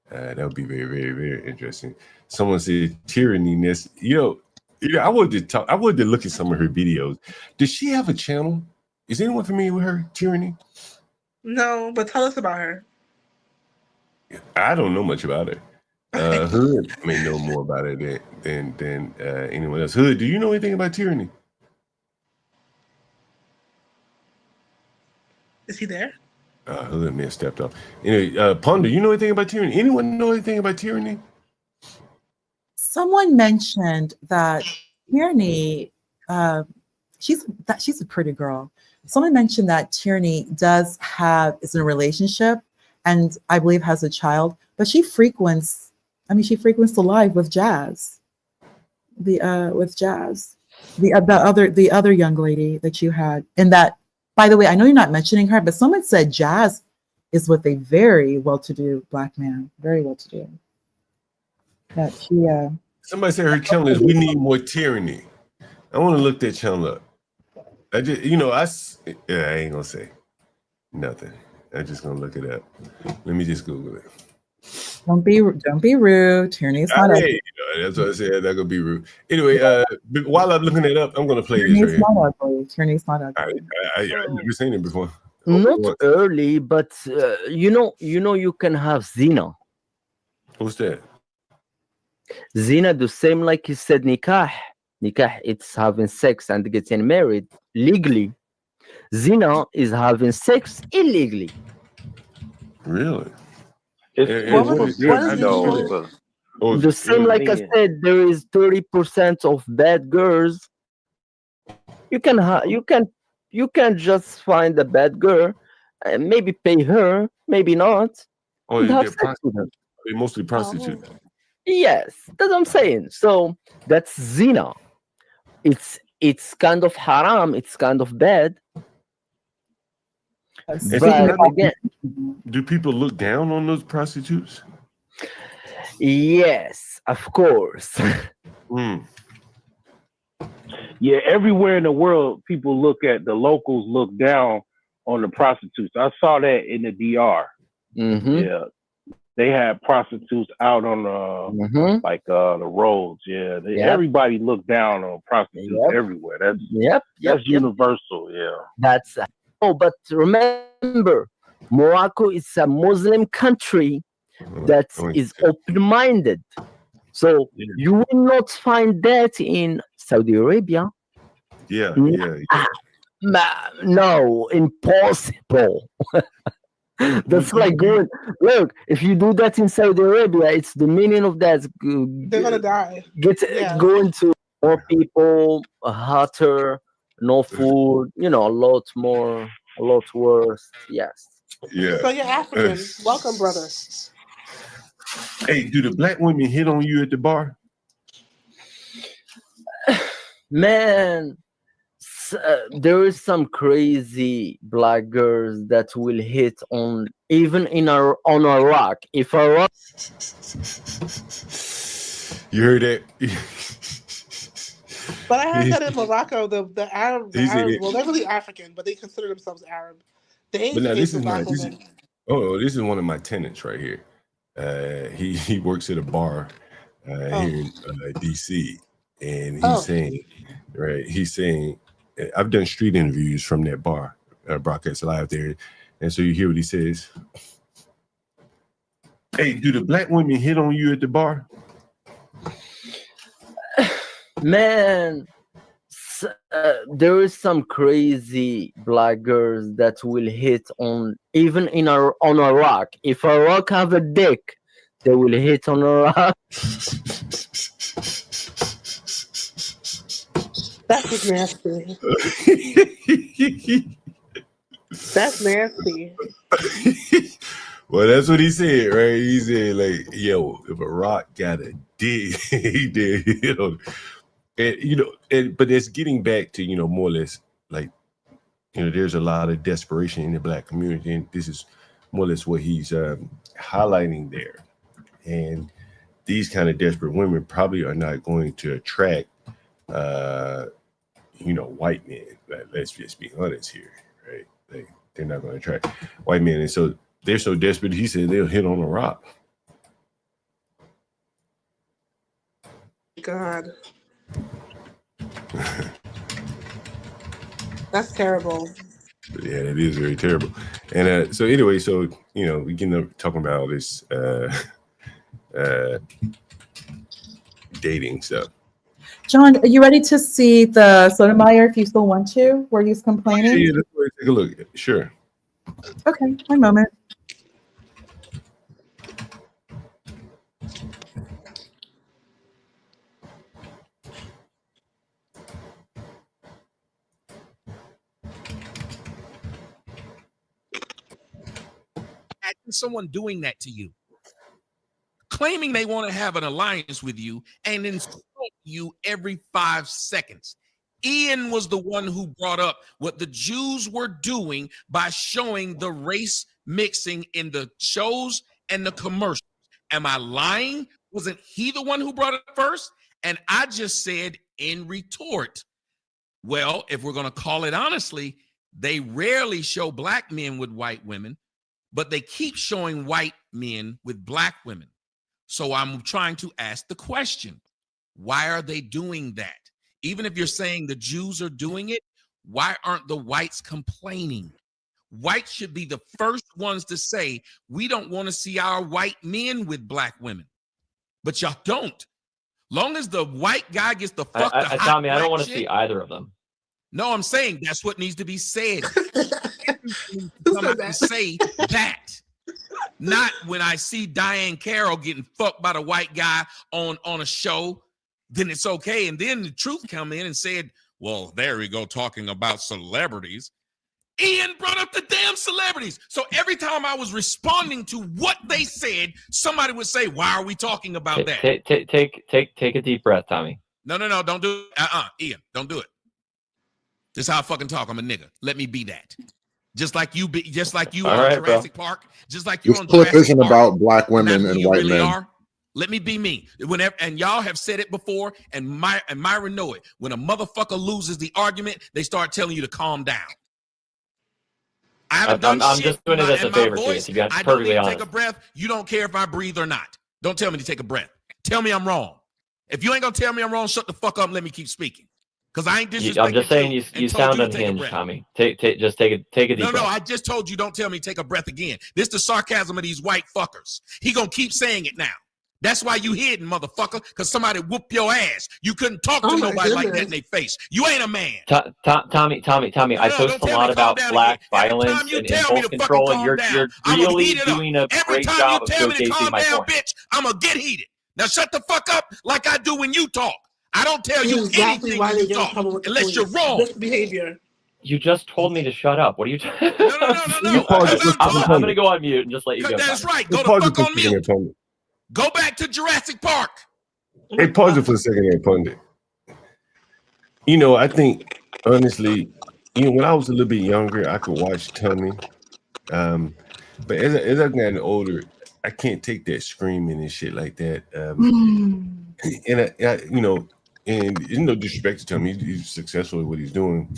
That would be very, very, very interesting. Someone said tyranniness. I wanted to talk. I wanted to look at some of her videos. Does she have a channel? Is anyone familiar with her, Tyranny? No, but tell us about her. I don't know much about her. Hood may know more about it than anyone else. Hood, do you know anything about Tyranny? Is he there? Hood may have stepped off. Anyway, Ponder, you know anything about Tyranny? Anyone know anything about Tyranny? Someone mentioned that Tierney, she's a pretty girl. Someone mentioned that Tierney is in a relationship and I believe has a child, but she frequents the live with Jazz. The other young lady that you had. And that, by the way, I know you're not mentioning her, but someone said Jazz is with a very well-to-do black man, very well-to-do. That she Somebody said her channel is "We Need More Tyranny." I want to look that channel up. I ain't gonna say nothing. I'm just gonna look it up. Let me just Google it. don't be rude. Tyranny is not ugly. That's what I said. That could be rude. Anyway, while I'm looking it up, I'm gonna play Tyranny this is right not ugly. Tyranny is not ugly. I've never seen it before. Not early, but you can have zina. What's that? Zina, the same like you said, nikah. Nikah, it's having sex and getting married legally. Zina is having sex illegally. Really? The same like I said, there is 30% of bad girls. You can just find a bad girl and maybe pay her, maybe not. Oh, and have they're sex with her. mostly prostitutes. Yes, that's what I'm saying. So that's zina. It's kind of haram. It's kind of bad. But again, do people look down on those prostitutes? Yes, of course. Yeah, everywhere in the world, people the locals look down on the prostitutes. I saw that in the DR. Mm-hmm. Yeah, they had prostitutes out on the roads. Yeah, everybody looked down on prostitutes everywhere. That's universal. Yeah, that's but remember, Morocco is a Muslim country that is open-minded. So you will not find that in Saudi Arabia. Yeah. No, impossible. That's like going. Look, if you do that in Saudi Arabia, it's the meaning of that. They're gonna die. Going to more people, hotter, no food. A lot more, a lot worse. Yes. Yeah. So you're African. Welcome, brother. Hey, do the black women hit on you at the bar? Man, there is some crazy black girls that will hit on even on Iraq. If Iraq, you heard that? But I heard that in Morocco, the Arab, well, they're really African, but they consider themselves Arab. They this is one of my tenants right here. He works at a bar here in DC, and he's saying, I've done street interviews from that bar, broadcast live there, and so you hear what he says. Hey, do the black women hit on you at the bar? Man, there is some crazy black girls that will hit on even on Iraq. If Iraq have a dick, they will hit on Iraq. That's nasty. That's nasty. Well, that's what he said, right? He said, like, yo, if Iraq got a dick, he did, but it's getting back to more or less like there's a lot of desperation in the Black community, and this is more or less what he's highlighting there. And these kind of desperate women probably are not going to attract white men. Let's just be honest here, right? They're not going to attract white men, and so they're so desperate. He said they'll hit on a rock. God. That's terrible. Yeah, that is very terrible. And so anyway, we get up talking about all this dating stuff. John, are you ready to see the Sotomayor if you still want to, where he's complaining? Yeah, let's take a look. Sure. Okay, one moment. Imagine someone doing that to you, claiming they want to have an alliance with you, and insult you every 5 seconds. Ian was the one who brought up what the Jews were doing by showing the race mixing in the shows and the commercials. Am I lying? Wasn't he the one who brought it first? And I just said in retort, well, if we're going to call it honestly, they rarely show black men with white women, but they keep showing white men with black women. So I'm trying to ask the question, why are they doing that? Even if you're saying the Jews are doing it, why aren't the whites complaining? Whites should be the first ones to say, we don't want to see our white men with black women. But y'all don't. Long as the white guy gets the fuck the hot Tommy, I don't want to shit, see either of them. No, I'm saying that's what needs to be said. Come out and say that. Not when I see Diane Carroll getting fucked by the white guy on a show, then it's okay. And then the truth come in and said, well, there we go, talking about celebrities. Ian brought up the damn celebrities. So every time I was responding to what they said, somebody would say, why are we talking about that? Take a deep breath, Tommy. No, don't do it. Ian, don't do it. This is how I fucking talk. I'm a nigga. Let me be that. Just like you on Jurassic Park. Just like you This on clip Jurassic isn't Park. about black women and white really men. Are. Let me be me. Whenever, and y'all have said it before, and Myra know it. When a motherfucker loses the argument, they start telling you to calm down. I haven't done I'm shit just doing it as a favor voice. to you, to be I don't perfectly need to honest. take a breath. You don't care if I breathe or not. Don't tell me to take a breath. Tell me I'm wrong. If you ain't gonna tell me I'm wrong, shut the fuck up and let me keep speaking. Because I ain't disrespecting I'm just saying you sound to take a unhinged, breath. Tommy. Take a deep breath. No, I just told you don't tell me to take a breath again. This the sarcasm of these white fuckers. He gonna keep saying it now. That's why you hidden, motherfucker, because somebody whooped your ass. You couldn't talk to nobody like that in their face. You ain't a man. Tommy, I post a lot about black violence and impulse control, and you're really doing a great job of showcasing my point. Bitch, I'm gonna get heated. Now shut the fuck up like I do when you talk. I don't tell you Exactly anything why when they you get in talk, trouble with the unless you're police. wrong. This behavior. You just told me to shut up. What are you talking? No. I'm gonna go on mute and just let you go. That's Tommy. right. Go the fuck on mute. Go back to Jurassic Park. Hey, pause it for a second there, Pundit. I think, honestly, when I was a little bit younger, I could watch Tommy. But as I've gotten older, I can't take that screaming and shit like that. And and no disrespect to Tommy, he's successful at what he's doing.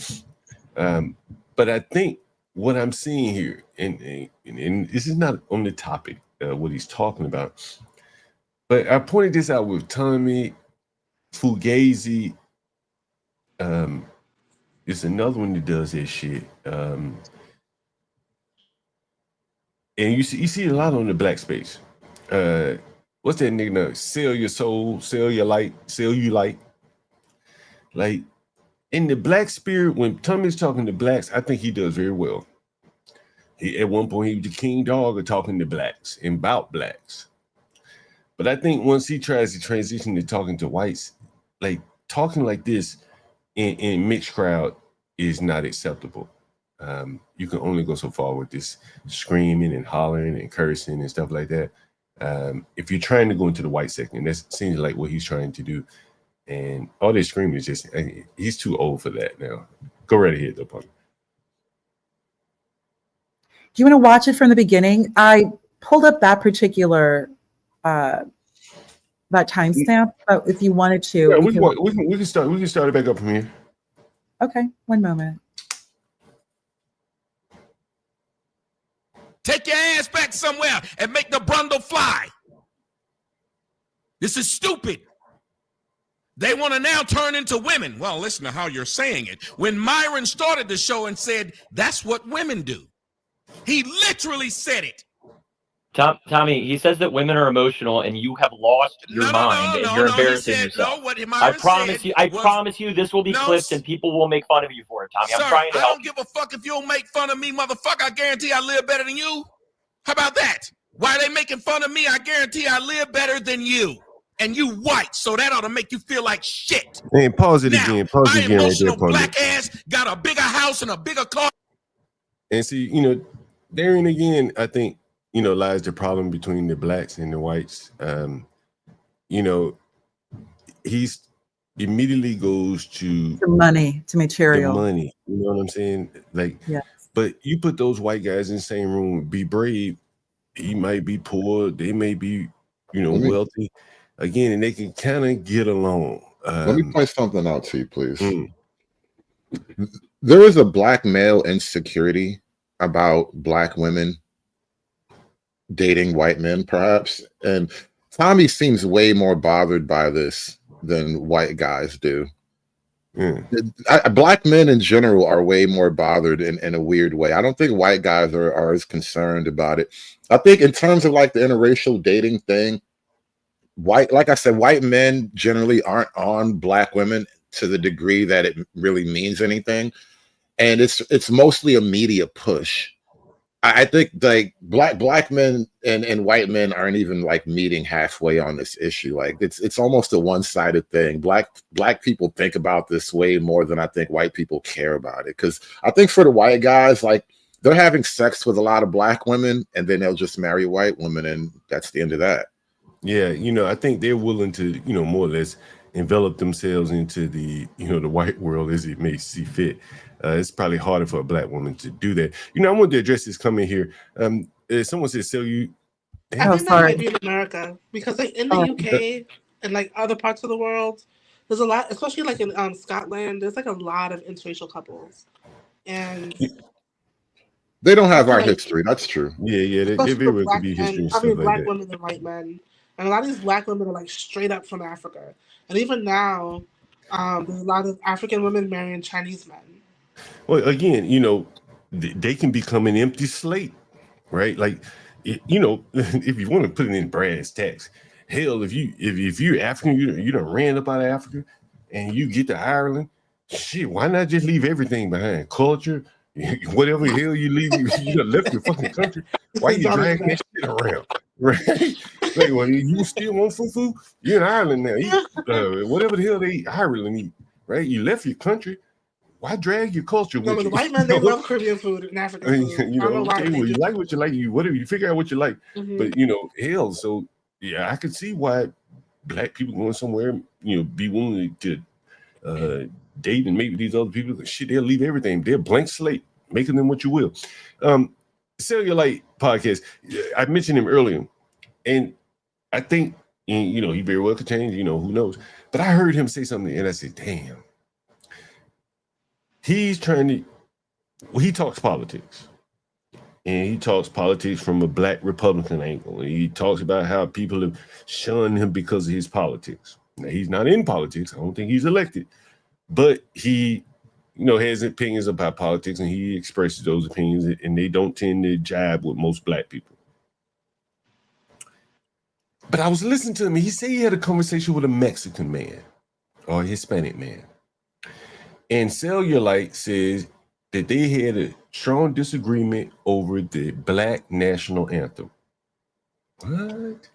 But I think what I'm seeing here, and this is not on the topic, what he's talking about, but I pointed this out with Tommy, Fugazi. It's another one that does that shit. And you see a lot on the black space. What's that nigga name? Sell your soul, sell your light, sell you light. Like in the black spirit, when Tommy's talking to blacks, I think he does very well. At one point, he was the king dog of talking to blacks and about blacks. But I think once he tries to transition to talking to whites, like talking like this in mixed crowd is not acceptable. You can only go so far with this screaming and hollering and cursing and stuff like that. If you're trying to go into the white sector, and that seems like what he's trying to do. And all this screaming is just, he's too old for that now. Go right ahead, though, Punk. Do you want to watch it from the beginning? I pulled up that particular that timestamp, but if you wanted to, Yeah, we can start it back up from here. Okay, one moment. Take your ass back somewhere and make the brundle fly. This is stupid. They want to now turn into women. Well, listen to how you're saying it. When Myron started the show and said, that's what women do. He literally said it. Tommy, he says that women are emotional and you have lost your mind and you're embarrassing yourself. I promise you this will be clipped and people will make fun of you for it, Tommy. I'm trying to help. I don't give a fuck if you don't make fun of me, motherfucker. I guarantee I live better than you. How about that? Why are they making fun of me? I guarantee I live better than you. And you white, so that ought to make you feel like shit. Hey, pause it again. Pause it again right there, black ass got a bigger house and a bigger car. And see, therein again, I think, lies the problem between the blacks and the whites. He's immediately goes to money, to material. The money. You know what I'm saying? Like, yes. But you put those white guys in the same room, be brave. He might be poor. They may be, wealthy. Again, and they can kind of get along. Let me point something out to you, please. There is a black male insecurity about black women dating white men, perhaps. And Tommy seems way more bothered by this than white guys do. Black men in general are way more bothered in a weird way. I don't think white guys are as concerned about it. I think in terms of like the interracial dating thing, like I said, white men generally aren't on black women to the degree that it really means anything. And it's mostly a media push. I think like black men and white men aren't even like meeting halfway on this issue. Like it's almost a one-sided thing. Black people think about this way more than I think white people care about it. Because I think for the white guys, like they're having sex with a lot of black women and then they'll just marry white women and that's the end of that. Yeah, I think they're willing to, more or less envelop themselves into the, the white world as it may see fit. It's probably harder for a black woman to do that. I want to address this comment here. Someone said, "So you." I think that might be in America because, like in the UK and like other parts of the world, there's a lot, especially like in Scotland. There's like a lot of interracial couples, and they don't have our history. That's true. Yeah. They could be history. I mean, black women and white men, and a lot of these black women are like straight up from Africa, and even now, there's a lot of African women marrying Chinese men. Well, again, they can become an empty slate, right? Like, if you want to put it in brass tacks, hell, if you're African, you done ran up out of Africa, and you get to Ireland, shit, why not just leave everything behind? Culture, whatever the hell you leave, you done left your fucking country. Why you dragging that shit around, right? Like, well, you still want fufu? You're in Ireland now. Eat, whatever the hell they eat, Ireland eat, right? You left your country. Why drag your culture with you? The white men, they love Caribbean food and African food. You like what you like, whatever you figure out what you like. But hell, so yeah, I could see why black people going somewhere, be willing to date and maybe these other people. Shit, they'll leave everything. They're blank slate, making them what you will. Cellulite podcast. I mentioned him earlier, and I think he very well could change. Who knows? But I heard him say something, and I said, "Damn." He's he talks politics, and he talks politics from a black Republican angle. And he talks about how people have shunned him because of his politics. Now, he's not in politics. I don't think he's elected, but he, has opinions about politics, and he expresses those opinions, and they don't tend to jibe with most black people. But I was listening to him, and he said he had a conversation with a Mexican man or a Hispanic man. And Cellulite says that they had a strong disagreement over the Black national anthem. What?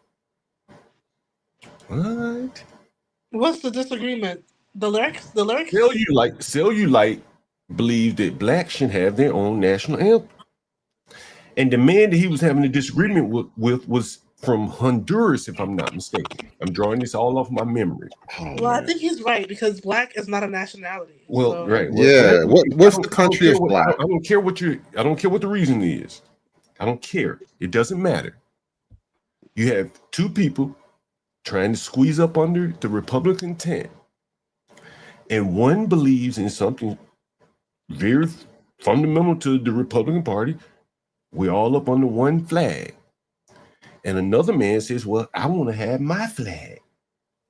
What's the disagreement? The lyrics? The lyrics? Cellulite believes that blacks should have their own national anthem. And the man that he was having a disagreement with was from Honduras, if I'm not mistaken. I'm drawing this all off my memory. Well, I think he's right because black is not a nationality. Well, so. right. Well, Yeah. What's the country of black? I don't care what the reason is. I don't care. It doesn't matter. You have two people trying to squeeze up under the Republican tent, and one believes in something very fundamental to the Republican Party. We're all up under one flag. And another man says, well, I want to have my flag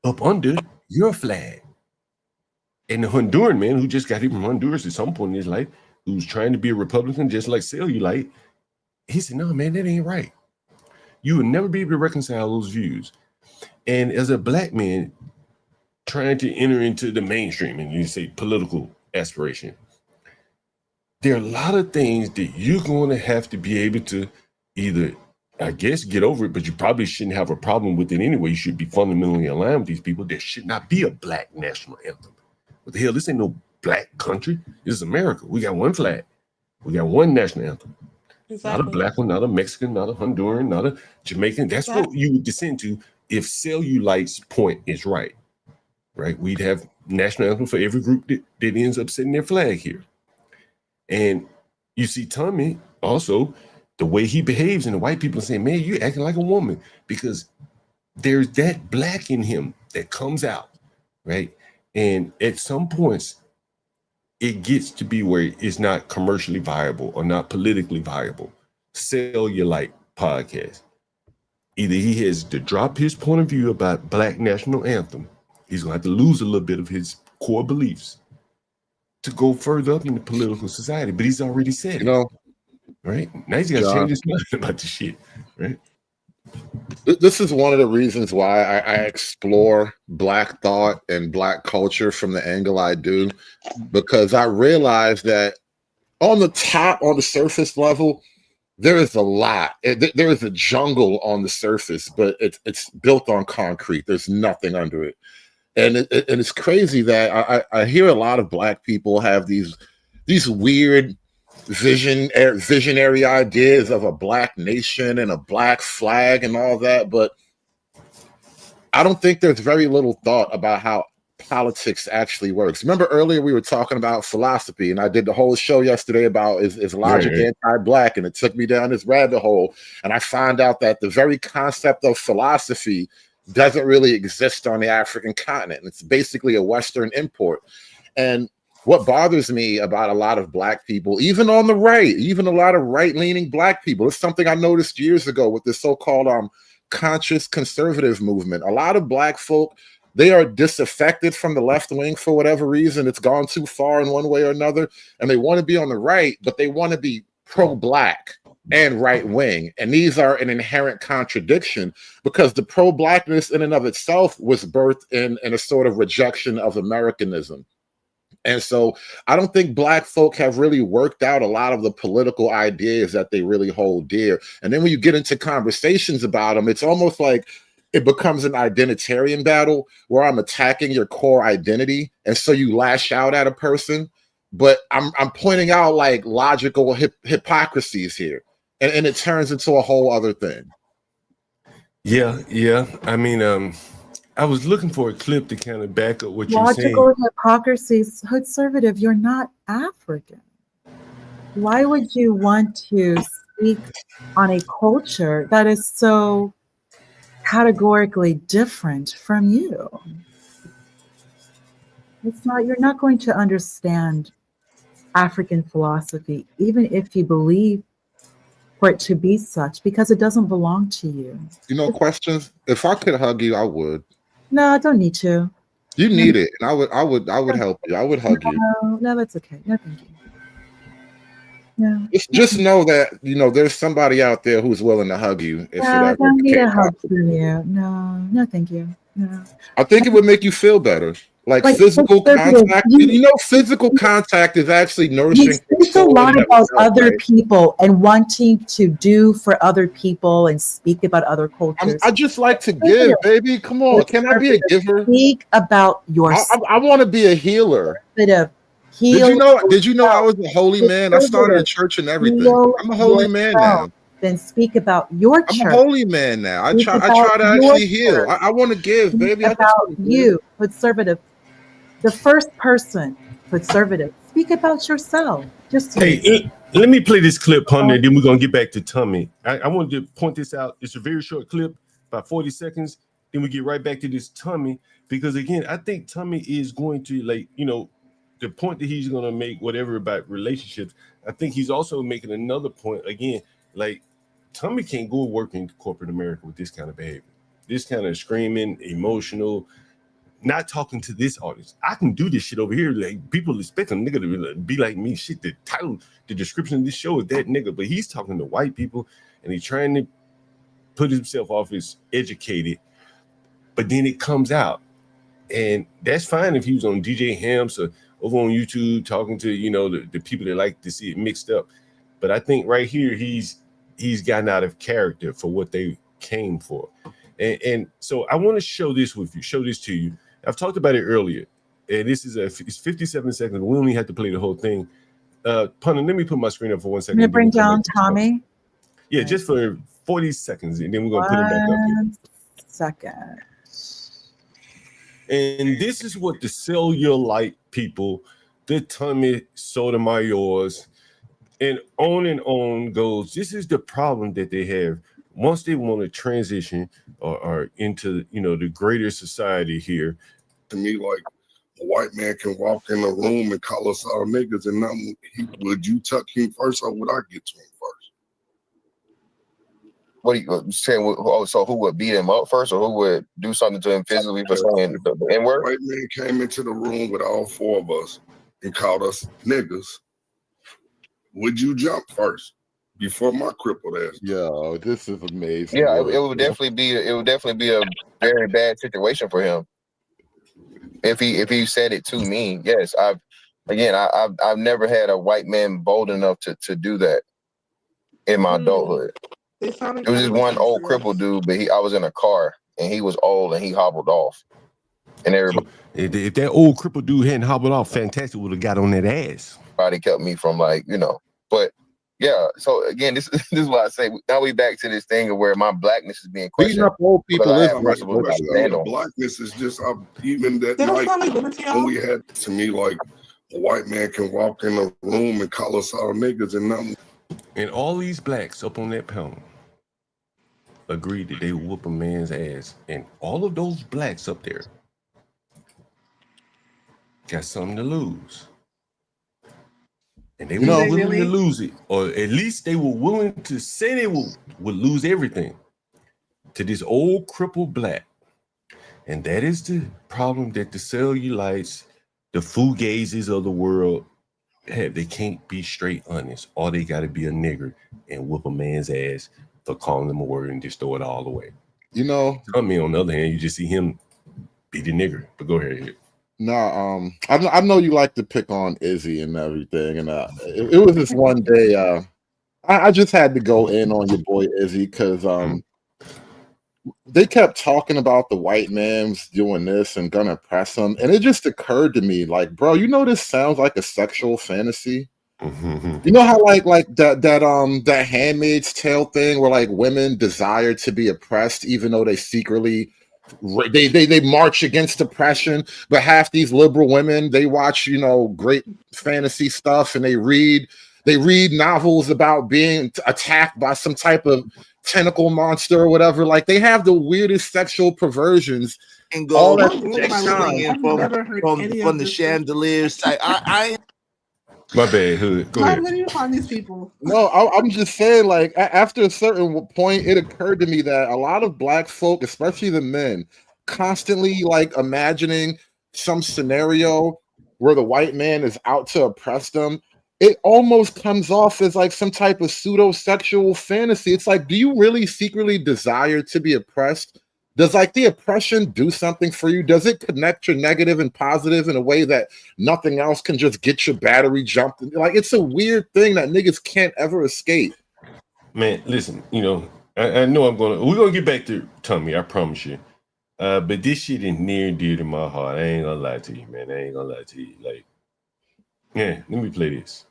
up under your flag. And the Honduran man who just got here from Honduras at some point in his life, who's trying to be a Republican just like Cellulite, he said, no, man, that ain't right. You will never be able to reconcile those views. And as a black man trying to enter into the mainstream, and you say political aspiration, there are a lot of things that you're going to have to be able to either, I guess, get over it, but you probably shouldn't have a problem with it anyway. You should be fundamentally aligned with these people. There should not be a black national anthem. What the hell? This ain't no black country. This is America. We got one flag. We got one national anthem. Exactly. Not a black one, not a Mexican, not a Honduran, not a Jamaican. That's what you would descend to if Cellulite's point is right. Right? We'd have national anthem for every group that ends up setting their flag here. And you see Tommy also, the way he behaves, and the white people saying, man, you're acting like a woman, because there's that black in him that comes out, right? And at some points, it gets to be where it's not commercially viable or not politically viable. Cellulite podcast. Either he has to drop his point of view about black national anthem. He's going to have to lose a little bit of his core beliefs to go further up in the political society. But he's already said it. Right? Now he's got to change his mind about the shit. Right? This is one of the reasons why I explore black thought and black culture from the angle I do, because I realize that on the surface level, there is a lot. There is a jungle on the surface, but it's built on concrete. There's nothing under it. And it's crazy that I hear a lot of black people have these weird visionary ideas of a black nation and a black flag and all that, but I don't think there's very little thought about how politics actually works. Remember earlier we were talking about philosophy, and I did the whole show yesterday about is logic anti-black, and it took me down this rabbit hole, and I found out that the very concept of philosophy doesn't really exist on the African continent. It's basically a Western import. And what bothers me about a lot of black people, even on the right, even a lot of right-leaning black people, it's something I noticed years ago with this so-called conscious conservative movement. A lot of black folk, they are disaffected from the left wing for whatever reason. It's gone too far in one way or another, and they want to be on the right, but they want to be pro-black and right wing. And these are an inherent contradiction, because the pro-blackness in and of itself was birthed in a sort of rejection of Americanism. And so I don't think black folk have really worked out a lot of the political ideas that they really hold dear. And then when you get into conversations about them, it's almost like it becomes an identitarian battle where I'm attacking your core identity. And so you lash out at a person, but I'm pointing out like logical hypocrisies here. And it turns into a whole other thing. Yeah. I mean, I was looking for a clip to kind of back up what you're saying. Logical hypocrisy, conservative, you're not African. Why would you want to speak on a culture that is so categorically different from you? You're not going to understand African philosophy, even if you believe for it to be such, because it doesn't belong to you. Questions? If I could hug you, I would. No, I don't need to. You need it, and I would help you. I would hug you. No, that's okay. No, thank you. No. Just know that there's somebody out there who's willing to hug you. If I don't need a hug from you. No, thank you. No. I think it would make you feel better. Like physical contact. Physical contact is actually nourishing. It's a lot about other people and wanting to do for other people and speak about other cultures. I just like to give, baby. Come on, can I be a giver? Speak about yourself. I want to be a healer. Did you know I was a holy man? I started a church and everything. I'm a holy man now. then speak about your I'm a church. holy man now. I Speak try about to your actually heal. church. I want to give, Speak baby. I just about want to give. you, conservative. The first person, conservative. Speak about yourself. Just you. Hey, let me play this clip, Ponder, and then we're going to get back to Tommy. I wanted to point this out. It's a very short clip, about 40 seconds. Then we get right back to this Tommy, because, again, I think Tommy is going to, like, you know, the point that he's going to make, whatever, about relationships, I think he's also making another point. Again, like, Tommy can't go work in corporate America with this kind of behavior, this kind of screaming, emotional, not talking to this audience. I can do this shit over here. Like, people expect a nigga to be like me. Shit, the title, the description of this show is that nigga, but he's talking to white people and he's trying to put himself off as educated, but then it comes out. And that's fine if he was on DJ Hams or over on YouTube talking to, you know, the people that like to see it mixed up. But I think right here, he's gotten out of character for what they came for. And so I want to show this to you. I've talked about it earlier. And this is it's 57 seconds. We only have to play the whole thing. Punter, let me put my screen up for 1 second. I'm going to bring down Tommy. Yeah, just for 40 seconds. And then we're going to put him back up here. 1 second. And this is what the cellulite people, the Tommy Sotomayors, and on goes. This is the problem that they have once they want to transition or into, you know, the greater society here. To me, like, a white man can walk in a room and call us all niggas, and nothing. Would you tuck him first, or would I get to him first? What are you saying? Oh, so who would beat him up first, or who would do something to him physically for saying the N-word? White man came into the room with all four of us and called us niggas. Would you jump first before my crippled ass? Yo, this is amazing. Yeah, it would definitely be a very bad situation for him if he said it to me. Yes, I've never had a white man bold enough to do that in my adulthood. It was just one old crippled dude, but I was in a car and he was old and he hobbled off. And everybody, if that old crippled dude hadn't hobbled off, Fantastic would have got on that ass. Everybody kept me from, like, you know. But yeah, so again, this is why I say now we back to this thing of where my blackness is being questioned. Beating up old people is blackness is just even that night when we had, to me, like, a white man can walk in a room and call us all niggas and nothing. And all these blacks up on that panel agreed that they would whoop a man's ass. And all of those blacks up there got something to lose. And they were willing to lose it. Or at least they were willing to say they would lose everything to this old crippled black. And that is the problem that the cellulites, the fugazes of the world have. They can't be straight honest. Or they got to be a nigger and whoop a man's ass for calling them a word and just throw it all away. You know, I mean, on the other hand, you just see him be the nigger. But go ahead. No, I know you like to pick on Izzy and everything, and it was this one day. I just had to go in on your boy Izzy because they kept talking about the white man's doing this and gonna press him, and it just occurred to me, like, bro, you know, this sounds like a sexual fantasy. You know how like that Handmaid's Tale thing where, like, women desire to be oppressed even though they secretly they march against oppression, but half these liberal women, they watch, you know, great fantasy stuff and they read novels about being attacked by some type of tentacle monster or whatever. Like, they have the weirdest sexual perversions and go all from the chandeliers. I My bad, Hood. Go ahead. Where do you find these people? No, I'm just saying, like, after a certain point, it occurred to me that a lot of black folk, especially the men, constantly, like, imagining some scenario where the white man is out to oppress them. It almost comes off as like some type of pseudo-sexual fantasy. It's like, do you really secretly desire to be oppressed? Does, like, the oppression do something for you? Does it connect your negative and positive in a way that nothing else can just get your battery jumped? Like, it's a weird thing that niggas can't ever escape. Man, listen, you know, I know we're gonna get back to Tommy, I promise you. But this shit is near and dear to my heart. I ain't gonna lie to you, man. I ain't gonna lie to you. Like, yeah, let me play this.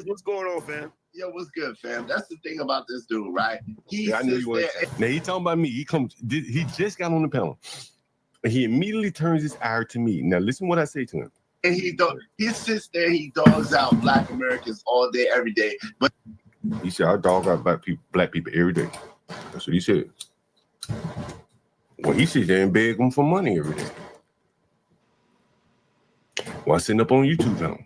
What's going on, fam? Yo, what's good, fam? That's the thing about this dude, right? I knew you were. Now he talking about me. He just got on the panel. He immediately turns his eye to me. Now listen what I say to him. And he sits there, he dogs out Black Americans all day, every day. But he said, I dog out black people every day. That's what he said. Well, he sits there and beg them for money every day. While sitting up on YouTube now.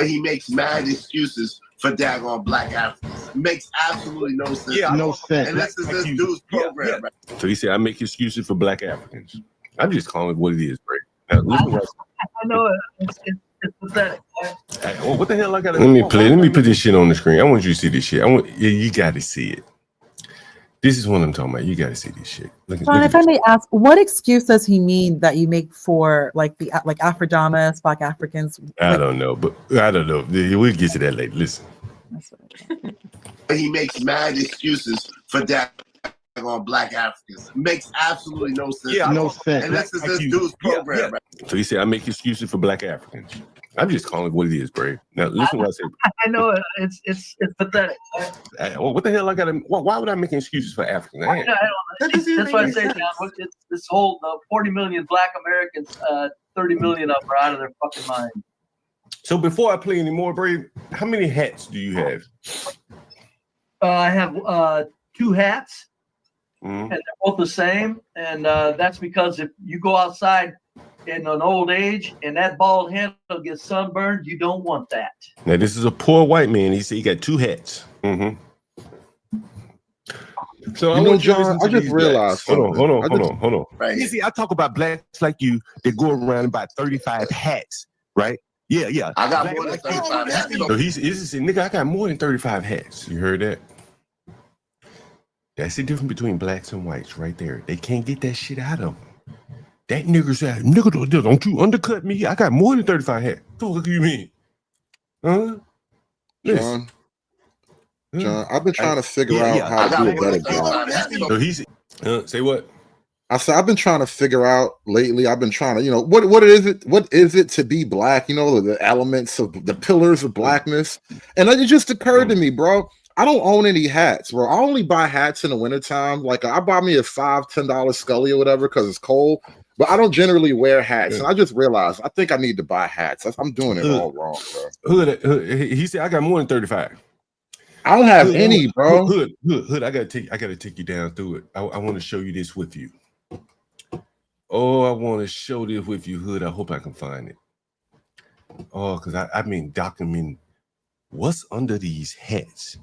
He makes mad excuses for daggone Black Africans. Makes absolutely no sense. Yeah, no sense. And this is this dude's program, right? So he said, I make excuses for Black Africans. I'm just calling it what it is, Greg. Now, listen what I know it's pathetic. Hey, well, what the hell I got to Let me put this shit on the screen. I want you to see this shit. You got to see it. This is what I'm talking about. You got to see this shit. John, if I may ask, what excuse does he mean that you make for like Afrodamas, Black Africans? I don't know, but I don't know. We'll get to that later. Listen. He makes mad excuses for daggone Black Africans. Makes absolutely no sense. Yeah, no sense. And this is this dude's program, right? So he said, I make excuses for Black Africans. I'm just calling it what it is, Brave. Now listen what I say. I know it's pathetic. Well, what the hell I got to? Why would I make excuses for Africans? That's why I say, John, it's this whole 40 million Black Americans, 30 million of them are out of their fucking mind. So before I play anymore, Brave, how many hats do you have? I have 2 hats, and they're both the same. And that's because if you go outside in an old age and that bald head will get sunburned, you don't want that. Now, this is a poor white man. He said he got 2 hats. So you know, John, I just realized. Hold on. Right. You see, I talk about blacks like you that go around about 35 hats, right? Yeah. I got more than 35 hats. So he's saying, nigga, I got more than 35 hats. You heard that? That's the difference between blacks and whites right there. They can't get that shit out of them. That nigga said, nigga, don't you undercut me? I got more than 35 hats. What do you mean? Huh? John, I've been trying to figure out how to do it better, John. So he's say what? I said I've been trying to figure out lately. I've been trying to, what is it to be black? The elements of the pillars of blackness. And it just occurred to me, bro. I don't own any hats, bro. I only buy hats in the wintertime. Like I buy me a $5-10 Scully or whatever because it's cold. But I don't generally wear hats, and I just realized I think I need to buy hats. I'm doing it all wrong, bro. He said I got more than 35. I don't have any, bro. Hood. I gotta take you down through it. I want to show you this with you. Oh, I want to show this with you, Hood. I hope I can find it. Oh, because I've been documenting what's under these hats.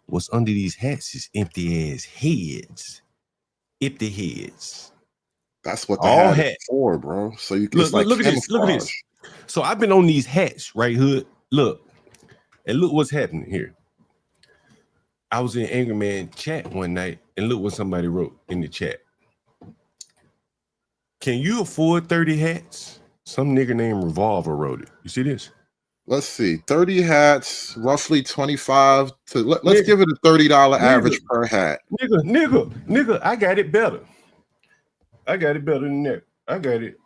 What's under these hats is empty ass heads. Empty heads. That's what they all hats for, bro. So you can look at this. Look at this. So I've been on these hats, right, Hood? Look, and look what's happening here. I was in Angry Man chat one night, and look what somebody wrote in the chat. Can you afford 30 hats? Some nigga named Revolver wrote it. You see this? Let's see. 30 hats, roughly 25 to let's give it a $30 average per hat. Nigga, I got it better. I got it better than that. I got it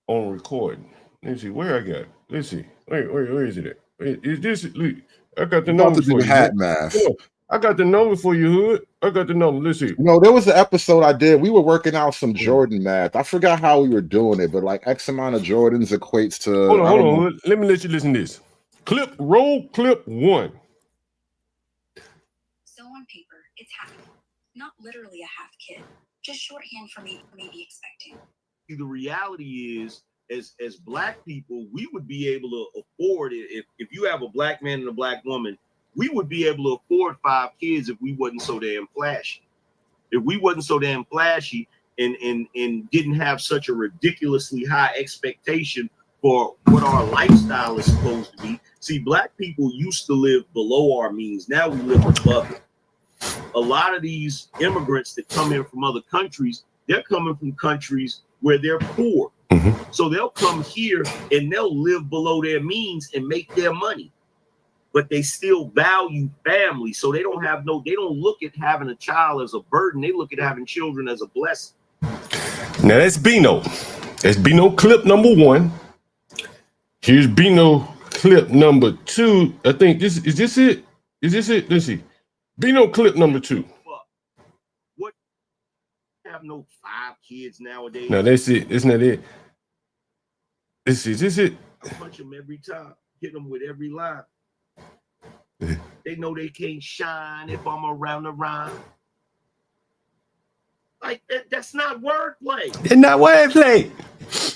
on recording. Let's see where I got it. Let's see. Where is it at? Is this? I got the number for you. Hat math. I got the number for you, Hood. I got the number. Let's see. There was an episode I did. We were working out some Jordan math. I forgot how we were doing it, but like X amount of Jordans equates to. Hold on, Hood. Let me let you listen to this. Roll clip 1. So on paper, it's half. Not literally a half kid. Just shorthand for me maybe expecting. The reality is, as black people, we would be able to afford it. If you have a black man and a black woman, we would be able to afford 5 kids if we wasn't so damn flashy. If we wasn't so damn flashy and didn't have such a ridiculously high expectation for what our lifestyle is supposed to be. See, black people used to live below our means. Now we live above it. A lot of these immigrants that come in from other countries, they're coming from countries where they're poor. So they'll come here and they'll live below their means and make their money, but they still value family. So they don't look at having a child as a burden. They look at having children as a blessing. Now that's Bino. That's Bino clip number 1. Here's Bino clip number 2. I think is this it? Is this it? Let's see. Bino clip number 2. What? Have no 5 kids nowadays. No, that's it. It's not it. Is this it? I punch them every time. Hit them with every line. They know they can't shine if I'm around the rhyme. Like that's not wordplay. It's not wordplay.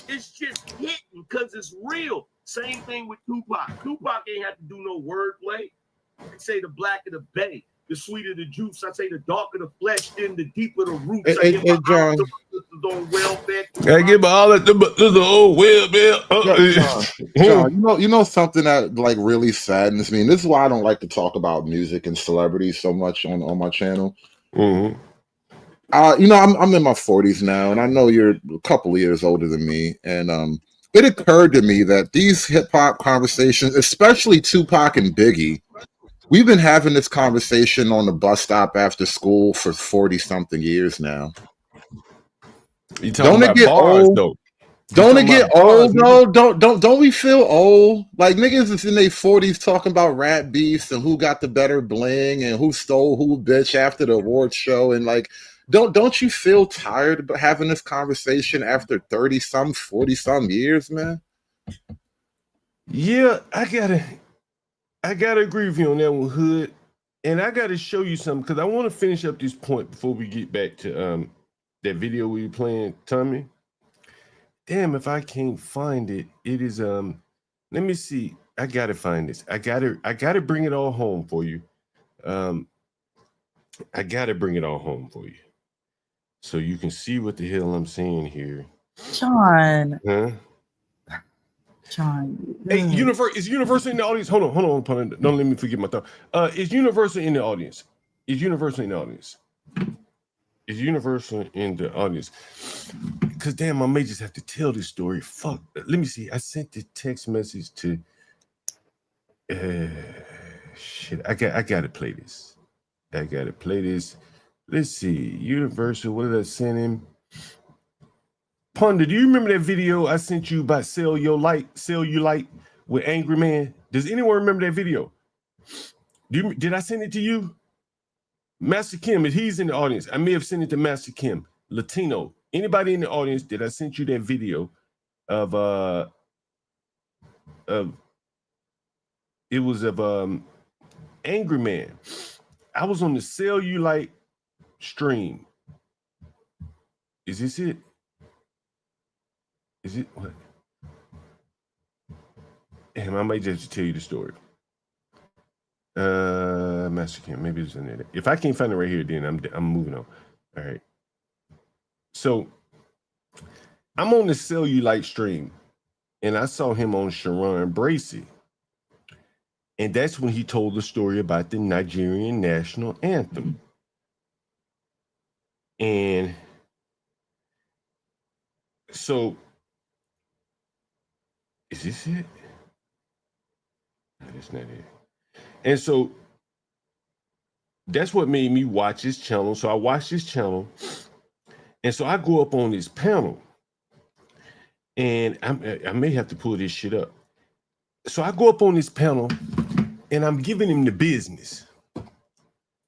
It's just hitting because it's real. Same thing with Tupac. Tupac ain't have to do no wordplay. I say the blacker the bay, the sweeter the juice. I say the darker the flesh, then the deeper the roots. I give my John. on welfare. I give all at the old well. John, you know something that like really saddens me, and this is why I don't like to talk about music and celebrities so much on my channel. Mm-hmm. You know, I'm in my 40s now, and I know you're a couple of years older than me, and it occurred to me that these hip hop conversations, especially Tupac and Biggie, we've been having this conversation on the bus stop after school for 40-something years now. You talking about bars, though? Don't it get old though? Don't we feel old? Like niggas is in their 40s talking about rap beefs and who got the better bling and who stole who bitch after the awards show, and like don't you feel tired about having this conversation after 30-some, 40-some years, man? Yeah, I gotta agree with you on that one, Hood. And I gotta show you something because I want to finish up this point before we get back to that video we were playing, Tommy. Damn, if I can't find it, it is let me see. I gotta find this. I gotta bring it all home for you. I gotta bring it all home for you. So you can see what the hell I'm saying here. John. Huh? John. Hey, is Universal in the audience? Hold on. Don't let me forget my thought. Is Universal in the audience? Is Universal in the audience? Is Universal in the audience? Because damn, I may just have to tell this story. Fuck. Let me see. I sent the text message to shit. I gotta play this. Let's see. Universal, what did I send him? Punda, do you remember that video I sent you about Sell You Light with Angry Man? Does anyone remember that video? Did I send it to you? Master Kim, if he's in the audience, I may have sent it to Master Kim. Latino. Anybody in the audience, did I send you that video of it was of Angry Man. I was on the Sell You Light stream. Is this it? Is it what? Damn, I might just tell you the story. Master Kim, maybe it's in there. If I can't find it right here, then I'm moving on. All right. So I'm on the Sell You Light stream, and I saw him on Sharon Bracey. And that's when he told the story about the Nigerian national anthem. And so, is this it? No, that's not it. And so, that's what made me watch this channel. So I watched this channel. And so I go up on this panel. And I may have to pull this shit up. So I go up on this panel, and I'm giving him the business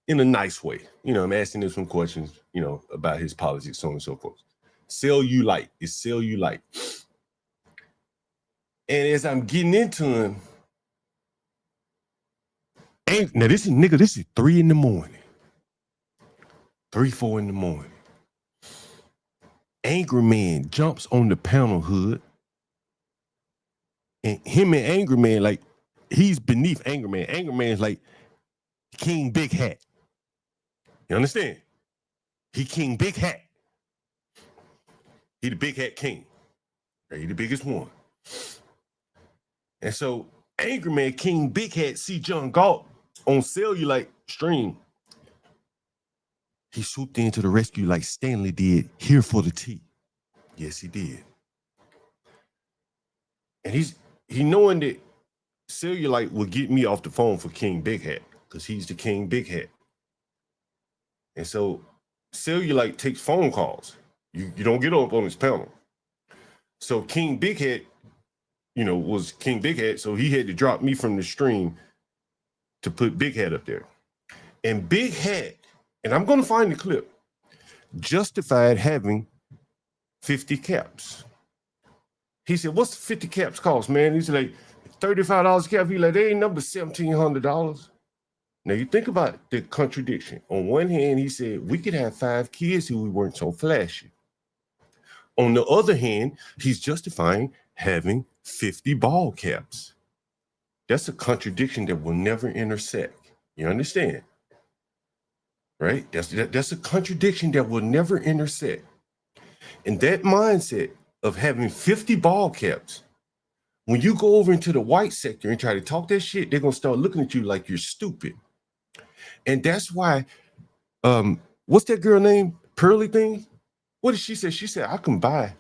in a nice way. You know, I'm asking him some questions, you know, about his politics, so on and so forth. Sell You Light. It's Sell You Light. And as I'm getting into him, now this is 3 in the morning. 3, 4 in the morning. Angry Man jumps on the panel, Hood. And him and Angry Man, like, he's beneath Angry Man. Angry Man's like King Big Hat. You understand? He King Big Hat. He the Big Hat King. He the biggest one. And so Angry Man, King Big Hat, see John Galt on Sell You Light stream. He swooped into the rescue like Stanley did here for the tea. Yes, he did. And he knowing that Sell You Light will get me off the phone for King Big Hat because he's the King Big Hat. And so Sell You Light takes phone calls. You don't get up on his panel. So King Big Hat was King Big Hat, so he had to drop me from the stream to put Big Hat up there. And Big Hat, and I'm going to find the clip, justified having 50 caps. He said, what's 50 caps cost, man? He's like, $35 cap. He's like, they ain't number $1,700. Now you think about the contradiction. On one hand, he said, we could have 5 kids if we weren't so flashy. On the other hand, he's justifying having 50 ball caps. That's a contradiction that will never intersect. You understand? Right? That's a contradiction that will never intersect. And that mindset of having 50 ball caps, when you go over into the white sector and try to talk that shit, they're going to start looking at you like you're stupid. And that's why, what's that girl name? Pearly thing? What did she say? She said, I can buy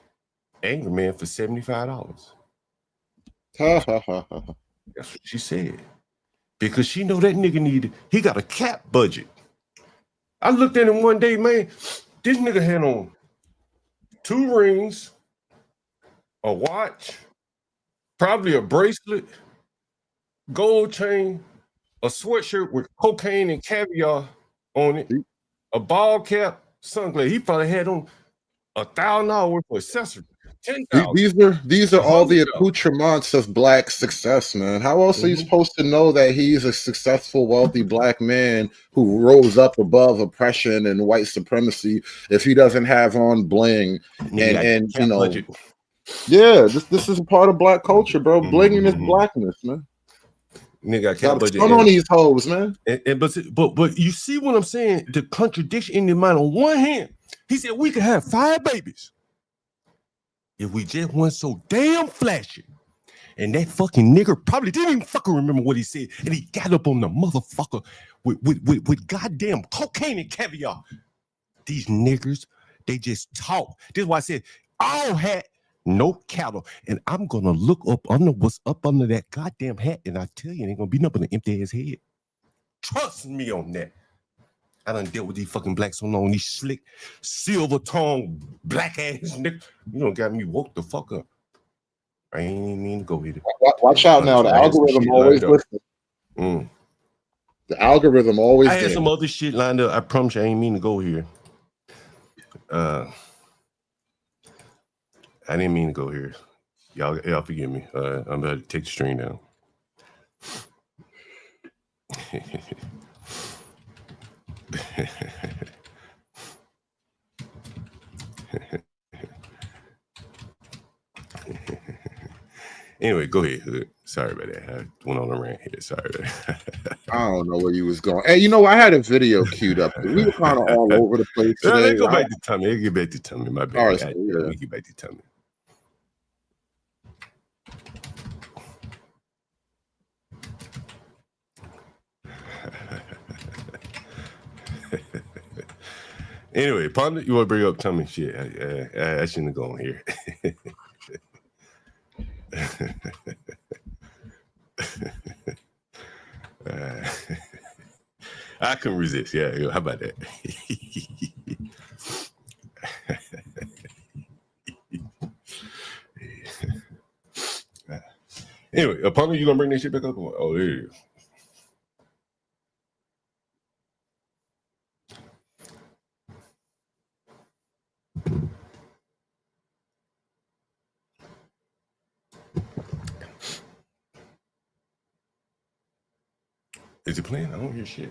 Angry Man for $75. That's what she said. Because she know that nigga he got a cap budget. I looked at him one day, man. This nigga had on 2 rings, a watch, probably a bracelet, gold chain, a sweatshirt with cocaine and caviar on it, a ball cap, sunglasses. He probably had on $1,000 worth of accessories. These are all the accoutrements of black success, man. How else are you supposed to know that he's a successful, wealthy black man who rose up above oppression and white supremacy if he doesn't have on bling and budget. Yeah, this is a part of black culture, bro. Blinging is blackness, man. Nigga got budget on these hoes, man. But you see what I'm saying? The contradiction in the mind. On one hand, he said we could have 5 babies if we just weren't so damn flashy. And that fucking nigger probably didn't even fucking remember what he said. And he got up on the motherfucker with goddamn cocaine and caviar. These niggers, they just talk. This is why I said, all hat, no cattle. And I'm going to look up under what's up under that goddamn hat. And I tell you, it ain't going to be nothing but an empty ass head. Trust me on that. I done dealt with these fucking blacks so long, these slick, silver-tongued, black-ass niggas. You done got me woke the fuck up. I ain't even mean to go with it. Watch out now. The algorithm always listens. The algorithm always I had some other shit lined up. I promise you I ain't mean to go here. I didn't mean to go here. Y'all forgive me. I'm about to take the string down. Anyway, go ahead. Sorry about that. I went on a rant here. Sorry about that. I don't know where you was going. Hey, I had a video queued up. We were kind of all over the place today. Let's go back to Tommy. Let's get back to Tommy. My bad. All right, We get back to Tommy. Anyway, Ponder, you want to bring up Tommy? Shit, I shouldn't have gone here. I couldn't resist. Yeah, how about that? Anyway, Ponder, you gonna bring that shit back up? Oh, there you go. Is it playing? I don't hear shit.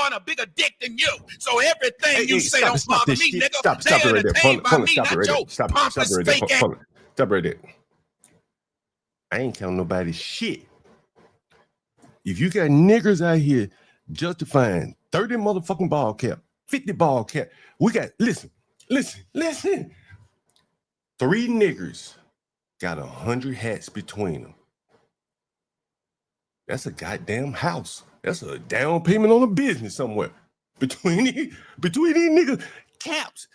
On a bigger dick than you, so everything you say don't stop bother this me, shit. nigga. Stop They it right there. entertained by me, Stop it not right there. your Stop pompous right there. fake ass. Stop right there. I ain't counting nobody's shit. If you got niggers out here justifying 30 motherfucking ball cap, 50 ball cap, we got, listen. 3 niggers got 100 hats between them. That's a goddamn house. That's a down payment on a business somewhere. Between these niggas, caps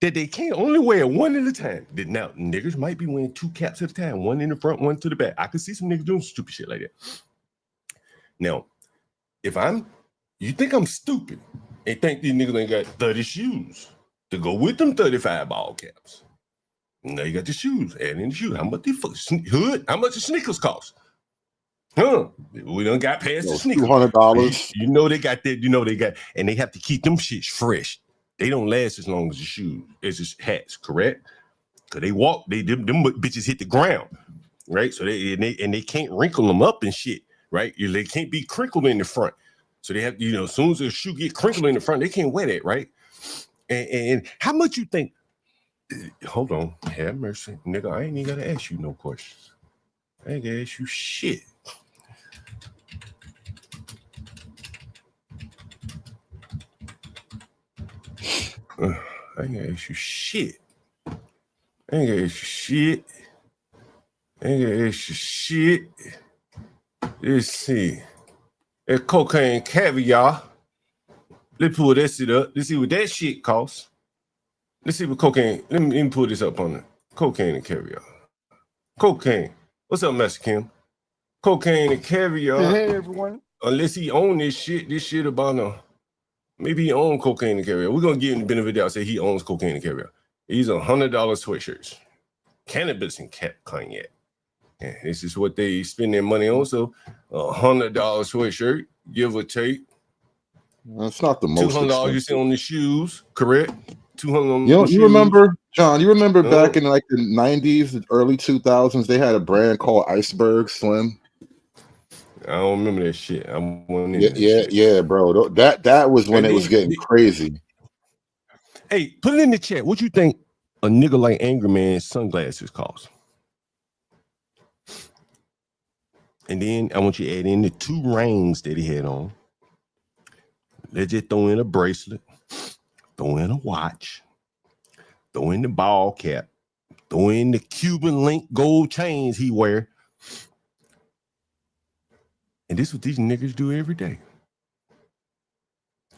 that they can't only wear one at a time. Now, niggers might be wearing 2 caps at a time, one in the front, one to the back. I can see some niggas doing stupid shit like that. Now, you think I'm stupid and think these niggas ain't got 30 shoes to go with them 35 ball caps. Now you got the shoes. Add in the shoes. How much the fuck hood? How much the sneakers cost? Huh? We done got past the sneakers. $200. You know they got that. You know they got, and they have to keep them shits fresh. They don't last as long as the shoes, as the hats, correct? Cause they walk, them bitches hit the ground, right? So they can't wrinkle them up and shit, right? They can't be crinkled in the front. So they have, as soon as the shoe get crinkled in the front, they can't wear that, right? And how much you think? Hold on, have mercy, nigga. I ain't even gotta ask you no questions. I ain't gonna ask you shit. I ain't gonna ask you shit. I ain't gonna ask you shit. I ain't gonna ask you shit. Let's see. That cocaine caviar. Let's pull that shit up. Let's see what that shit costs. Let's see what cocaine. Let me pull this up on it. Cocaine and caviar. Cocaine. What's up, Master Kim? Cocaine and caviar. Hey everyone. Unless he own this shit about maybe he own cocaine and caviar. We're gonna give him the benefit of the doubt. Say he owns cocaine and caviar. These are $100 sweatshirts, cannabis and cognac. And this is what they spend their money on. So $100 sweatshirt, give or take. That's not the most $200 you see on the shoes, correct? $200 on You the you shoes. remember, John? You remember back in like the 90s, early 2000s, they had a brand called Iceberg Slim. I don't remember that shit. I wasn't in that shit. Yeah, bro. That was when And it was getting crazy. Hey, put it in the chat. What you think a nigga like Angry Man's sunglasses cost? And then I want you to add in the 2 rings that he had on. Let's just throw in a bracelet, throw in a watch, throw in the ball cap, throw in the Cuban link gold chains he wear. And this is what these niggas do every day.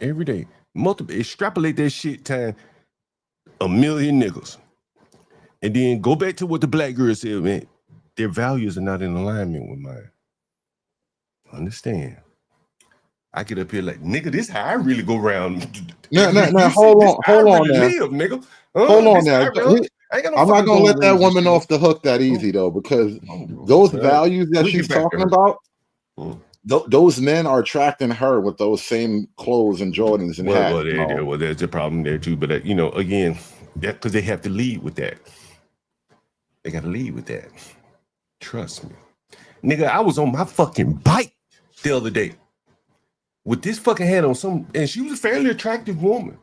Every day. Extrapolate that shit time 1 million niggas. And then go back to what the black girl said, man. Their values are not in alignment with mine. Understand? I get up here like, nigga, this how I really go around. Now, hold on now. Live, nigga. Hold on this now. how I really- I ain't got no I'm not fucking gonna let gold that rings and woman shit. off the hook that easy though, because those values that We she's get back to talking her. about, those men are attracting her with those same clothes and Jordans and hats. Well, there's a problem there too. But again, that because they have to lead with that. They got to lead with that. Trust me, nigga. I was on my fucking bike the other day with this fucking hat on and she was a fairly attractive woman.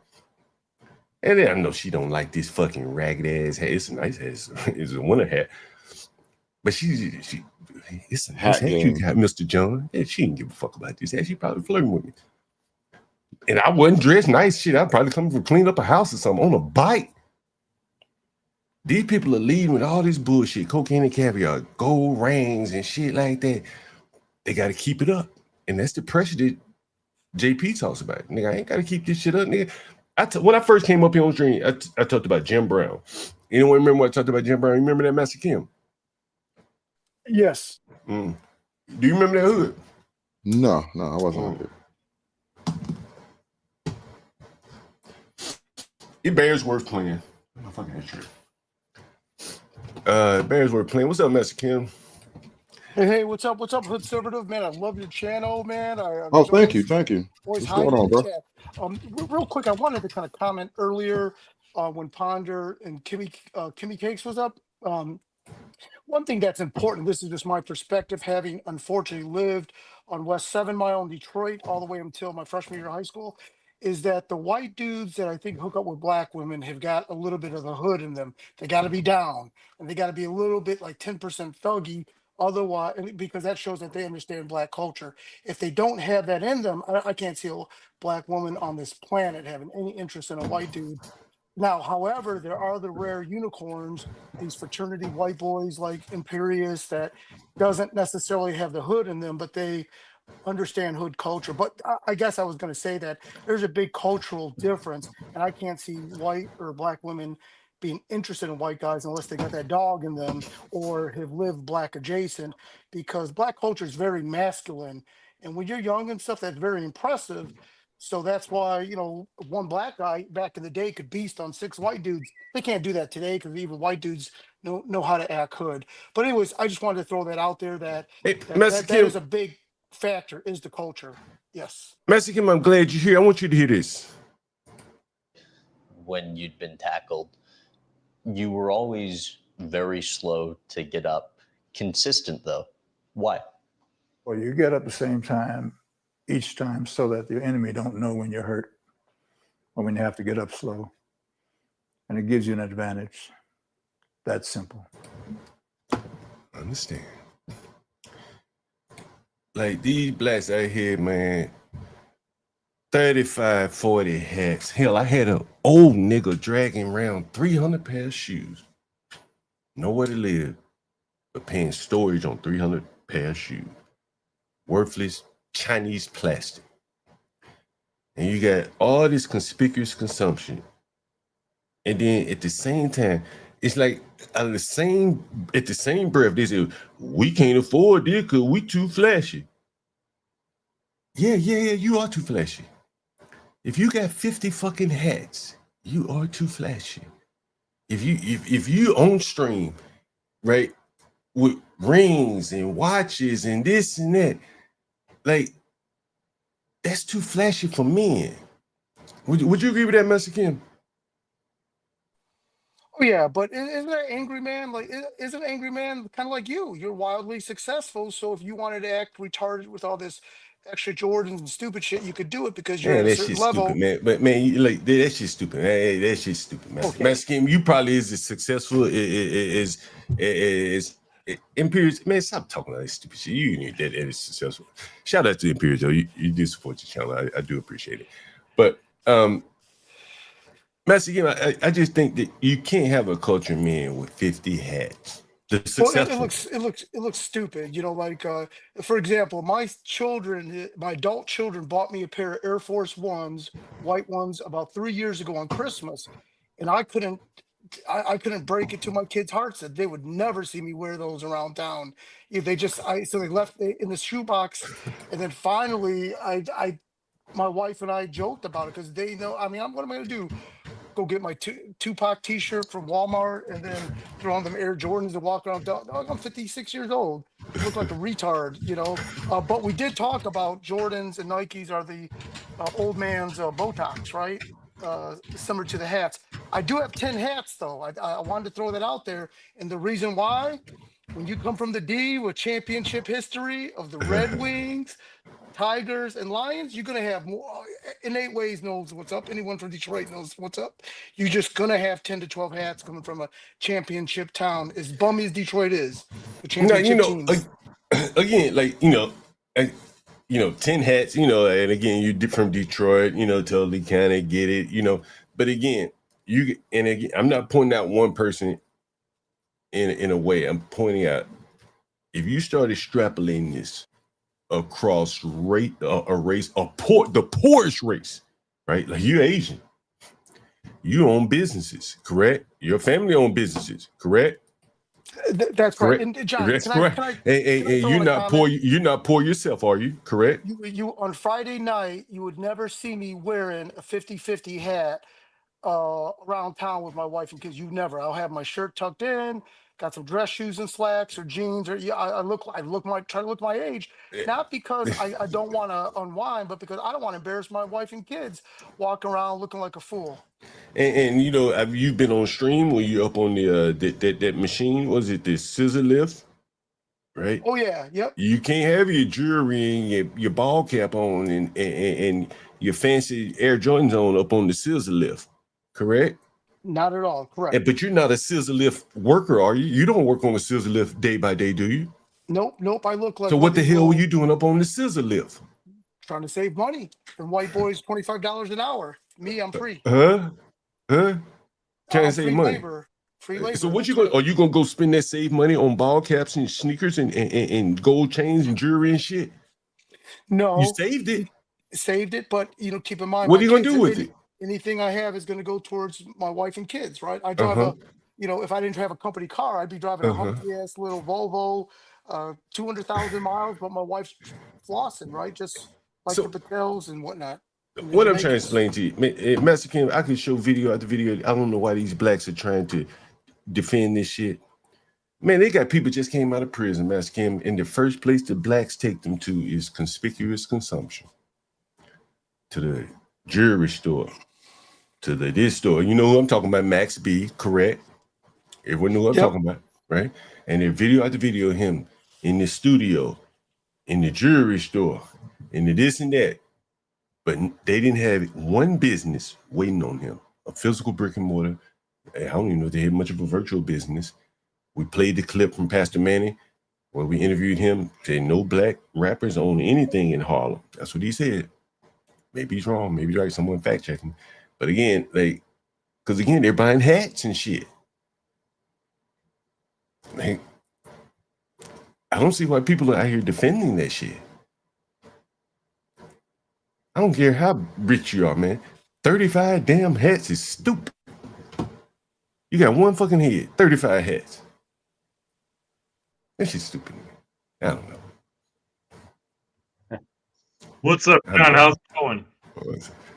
And then I know she don't like this fucking ragged ass hat. It's a nice hat. It's a winter hat. But it's a nice hat you got, Mr. John. And she didn't give a fuck about this hat. She probably flirting with me. And I wasn't dressed nice shit. I'd probably come from clean up a house or something on a bike. These people are leading with all this bullshit, cocaine and caviar, gold rings and shit like that. They got to keep it up. And that's the pressure that JP talks about. Nigga, I ain't got to keep this shit up, nigga. When I first came up here on stream, I talked about Jim Brown. Anyone remember what I talked about Jim Brown? You remember that, Master Kim? Yes. Do you remember that hood? No, I wasn't. It bears worth playing. Oh, fucking that's true. Bears worth playing. What's up, Master Kim? Hey, what's up, Hoodservative, man? I love your channel, man. Thank you. Always What's high going on, in the bro? chat. Real quick, I wanted to kind of comment earlier when Ponder and Kimmy Cakes was up. One thing that's important, this is just my perspective, having unfortunately lived on West 7 Mile in Detroit all the way until my freshman year of high school, is that the white dudes that I think hook up with black women have got a little bit of the hood in them. They got to be down, and they got to be a little bit like 10% thuggy. Otherwise, because that shows that they understand black culture. If they don't have that in them, I can't see a black woman on this planet having any interest in a white dude. Now, however, there are the rare unicorns, these fraternity white boys like Imperius that doesn't necessarily have the hood in them, but they understand hood culture. But I guess I was going to say that there's a big cultural difference, and I can't see white or black women being interested in white guys unless they got that dog in them or have lived black adjacent, because black culture is very masculine. And when you're young and stuff, that's very impressive. So that's why, one black guy back in the day could beast on 6 white dudes. They can't do that today because even white dudes know how to act hood. But anyways, I just wanted to throw that out there that Hey, that is a big factor, is the culture. Yes. Mexican, I'm glad you're here. I want you to hear this. When you'd been tackled, you were always very slow to get up. Consistent, though. Why? Well, you get up the same time each time so that the enemy don't know when you're hurt or when you have to get up slow. And it gives you an advantage. That's simple. I understand. Like these blacks out here, man, 35, 40 hats. Hell, I had an old nigga dragging around 300 pair of shoes. Nowhere to live, but paying storage on 300 pair of shoes. Worthless Chinese plastic. And you got all this conspicuous consumption. And then at the same time, it's like at the same breath, they say, we can't afford this because we too flashy. Yeah, you are too flashy. If you got 50 fucking hats, you are too flashy. If you on stream, right, with rings and watches and this and that, like, that's too flashy for men. Would you agree with that, Mexican? Oh yeah, but isn't that angry man isn't angry man kind of like you? You're wildly successful, so if you wanted to act retarded with all this extra Jordans and stupid shit, you could do it because you're Man, at a that certain shit's level. stupid, man. But man, that shit's stupid. Hey, that shit's stupid, man. Okay. Mexican, you probably is as successful as Imperials. Man, stop talking about that stupid shit. You ain't that is successful. Shout out to Imperials, though. You do support your channel. I do appreciate it. But Mexican, I just think that you can't have a culture man with 50 hats. The successful. Well, it looks stupid, for example, my adult children bought me a pair of Air Force Ones, white ones, about 3 years ago on Christmas, and I couldn't break it to my kids' hearts that they would never see me wear those around town. If they so they left it in the shoebox, and then finally, my wife and I joked about it because they know. I mean, what am I gonna do? Go get my Tupac T-shirt from Walmart and then throw on them Air Jordans and walk around. Dog, I'm 56 years old. I look like a retard, But we did talk about Jordans and Nikes are the old man's Botox, right? Similar to the hats. I do have 10 hats though. I wanted to throw that out there, and the reason why, when you come from the D with championship history of the Red Wings, Tigers and Lions, you're gonna have more. Innate Ways knows what's up. Anyone from Detroit knows what's up. You're just gonna have 10 to 12 hats coming from a championship town, as bummy as Detroit is. The championship teams. Again, 10 hats, and again, you're from Detroit, totally kind of get it, But again, I'm not pointing out one person in a way. I'm pointing out if you start extrapolating this across the poorest race, right? Like you're Asian, you own businesses, correct? Your family own businesses, correct? That's correct. And John, That's correct. You're not poor. You're not poor yourself, are you? Correct. You on Friday night, you would never see me wearing a 50-50 hat around town with my wife and kids. You never. I'll have my shirt tucked in, got some dress shoes and slacks or jeans, or try to look my age. Not because I don't want to unwind, but because I don't want to embarrass my wife and kids walking around looking like a fool. And have you been on stream when you're up on the that machine? Was it the scissor lift? Right. Oh yeah. Yep. You can't have your jewelry and your ball cap on and your fancy Air Jordans on up on the scissor lift. Correct? Not at all. Correct. But you're not a scissor lift worker, are you? You don't work on the scissor lift day by day, do you? Nope. I look like. So what the hell were you doing up on the scissor lift? Trying to save money. And white boys, $25 an hour. Me, I'm free. Huh? Trying to save money. Free labor. So what you going? Are you gonna go spend that save money on ball caps and sneakers and gold chains and jewelry and shit? No. You saved it. Saved it, but keep in mind. What are you gonna do with it? Anything I have is going to go towards my wife and kids, right? I drive if I didn't have a company car, I'd be driving a hunky ass little Volvo, 200,000 miles, but my wife's flossing, right? Just like the Patels and whatnot. What I'm trying to explain to you, Master Kim, I could show video after video. I don't know why these blacks are trying to defend this shit. Man, they got people just came out of prison, Master Kim, and the first place the blacks take them to is conspicuous consumption. To the jewelry store, to this store. You know who I'm talking about, Max B, correct? Everyone know who I'm talking about, right? And the video after video of him in the studio, in the jewelry store, in the this and that. But they didn't have one business waiting on him, a physical brick and mortar. I don't even know if they had much of a virtual business. We played the clip from Pastor Manny where we interviewed him, said no black rappers own anything in Harlem. That's what he said. Maybe he's wrong. Maybe right. Someone fact checking. But again, because again, they're buying hats and shit. I don't see why people are out here defending that shit. I don't care how rich you are, man. 35 damn hats is stupid. You got one fucking head, 35 hats. That shit's stupid. I don't know. What's up, John? How's it going?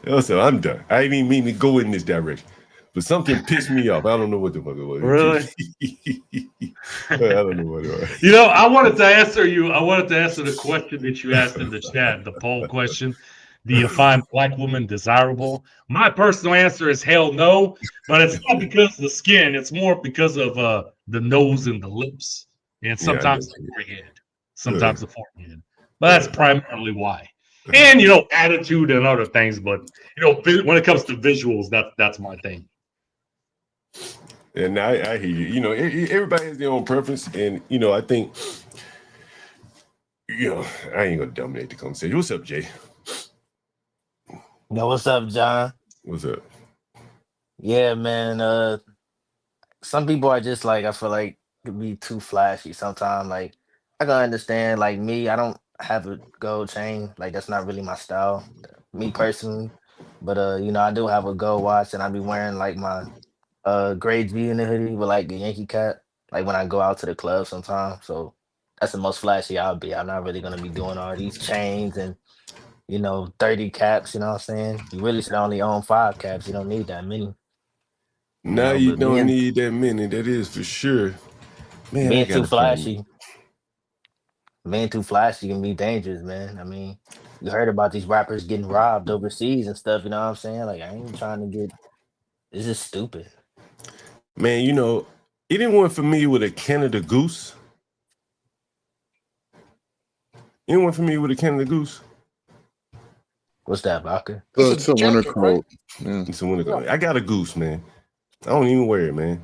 Also, I'm done. I didn't even mean to go in this direction. But something pissed me off. I don't know what the fuck it was. Really? I don't know what it was. You know, I wanted to answer the question that you asked in the chat, the poll question. Do you find black women desirable? My personal answer is hell no, but it's not because of the skin. It's more because of the nose and the lips, and sometimes the forehead. Sometimes the forehead. But that's primarily why. And, you know, attitude and other things. But, you know, when it comes to visuals, that's my thing. And I hear you. You know, everybody has their own preference. And, you know, I think, you know, I ain't going to dominate the conversation. What's up, Jay? Yo, what's up, John? What's up? Yeah, man. Some people are just like, I feel like could be too flashy sometimes. Like, I can understand, like me, I don't have a gold chain. Like, that's not really my style, me personally. But you know, I do have a gold watch, and I be wearing like my gray G in the hoodie with like the Yankee cap, like when I go out to the club sometimes. So that's the most flashy I'll be. I'm not really gonna be doing all these chains and 30 caps, you know what I'm saying? You really should only own 5 caps. You don't need that many. Now you don't need that many. That is for sure. Man, being too flashy. Being too flashy can be dangerous, man. I mean, you heard about these rappers getting robbed overseas and stuff, you know what I'm saying? Like, I ain't trying to get, this is stupid. Man, you know, anyone familiar with a Canada Goose? Anyone familiar with a Canada Goose? What's that, Vodka? It's a winter coat. Yeah. It's a winter coat. I got a goose, man. I don't even wear it, man.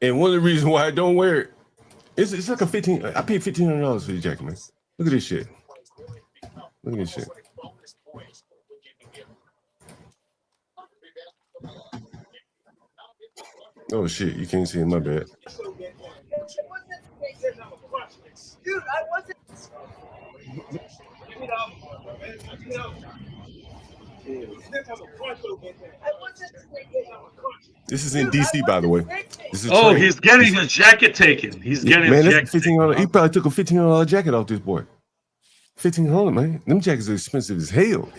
And one of the reasons why I don't wear it, it's like I paid $1,500 for the jacket, man. Look at this shit. Look at this shit. Oh shit, you can't see it, my bad. Dude, I wasn't. This is in DC, by the way. This is he's getting his jacket taken. He's getting his jacket taken. He probably took a $1,500 jacket off this boy. $1,500, man. Them jackets are expensive as hell.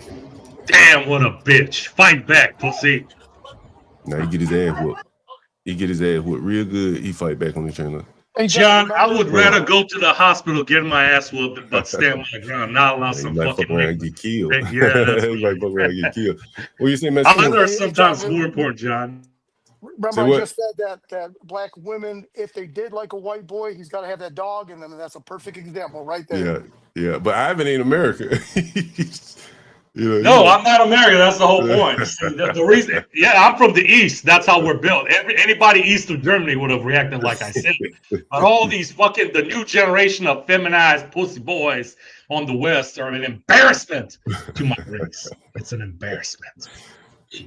Damn, what a bitch. Fight back, pussy. Now he get his ass whooped. He get his ass whooped real good. He fight back on the trainer. Hey, John, I would rather go to the hospital getting my ass whooped, but stand my ground, not allow some fucking around get killed. Yeah, he might fuck around get killed. What you say, man? Others are sometimes more important, John. Remember, I just said that black women, if they did like a white boy, he's got to have that dog in them, and that's a perfect example right there. Yeah. But Ivan ain't America. No, I'm not American. That's the whole point. See, the reason, I'm from the East. That's how we're built. Anybody east of Germany would have reacted like I said. But all these the new generation of feminized pussy boys on the West are an embarrassment to my race. It's an embarrassment.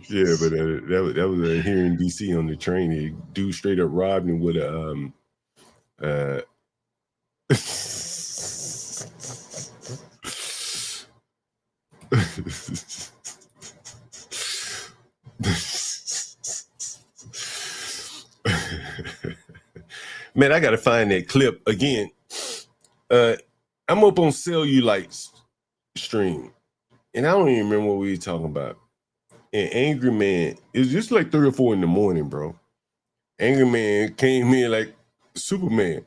Yeah, but that was here in DC on the train. A dude straight up robbed him with a Man, I gotta find that clip again. I'm up on Cellulite's stream. and I don't even remember what we were talking about. And Angry Man, it's just like 3 or 4 in the morning, bro. Angry Man came in like Superman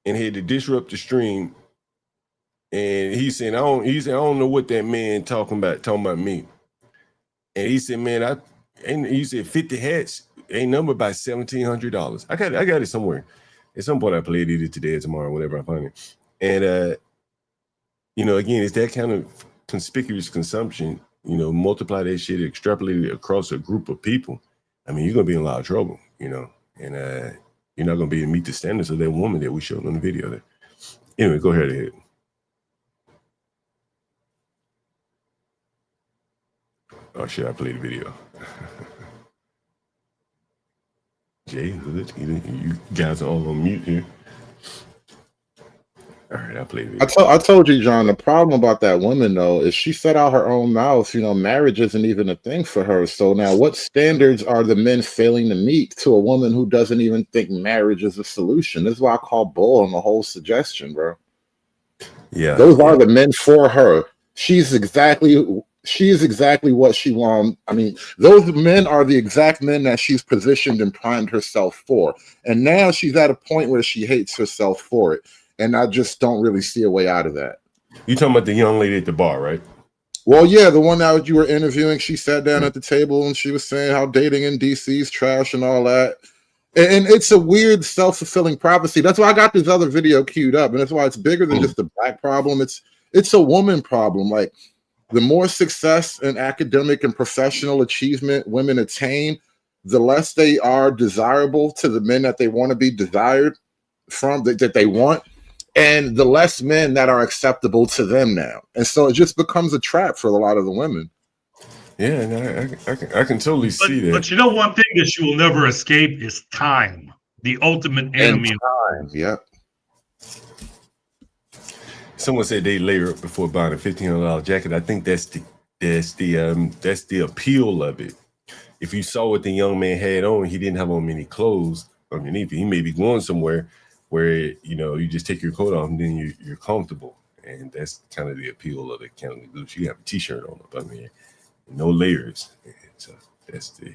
and had to disrupt the stream. And he said, I don't know what that man talking about me. And he said, man, he said 50 hats ain't numbered by $1,700. I got it somewhere. At some point I played it today or tomorrow, whatever I find it. And again, it's that kind of conspicuous consumption, multiply that shit, extrapolate it across a group of people. I mean, you're gonna be in a lot of trouble, and you're not gonna be able to meet the standards of that woman that we showed on the video there. Anyway, go ahead. Oh shit, I played the video. Jay, you guys are all on mute here. All right, I played the video. I told you, John, the problem about that woman, though, is she said out her own mouth, marriage isn't even a thing for her. So now what standards are the men failing to meet to a woman who doesn't even think marriage is a solution? This is why I call bull on the whole suggestion, bro. Yeah. Those are the men for her. She's exactly what she wants. I mean, those men are the exact men that she's positioned and primed herself for. And now she's at a point where she hates herself for it. And I just don't really see a way out of that. You talking about the young lady at the bar, right? Well, yeah, the one that you were interviewing, she sat down at the table and she was saying how dating in DC is trash and all that. And it's a weird self-fulfilling prophecy. That's why I got this other video queued up. And that's why it's bigger than just a black problem. It's a woman problem. Like, the more success and academic and professional achievement women attain, the less they are desirable to the men that they want to be desired from, that they want, and the less men that are acceptable to them now. And so it just becomes a trap for a lot of the women. Yeah, and I can totally see that. But one thing that you will never escape is time, the ultimate enemy. And time, yep. Someone said they layer up before buying a $1,500 jacket. I think that's the appeal of it. If you saw what the young man had on, he didn't have on many clothes underneath. He may be going somewhere where you just take your coat off and then you're comfortable, and that's kind of the appeal of the County Goose. You have a T-shirt on up under here, no layers. So that's the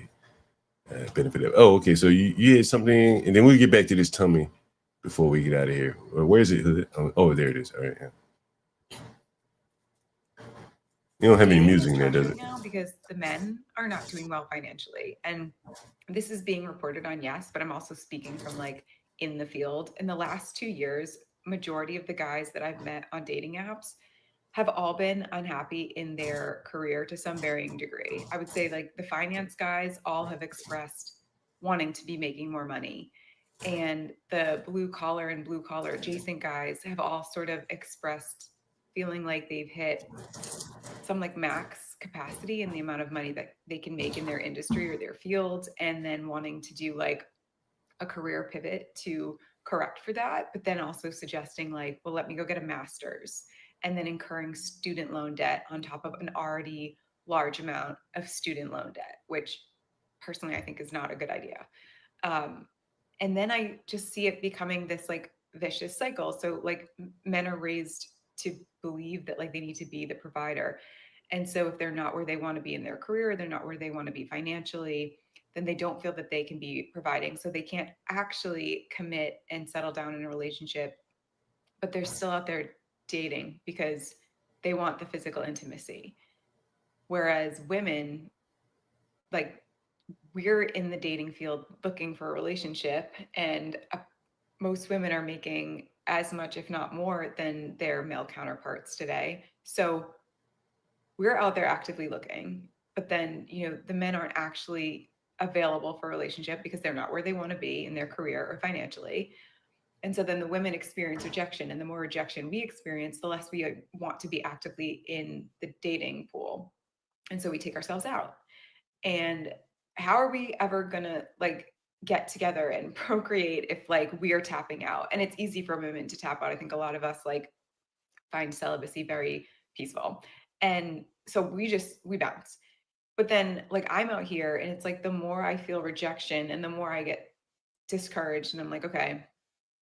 benefit of. Oh, okay. So you had something, and then we'll get back to this tummy before we get out of here. Where is it? Oh, there it is. All right. Yeah. You don't have any music in there, does it? Now because the men are not doing well financially, and this is being reported on, yes, but I'm also speaking from in the field. In the last 2 years, majority of the guys that I've met on dating apps have all been unhappy in their career to some varying degree. I would say the finance guys all have expressed wanting to be making more money. And the blue collar and blue collar adjacent guys have all sort of expressed feeling like they've hit some max capacity in the amount of money that they can make in their industry or their field, and then wanting to do a career pivot to correct for that, but then also suggesting well, let me go get a master's, and then incurring student loan debt on top of an already large amount of student loan debt, which personally I think is not a good idea. And then I just see it becoming this vicious cycle. So men are raised to believe that they need to be the provider. And so if they're not where they want to be in their career, they're not where they want to be financially, then they don't feel that they can be providing. So they can't actually commit and settle down in a relationship, but they're still out there dating because they want the physical intimacy. Whereas women, we're in the dating field looking for a relationship, and most women are making as much, if not more, than their male counterparts today. So we're out there actively looking, but then, the men aren't actually available for a relationship because they're not where they want to be in their career or financially. And so then the women experience rejection, and the more rejection we experience, the less we want to be actively in the dating pool. And so we take ourselves out. And how are we ever gonna get together and procreate if we are tapping out? And it's easy for women to tap out. I think a lot of us find celibacy very peaceful. And so we bounce. But then I'm out here, and it's the more I feel rejection and the more I get discouraged, and I'm okay,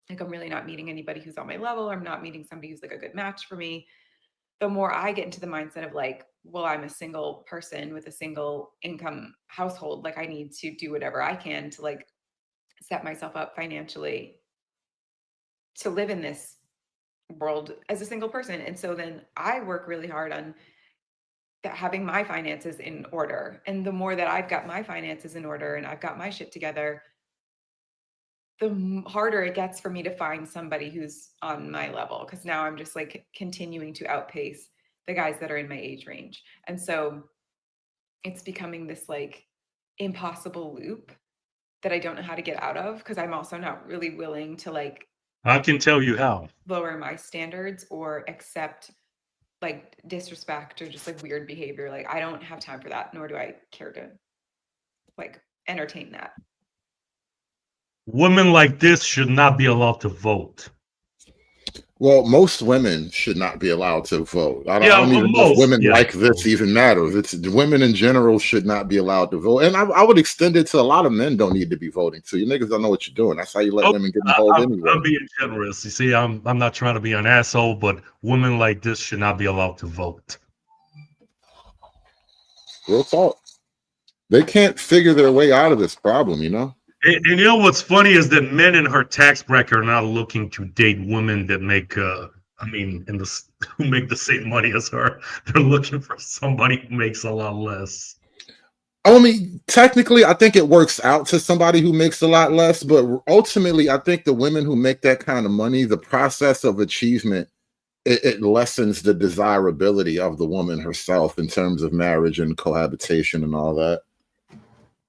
I'm really not meeting anybody who's on my level. I'm not meeting somebody who's a good match for me. the more I get into the mindset of like, well, I'm a single person with a single income household. Like I need to do whatever I can to like set myself up financially to live in this world as a single person. And so then I work really hard on having my finances in order. And the more that I've got my finances in order and I've got my shit together, the harder it gets for me to find somebody who's on my level. Cause now I'm just like continuing to outpace the guys that are in my age range. And so it's becoming this like impossible loop that I don't know how to get out of. Cause I'm also not really willing to like I can tell you how. lower my standards or accept like disrespect or just like weird behavior. Like I don't have time for that, nor do I care to like entertain that. Women like this should not be allowed to vote. Well, most women should not be allowed to vote. I don't even know if women like this even matters. It's women in general should not be allowed to vote. And I would extend it to a lot of men don't need to be voting too. You niggas don't know what you're doing. That's how you let women get involved anyway. I'm being generous. You see, I'm not trying to be an asshole, but women like this should not be allowed to vote. Real talk. They can't figure their way out of this problem, you know? And you know what's funny is that men in her tax bracket are not looking to date women that make, who make the same money as her. They're looking for somebody who makes a lot less. I mean, technically, I think it works out to somebody who makes a lot less, but ultimately, I think the women who make that kind of money, the process of achievement, it lessens the desirability of the woman herself in terms of marriage and cohabitation and all that.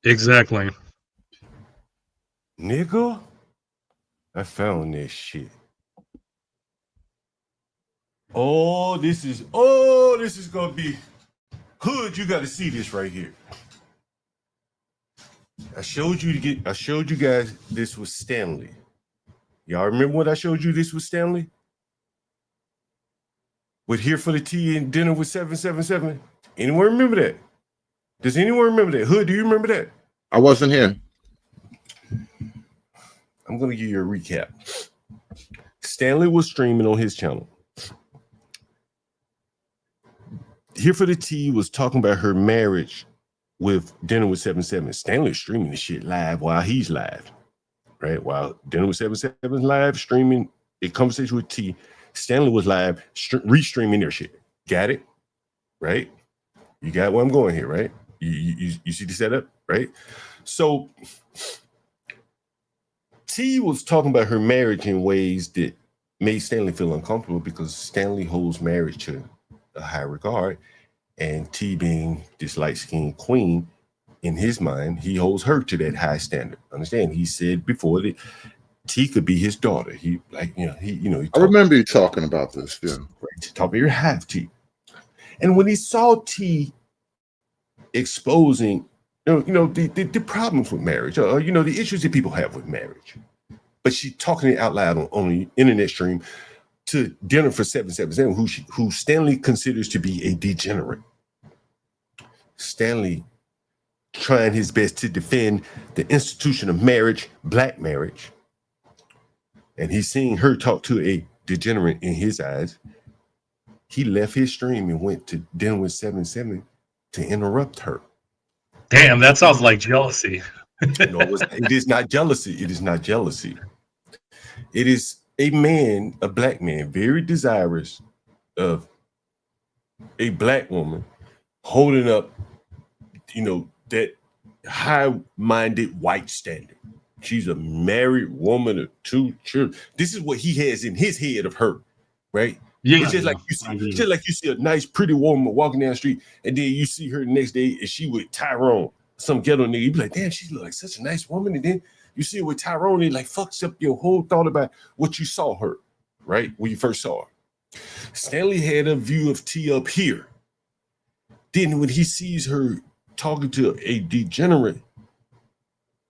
Exactly. Nigga, I found this shit. This is gonna be hood. You gotta see this right here. I showed you guys this was Stanley. Y'all remember what I showed you this was Stanley? With Here for the Tea and Dinner with 777. Anyone remember that? Does anyone remember that? Hood, do you remember that? I wasn't here. I'm going to give you a recap. Stanley was streaming on his channel. Here for the Tea was talking about her marriage with Dinner with 77. Stanley's streaming the shit live while he's live, right? While Dinner with 77 is live streaming a conversation with T, Stanley was live restreaming their shit. Got it? Right? You got where I'm going here, right? You see the setup, right? So T was talking about her marriage in ways that made Stanley feel uncomfortable because Stanley holds marriage to a high regard, and T, being this light-skinned queen, in his mind, he holds her to that high standard. Understand? He said before that T could be his daughter. He I remember you talking about this. Yeah, right. Talk about your half T, and when he saw T exposing, the problems with marriage, the issues that people have with marriage, but she talking it out loud on the internet stream to Dinner for 777, who Stanley considers to be a degenerate. Stanley trying his best to defend the institution of marriage, black marriage, and he's seeing her talk to a degenerate in his eyes. He left his stream and went to Dinner with 777 to interrupt her. Damn, that sounds like jealousy. No, it is not jealousy. It is not jealousy. It is a man, a black man, very desirous of a black woman holding up, that high-minded white standard. She's a married woman of 2 children. This is what he has in his head of her, right? Yeah, it's just like you see a nice, pretty woman walking down the street, and then you see her the next day, and she with Tyrone, some ghetto nigga. You be like, damn, she look like such a nice woman. And then you see her with Tyrone, and like fucks up your whole thought about what you saw her, right? When you first saw her. Stanley had a view of T up here. Then when he sees her talking to a degenerate,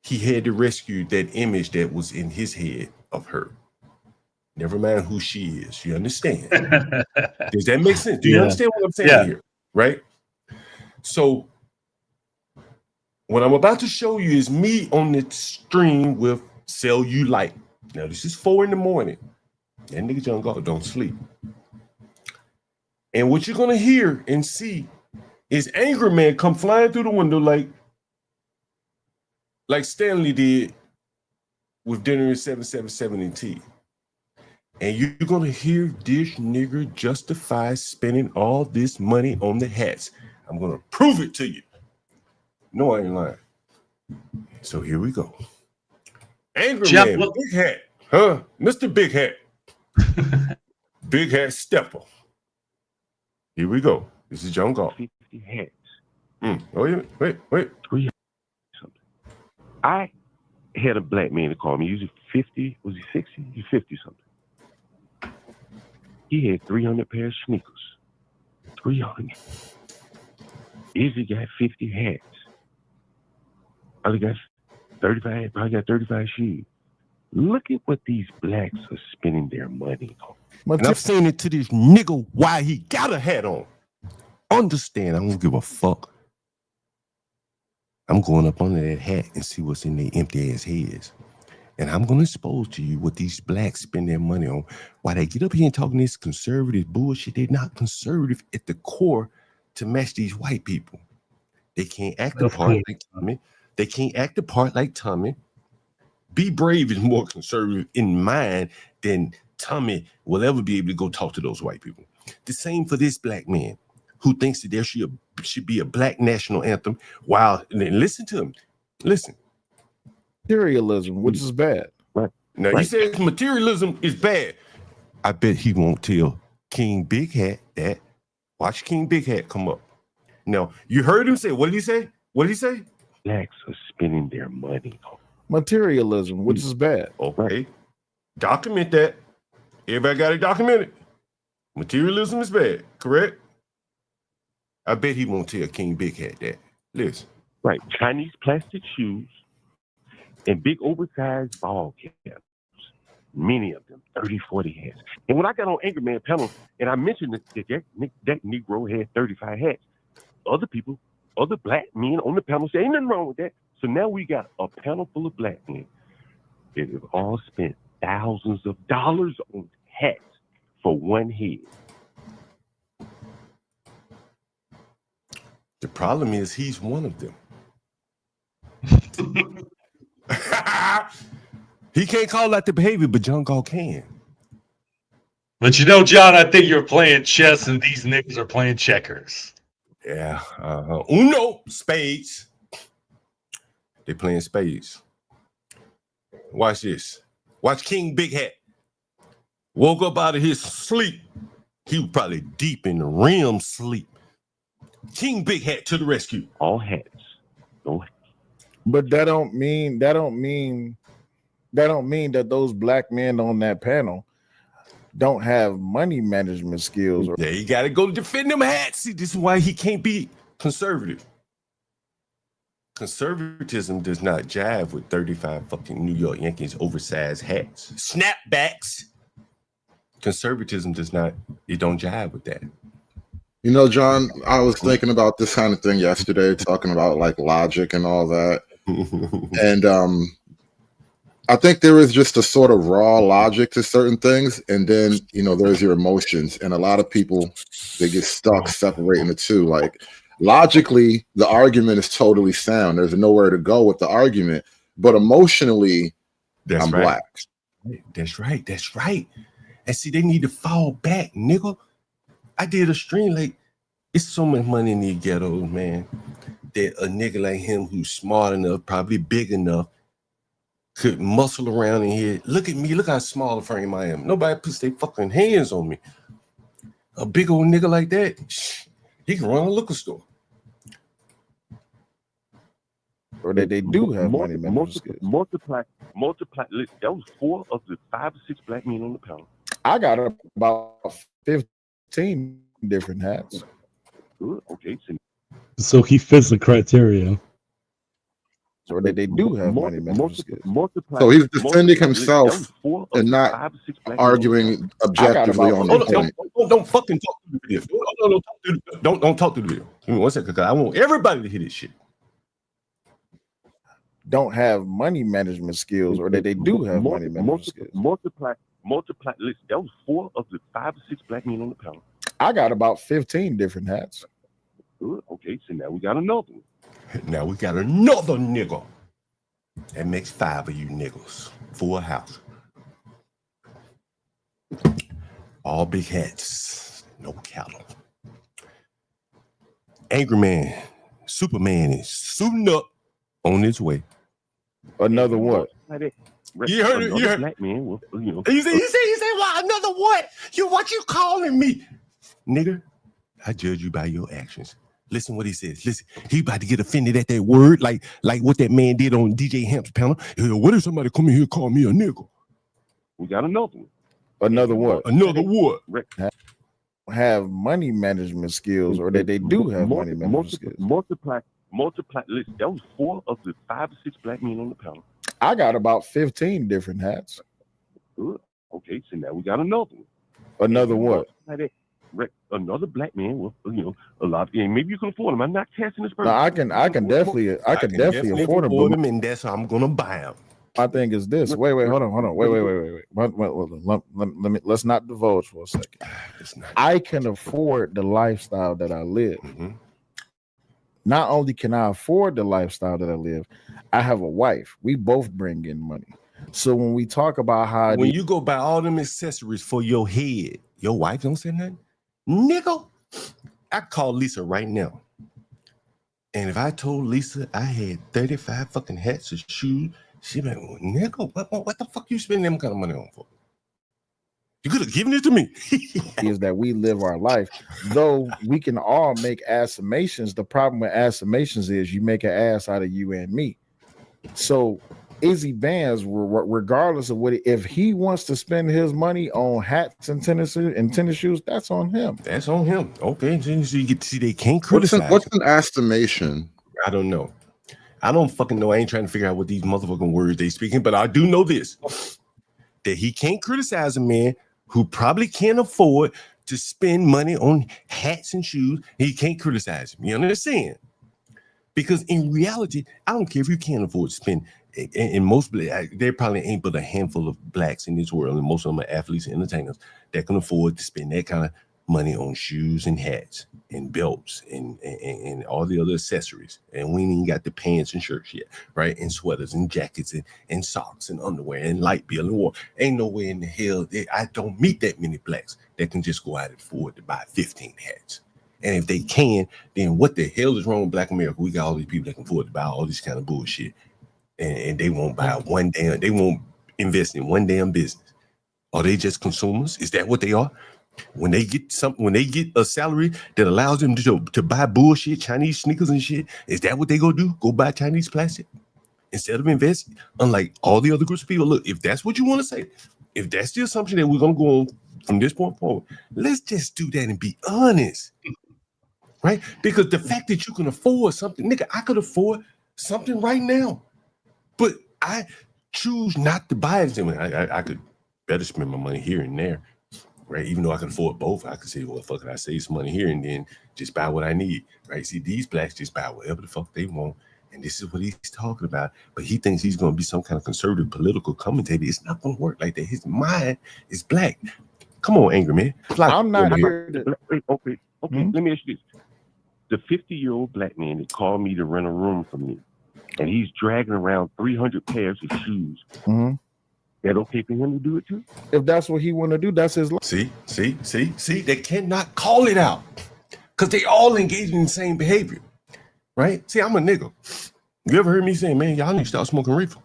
he had to rescue that image that was in his head of her. Never mind who she is. You understand? Does that make sense? Do you understand what I'm saying here? Right? So what I'm about to show you is me on the stream with Cellulite. Now, this is 4 a.m. That nigga John Galt don't sleep. And what you're gonna hear and see is Angry Man come flying through the window like Stanley did with Dinner in 777 and T. And you're gonna hear this nigger justify spending all this money on the hats. I'm gonna prove it to you. No, I ain't lying. So here we go. Angry Jeff, Man, Big Hat, huh? Mr. Big Hat. Big Hat Stepper. Here we go. This is John Galt. 50 hats. Oh, yeah. Wait. 300 something. I had a black man to call me. He was 50. Was he 60? He was 50 something. He had 300 pair of sneakers. 300. Izzy got 50 hats. Probably got 35. Probably got 35 shoes. Look at what these blacks are spending their money on. And I'm saying it to this nigga why he got a hat on. Understand, I don't give a fuck. I'm going up under that hat and see what's in their empty ass heads. And I'm going to expose to you what these blacks spend their money on. Why they get up here and talking this conservative bullshit. They're not conservative at the core to match these white people. They can't act the part like Tommy. They can't act the part like Tommy. Be Brave is more conservative in mind than Tommy will ever be able to go talk to those white people. The same for this black man who thinks that there should be a black national anthem. While, and listen to him. Listen. Materialism, which is bad. Right. Now, you said materialism is bad. I bet he won't tell King Big Hat that. Watch King Big Hat come up. Now, you heard him say, what did he say? What did he say? Blacks are spending their money on materialism, which is bad. Okay. Document that. Everybody got it documented. Materialism is bad, correct? I bet he won't tell King Big Hat that. Listen. Right. Chinese plastic shoes and big oversized ball caps. Many of them, 30, 40 hats. And when I got on Angry Man panel and I mentioned that Negro had 35 hats, other black men on the panel said, ain't nothing wrong with that. So now we got a panel full of black men that have all spent thousands of dollars on hats for one head. The problem is he's one of them. He can't call out the behavior, but John Galt can. But you know, John, I think you're playing chess and these niggas are playing checkers. Yeah. Uno, spades. They playing spades. Watch this. Watch King Big Hat. Woke up out of his sleep. He was probably deep in the REM sleep. King Big Hat to the rescue. All hats. No hats. But that don't mean that those black men on that panel don't have money management skills. Yeah, you got to go defend them hats. See, this is why he can't be conservative. Conservatism does not jive with 35 fucking New York Yankees oversized hats. Snapbacks. Conservatism it don't jive with that. You know, John, I was thinking about this kind of thing yesterday, talking about like logic and all that. And I think there is just a sort of raw logic to certain things. And then, you know, there's your emotions. And a lot of people, they get stuck separating the two. Like logically, the argument is totally sound. There's nowhere to go with the argument. But emotionally, I'm black. That's right. That's right. And see, they need to fall back, nigga. I did a stream like, it's so much money in these ghettos, man, that a nigga like him who's smart enough, probably big enough, could muscle around in here. Look at me. Look how small a frame I am. Nobody puts their fucking hands on me. A big old nigga like that, he can run a liquor store. Or that they do have money management skills. Multiply. Listen, that was 4 of the 5 or 6 black men on the panel. I got about 15 different hats. Good. Okay. So he fits the criteria. Or that they do have money management skills. So he's defending himself and not arguing objectively on the point. Don't fucking talk to the video. Don't talk to the video. Give me 1 second, because I want everybody to hear this shit. Don't have money management skills, or that they do have money management skills. Multiply. Listen, that was 4 of the 5 or 6 black men on the panel. I got about 15 different hats. Good. Okay, so now we got another one. Now we got another nigga. That makes 5 of you niggas. Full house. All big hats. No cattle. Angry Man, Superman is suiting up on his way. Another what? You heard it. You heard black man. With, You say, what? Another what? What you calling me? Nigga, I judge you by your actions. Listen what he says. Listen, he about to get offended at that word, like what that man did on DJ Hamp's panel. What if somebody come in here and call me a nigga? We got another one. Another what? Another what? Have money management skills, or that they do have money management skills. Multiply. Listen, that was 4 of the 5 or 6 black men on the panel. I got about 15 different hats. Good. Okay, so now we got another one. Another what? Another black man with a lot. And maybe you can afford him. I'm not casting this person. No, I can definitely afford them, and that's how I'm gonna buy them. My thing is this. Wait, hold on. Wait. Let's not divulge for a second. I can afford the lifestyle that I live. Mm-hmm. Not only can I afford the lifestyle that I live, I have a wife. We both bring in money. So when we talk about how when you go buy all them accessories for your head, your wife don't say nothing, nigga. I call Lisa right now, and if I told Lisa I had 35 fucking hats or shoes, she'd be like, well, nigga, what the fuck you spending them kind of money on for? You could have given it to me. is that we live our life, though we can all make assumptions. The problem with assumptions is you make an ass out of you and me. So Izzy Vans, regardless of what, if he wants to spend his money on hats and tennis shoes, that's on him. That's on him. Okay, so you get to see they can't criticize. What's an estimation? I don't know. I don't fucking know. I ain't trying to figure out what these motherfucking words they speaking, but I do know this: that he can't criticize a man who probably can't afford to spend money on hats and shoes. He can't criticize him. You understand? Because in reality, I don't care if you can't afford to spend. And most, there probably ain't but a handful of blacks in this world, and most of them are athletes and entertainers that can afford to spend that kind of money on shoes and hats and belts and all the other accessories. And we ain't even got the pants and shirts yet, right? And sweaters and jackets and socks and underwear and light bill and water. Ain't no way in the hell I don't meet that many blacks that can just go out and afford to buy 15 hats. And if they can, then what the hell is wrong with Black America? We got all these people that can afford to buy all this kind of bullshit. And they won't buy they won't invest in one damn business. Are they just consumers? Is that what they are? When they get a salary that allows them to buy bullshit, Chinese sneakers and shit, is that what they go do? Go buy Chinese plastic instead of investing? Unlike all the other groups of people, look, if that's what you want to say, if that's the assumption that we're gonna go on from this point forward, let's just do that and be honest, right? Because the fact that you can afford something, nigga, I could afford something right now, but I choose not to buy it. I could better spend my money here and there. Right, even though I can afford both, I could say, well, fuck it, I save some money here and then just buy what I need. Right? See, these blacks just buy whatever the fuck they want, and this is what he's talking about. But he thinks he's going to be some kind of conservative political commentator. It's not going to work like that. His mind is black. Come on, angry man. I'm not here. Okay. Let me ask you this: the 50-year-old black man that called me to rent a room for me, and he's dragging around 300 pairs of shoes. Mm-hmm. That okay for him to do it too? If that's what he want to do, that's his life. See, they cannot call it out because they all engage in the same behavior, right? See, I'm a nigga. You ever heard me say, man, y'all need to start smoking reefer?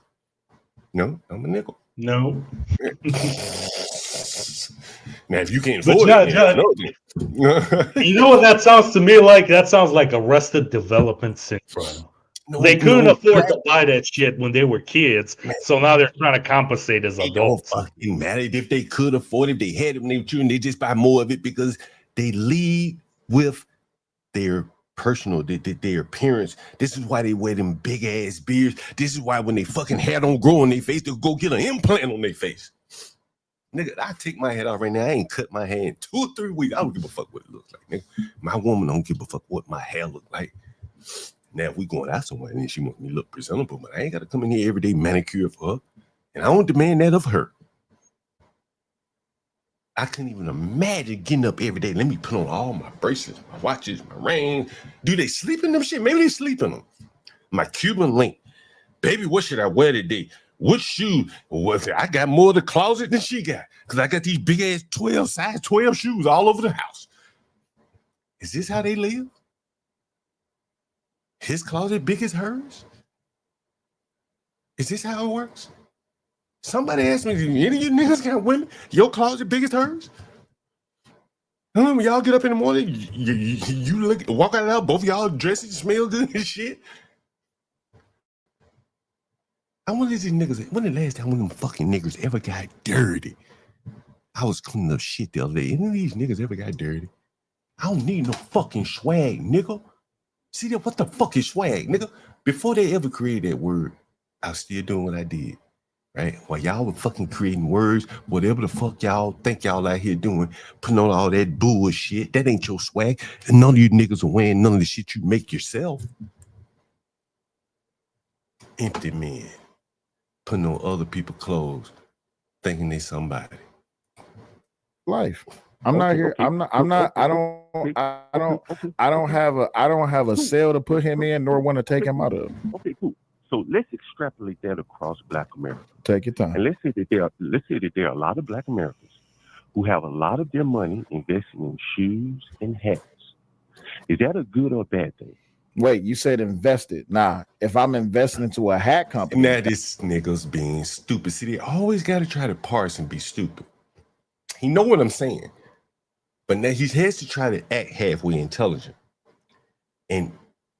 No, I'm a nigga. No. Now, if you can't afford it, you know what that sounds to me like? That sounds like Arrested Development syndrome. They couldn't afford to buy that shit when they were kids, so now they're trying to compensate as adults. It don't fucking matter if they could afford it, if they had it when they were children, they just buy more of it because they lead with their personal, their appearance. This is why they wear them big ass beards. This is why when they fucking hair don't grow on their face, they'll go get an implant on their face. Nigga, I take my head off right now. I ain't cut my hair in 2 or 3 weeks. I don't give a fuck what it looks like, nigga. My woman don't give a fuck what my hair look like. Now, if we going out somewhere and then she wants me to look presentable, but I ain't got to come in here every day manicure for her. And I don't demand that of her. I couldn't even imagine getting up every day. Let me put on all my bracelets, my watches, my ring. Do they sleep in them shit? Maybe they sleep in them. My Cuban link. Baby, what should I wear today? What shoe? Well, I got more of the closet than she got. Because I got these big ass size 12 shoes all over the house. Is this how they live? His closet big as hers? Is this how it works? Somebody asked me, do any of you niggas got women? Your closet big as hers? When y'all get up in the morning, you look, walk out of the house, both of y'all dressed and smell good and shit. I wonder if these niggas, when the last time one of them fucking niggas ever got dirty? I was cleaning up shit the other day. Any of these niggas ever got dirty? I don't need no fucking swag, nigga. See that? What the fuck is swag, nigga? Before they ever created that word, I was still doing what I did. Right? While y'all were fucking creating words, whatever the fuck y'all think y'all out here doing, putting on all that bullshit, that ain't your swag. And none of you niggas are wearing none of the shit you make yourself. Empty men putting on other people's clothes, thinking they somebody. Life. I don't have a cell to put him in, nor one to take him out of. Okay, cool. So let's extrapolate that across Black America. Take your time. And let's say that there are a lot of Black Americans who have a lot of their money invested in shoes and hats. Is that a good or bad thing? Wait, you said invested. Nah, if I'm investing into a hat company. Now this nigga's being stupid. See, they always got to try to parse and be stupid. He know what I'm saying. But now he has to try to act halfway intelligent and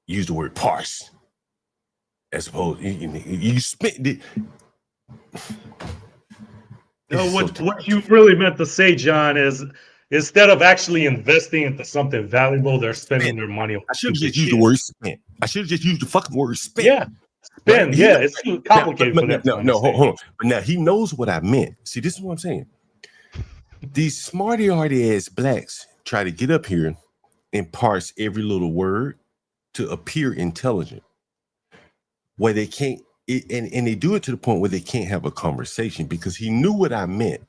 use the word parse. As opposed, you spent it. No, what you really meant to say, John, is instead of actually investing into something valuable, they're spending their money on. I should have just used the word spent. I should have just used the fucking word spent. Yeah, spend. Right? Yeah, it's too complicated for them. No, hold on. But now he knows what I meant. See, this is what I'm saying. These smarty-arty ass blacks try to get up here and parse every little word to appear intelligent. Where they can't, and they do it to the point where they can't have a conversation because he knew what I meant,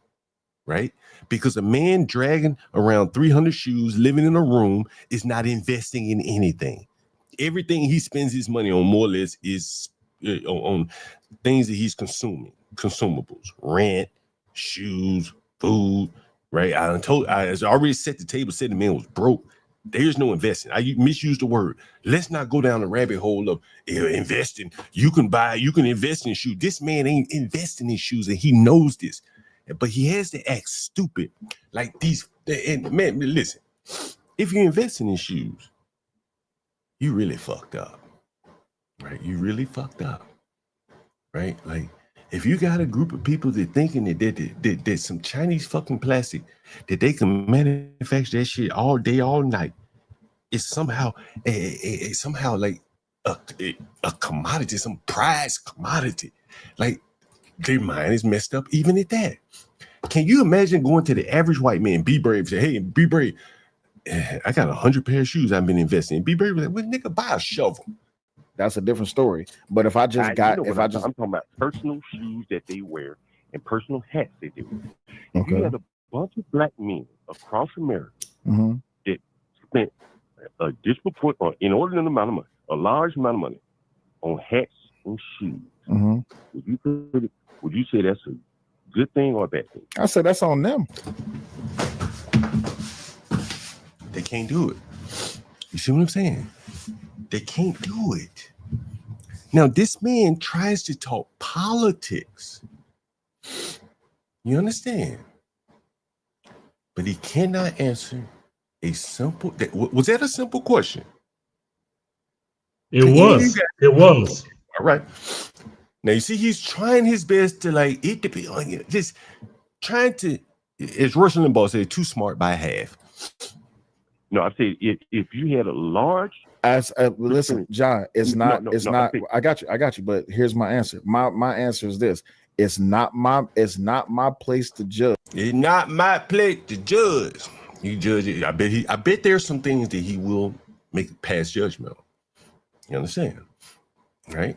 right? Because a man dragging around 300 shoes, living in a room, is not investing in anything. Everything he spends his money on, more or less, is on things that he's consuming, consumables, rent, shoes, food, right? I already set the table, said the man was broke. There's no investing. I misused the word. Let's not go down the rabbit hole of investing. You can invest in shoes. This man ain't investing in shoes, and he knows this. But he has to act stupid. Like these, and man, listen, if you're investing in shoes, you really fucked up. Right? You really fucked up. Right? Like, if you got a group of people that thinking that some Chinese fucking plastic, that they can manufacture that shit all day, all night, it's somehow like a commodity, some prized commodity. Like, their mind is messed up even at that. Can you imagine going to the average white man, Be Brave, say, hey, Be Brave, I got 100 pair of shoes I've been investing in. Be Brave was like, well, nigga, buy a shovel. That's a different story. But if I just I'm talking about personal shoes that they wear and personal hats that they wear. If you had a bunch of black men across America that spent a disproportionate, or inordinate amount of money, a large amount of money on hats and shoes, would you say that's a good thing or a bad thing? I said that's on them. They can't do it. You see what I'm saying? They can't do it. Now, this man tries to talk politics. You understand? But he cannot answer a simple. Was that a simple question? It was. It was. All right. Now, you see, he's trying his best to, like, it depends on you. Just trying to, as Rush Limbaugh said, too smart by half. No, I say if you had a large. Listen, John, it's not. I got you. But here's my answer. My answer is this: it's not my place to judge. It's not my place to judge. You judge it. I bet there's some things that he will make pass judgment on. You understand, right?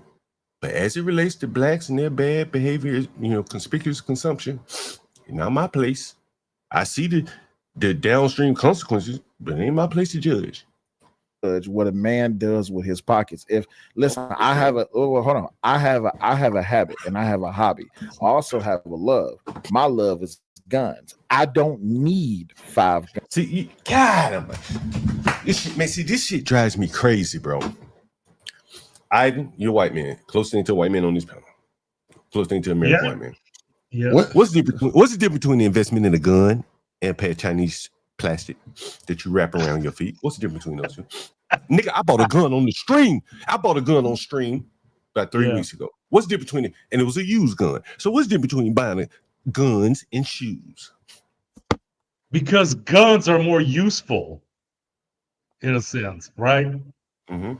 But as it relates to blacks and their bad behavior, conspicuous consumption, not my place. I see the downstream consequences, but it ain't my place to judge. What a man does with his pockets. If listen, I have a hold on. I have a habit and I have a hobby. I also have a love. My love is guns. I don't need 5 guns. See, God, this shit drives me crazy, bro. Ivan, you're a white man. Closest thing to a white man on this panel. Closest thing to American white man. Yeah. What's the difference between the investment in a gun and a pair of Chinese plastic that you wrap around your feet? What's the difference between those two? Nigga, I bought a gun on the stream. I bought a gun on stream about 3 weeks ago. What's the difference between it? And it was a used gun. So what's the difference between buying guns and shoes? Because guns are more useful, in a sense, right? Mm-hmm.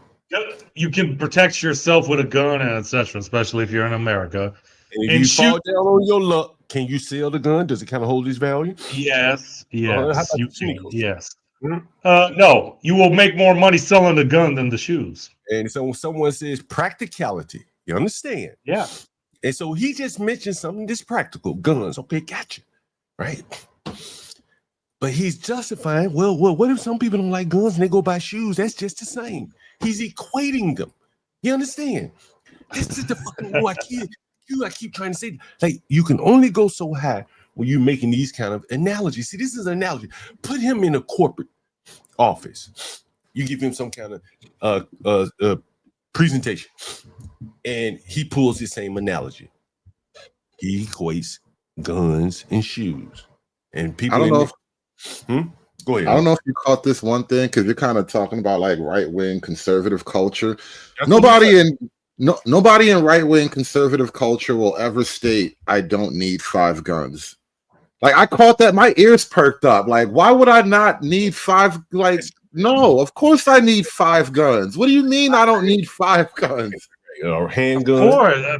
You can protect yourself with a gun and etc., especially if you're in America. And if you fall down on your luck, can you sell the gun? Does it kind of hold its value? Yes, how yes, about you the can. sneakers? Yes. No, you will make more money selling the gun than the shoes. And so when someone says practicality, you understand? Yeah. And so he just mentioned something that's practical. Guns. Okay, gotcha. Right? But he's justifying, well, what if some people don't like guns and they go buy shoes? That's just the same. He's equating them. You understand? This is the fucking I keep trying to say. Like, you can only go so high when you're making these kind of analogies. See, this is an analogy. Put him in a corporate office. You give him some kind of presentation, and he pulls the same analogy. He equates guns and shoes. And people I don't know if Go ahead. I don't know if you caught this one thing because you're kind of talking about like right-wing conservative culture. That's Nobody in right-wing conservative culture will ever state, I don't need 5 guns. Like, I caught that, my ears perked up. Like, why would I not need 5? Like, no, of course I need 5 guns. What do you mean I don't need 5 guns? A handgun, a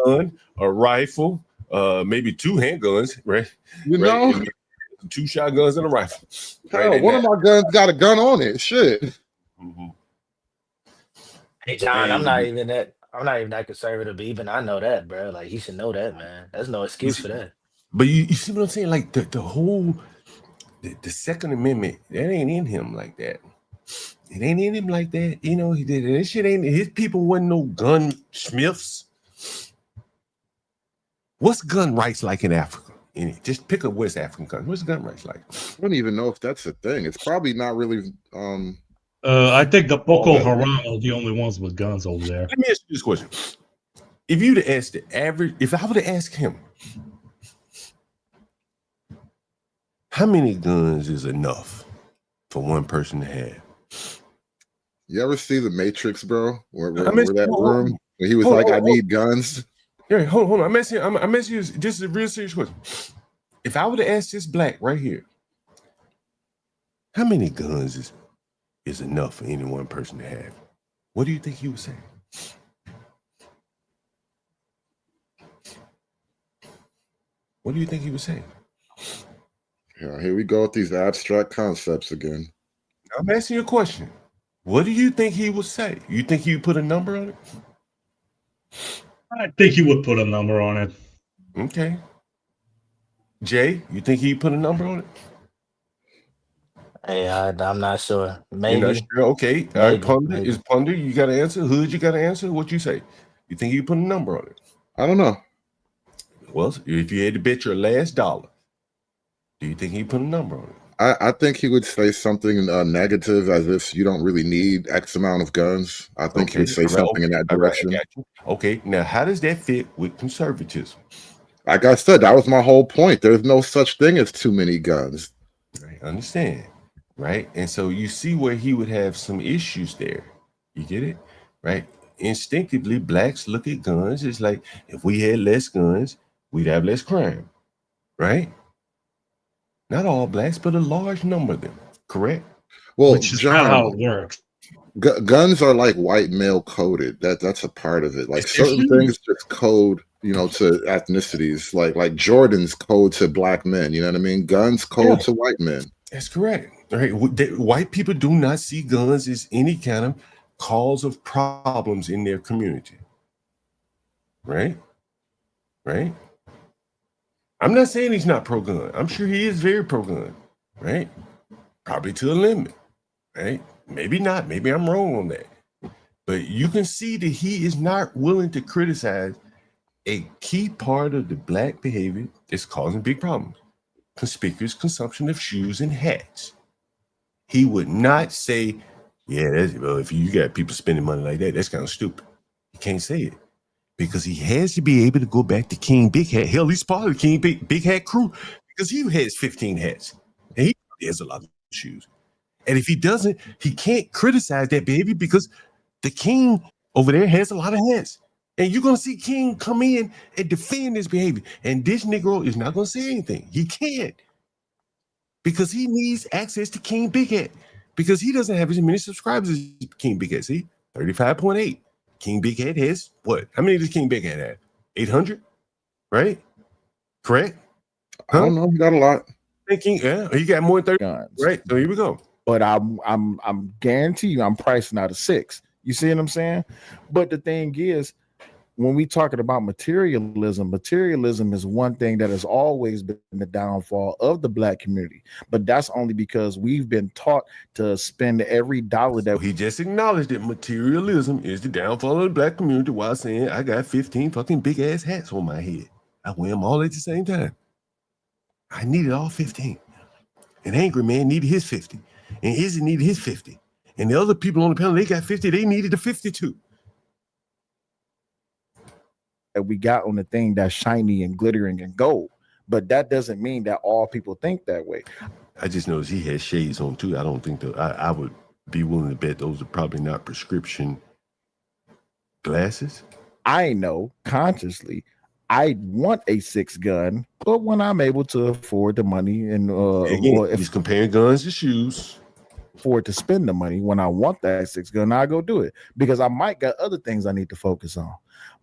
gun, a rifle, maybe 2 handguns, right? You know? 2 shotguns and a rifle. Hell, one of my guns got a gun on it. Shit. Mm-hmm. Hey John, I'm not even that conservative, but even I know that, bro. Like, he should know that, man. There's no excuse for that. But you see what I'm saying? Like the whole the Second Amendment, that ain't in him like that. It ain't in him like that. You know, he did this shit ain't his people wasn't no gunsmiths. What's gun rights like in Africa? Just pick a West African country. What's gun rights like? I don't even know if that's a thing. It's probably not really I think the Boko Haram are the only ones with guns over there. Let me ask you this question. If you'd have asked the average, if I would have asked him, how many guns is enough for one person to have? You ever see The Matrix, bro? Where that room where he was like, I need guns. Yeah, hold on. I'm asking you this is a real serious question. If I would have asked this black right here, how many guns is enough for any one person to have? What do you think he would say? What do you think he would say? Yeah, here we go with these abstract concepts again. I'm asking you a question. What do you think he would say? You think he would put a number on it? I think he would put a number on it. Okay. Jay, you think he'd put a number on it? Hey, I'm not sure. Maybe. You're not sure? Okay. All right, Ponder is Ponder. You got to answer. Hood, you got to answer. What you say? You think he'd put a number on it? I don't know. Well, if you had to bet your last dollar, do you think he'd put a number on it? I think he would say something negative, as if you don't really need X amount of guns. I think he would say something in that direction. Okay, now how does that fit with conservatism? Like I said, that was my whole point. There's no such thing as too many guns. Right, understand, right? And so you see where he would have some issues there. You get it? Right? Instinctively, blacks look at guns. It's like, if we had less guns, we'd have less crime, right? Not all blacks, but a large number of them, correct? Well, Which is not how it works. Guns are like white male coded. That's a part of it. Like certain things just code, you know, to ethnicities. Like Jordan's code to black men. You know what I mean? Guns code to white men. That's correct. Right? White people do not see guns as any kind of cause of problems in their community. Right? Right? I'm not saying he's not pro-gun. I'm sure he is very pro-gun, right? Probably to a limit, right? Maybe not. Maybe I'm wrong on that. But you can see that he is not willing to criticize a key part of the black behavior that's causing big problems. Conspicuous consumption of shoes and hats. He would not say, yeah, well, if you got people spending money like that, that's kind of stupid. He can't say it because he has to be able to go back to King Big Hat. Hell, he's part of the King Big Hat crew because he has 15 hats and he has a lot of shoes. And if he doesn't, he can't criticize that behavior because the King over there has a lot of hats. And you're going to see King come in and defend his behavior. And this Negro is not going to say anything. He can't. Because he needs access to King Big Hat. Because he doesn't have as many subscribers as King Big Hat. See? 35.8. King Big Hat has what? How many does King Big Hat have? 800? Right? Correct? I don't know. He got a lot. Thinking, yeah, he got more than 30 guns. Right. So here we go. But I'm guarantee you I'm pricing out a 6. You see what I'm saying? But the thing is, when we talking about materialism is one thing that has always been the downfall of the black community. But that's only because we've been taught to spend every dollar that he just acknowledged that materialism is the downfall of the black community while saying I got 15 fucking big ass hats on my head. I wear them all at the same time. I needed all 15. An angry man needed his 50. And Izzy needed his 50. And the other people on the panel, they got 50. They needed the 52. that we got on the thing that's shiny and glittering and gold. But that doesn't mean that all people think that way. I just noticed he has shades on too. I don't think that I would be willing to bet those are probably not prescription glasses. I know consciously I want a 6 gun, but when I'm able to afford the money and again, if he's comparing guns to shoes, afford to spend the money when I want that 6 gun, I go do it because I might got other things I need to focus on.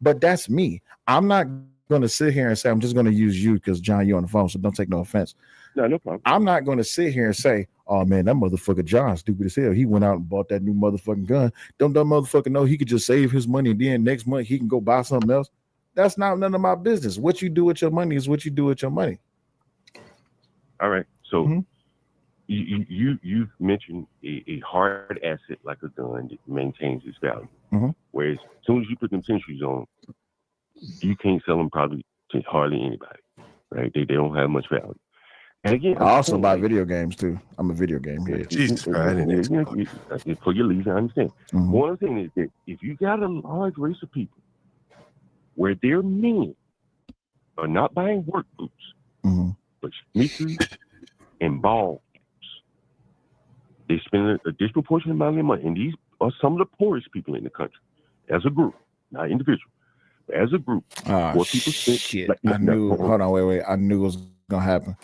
But that's me. I'm not going to sit here and say I'm just going to use you because John, you're on the phone, so don't take no offense. No problem. I'm not going to sit here and say, oh man, that motherfucker John stupid as hell. He went out and bought that new motherfucking gun. Don't that motherfucker know he could just save his money and then next month he can go buy something else? That's not none of my business. What you do with your money is what you do with your money. All right. So you've mentioned a hard asset like a gun that maintains its value. Whereas as soon as you put them centuries on, you can't sell them probably to hardly anybody. Right? They don't have much value. And again, I also buy video games too. I'm a video game head. Jesus Christ. For your leisure, I understand. One thing is that if you got a large race of people where their men are not buying work boots, but sneakers and ball games, they spend a disproportionate amount of their money. And these are some of the poorest people in the country as a group, not individual. As a group, people shit. I knew. Hold on, wait. I knew it was gonna happen.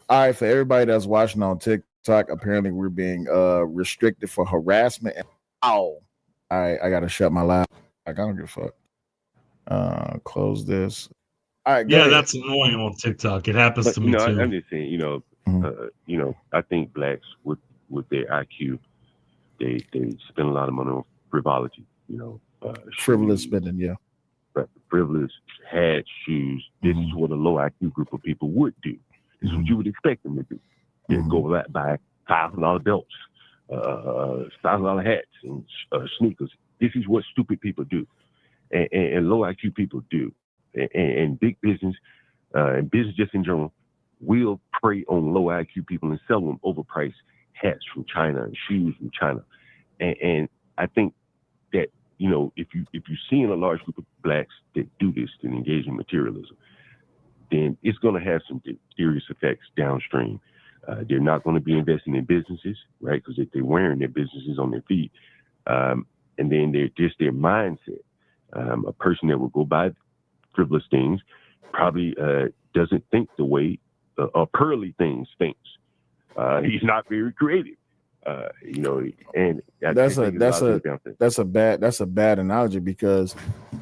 All right, for everybody that's watching on TikTok, apparently we're being restricted for harassment. All right, I gotta shut my laptop. I don't give a fuck. Close this. All right, yeah, that's annoying on TikTok. It happens to me too. I'm just saying, I think blacks with their IQ, they spend a lot of money on frivolity. Frivolous spending, yeah. But frivolous hats, shoes. This is what a low IQ group of people would do. This is what you would expect them to do. They go out buy $1,000 belts, $1,000 hats, and sneakers. This is what stupid people do, and low IQ people do. And big business, and business just in general, will prey on low IQ people and sell them overpriced hats from China and shoes from China. And I think that, if you're seeing a large group of blacks that do this, that engage in materialism, then it's going to have some serious effects downstream. They're not going to be investing in businesses, right? Because they're wearing their businesses on their feet. And then they're just their mindset. A person that will go buy frivolous things probably doesn't think the way Pearly Things thinks. He's not very creative. And that's a bad analogy because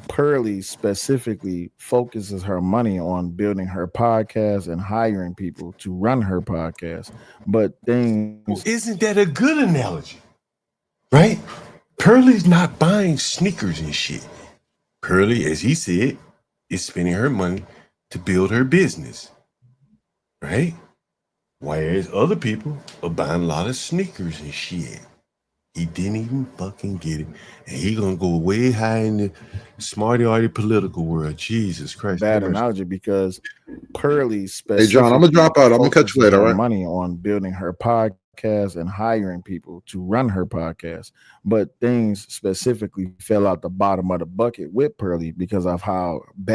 Pearly specifically focuses her money on building her podcast and hiring people to run her podcast. But isn't that a good analogy? Right? Pearly's not buying sneakers and shit. Pearly, as he said, is spending her money to build her business. right? Whereas other people are buying a lot of sneakers and shit. He didn't even fucking get it. And he gonna go way high in the smarty-arty political world. Jesus Christ. Bad have mercy. analogy because Pearly Hey, specifically John, I'm gonna drop out. I'm gonna catch you focuses later, all her right? money on building her podcast and hiring people to run her podcast. But things specifically fell out the bottom of the bucket with Pearly because of how bad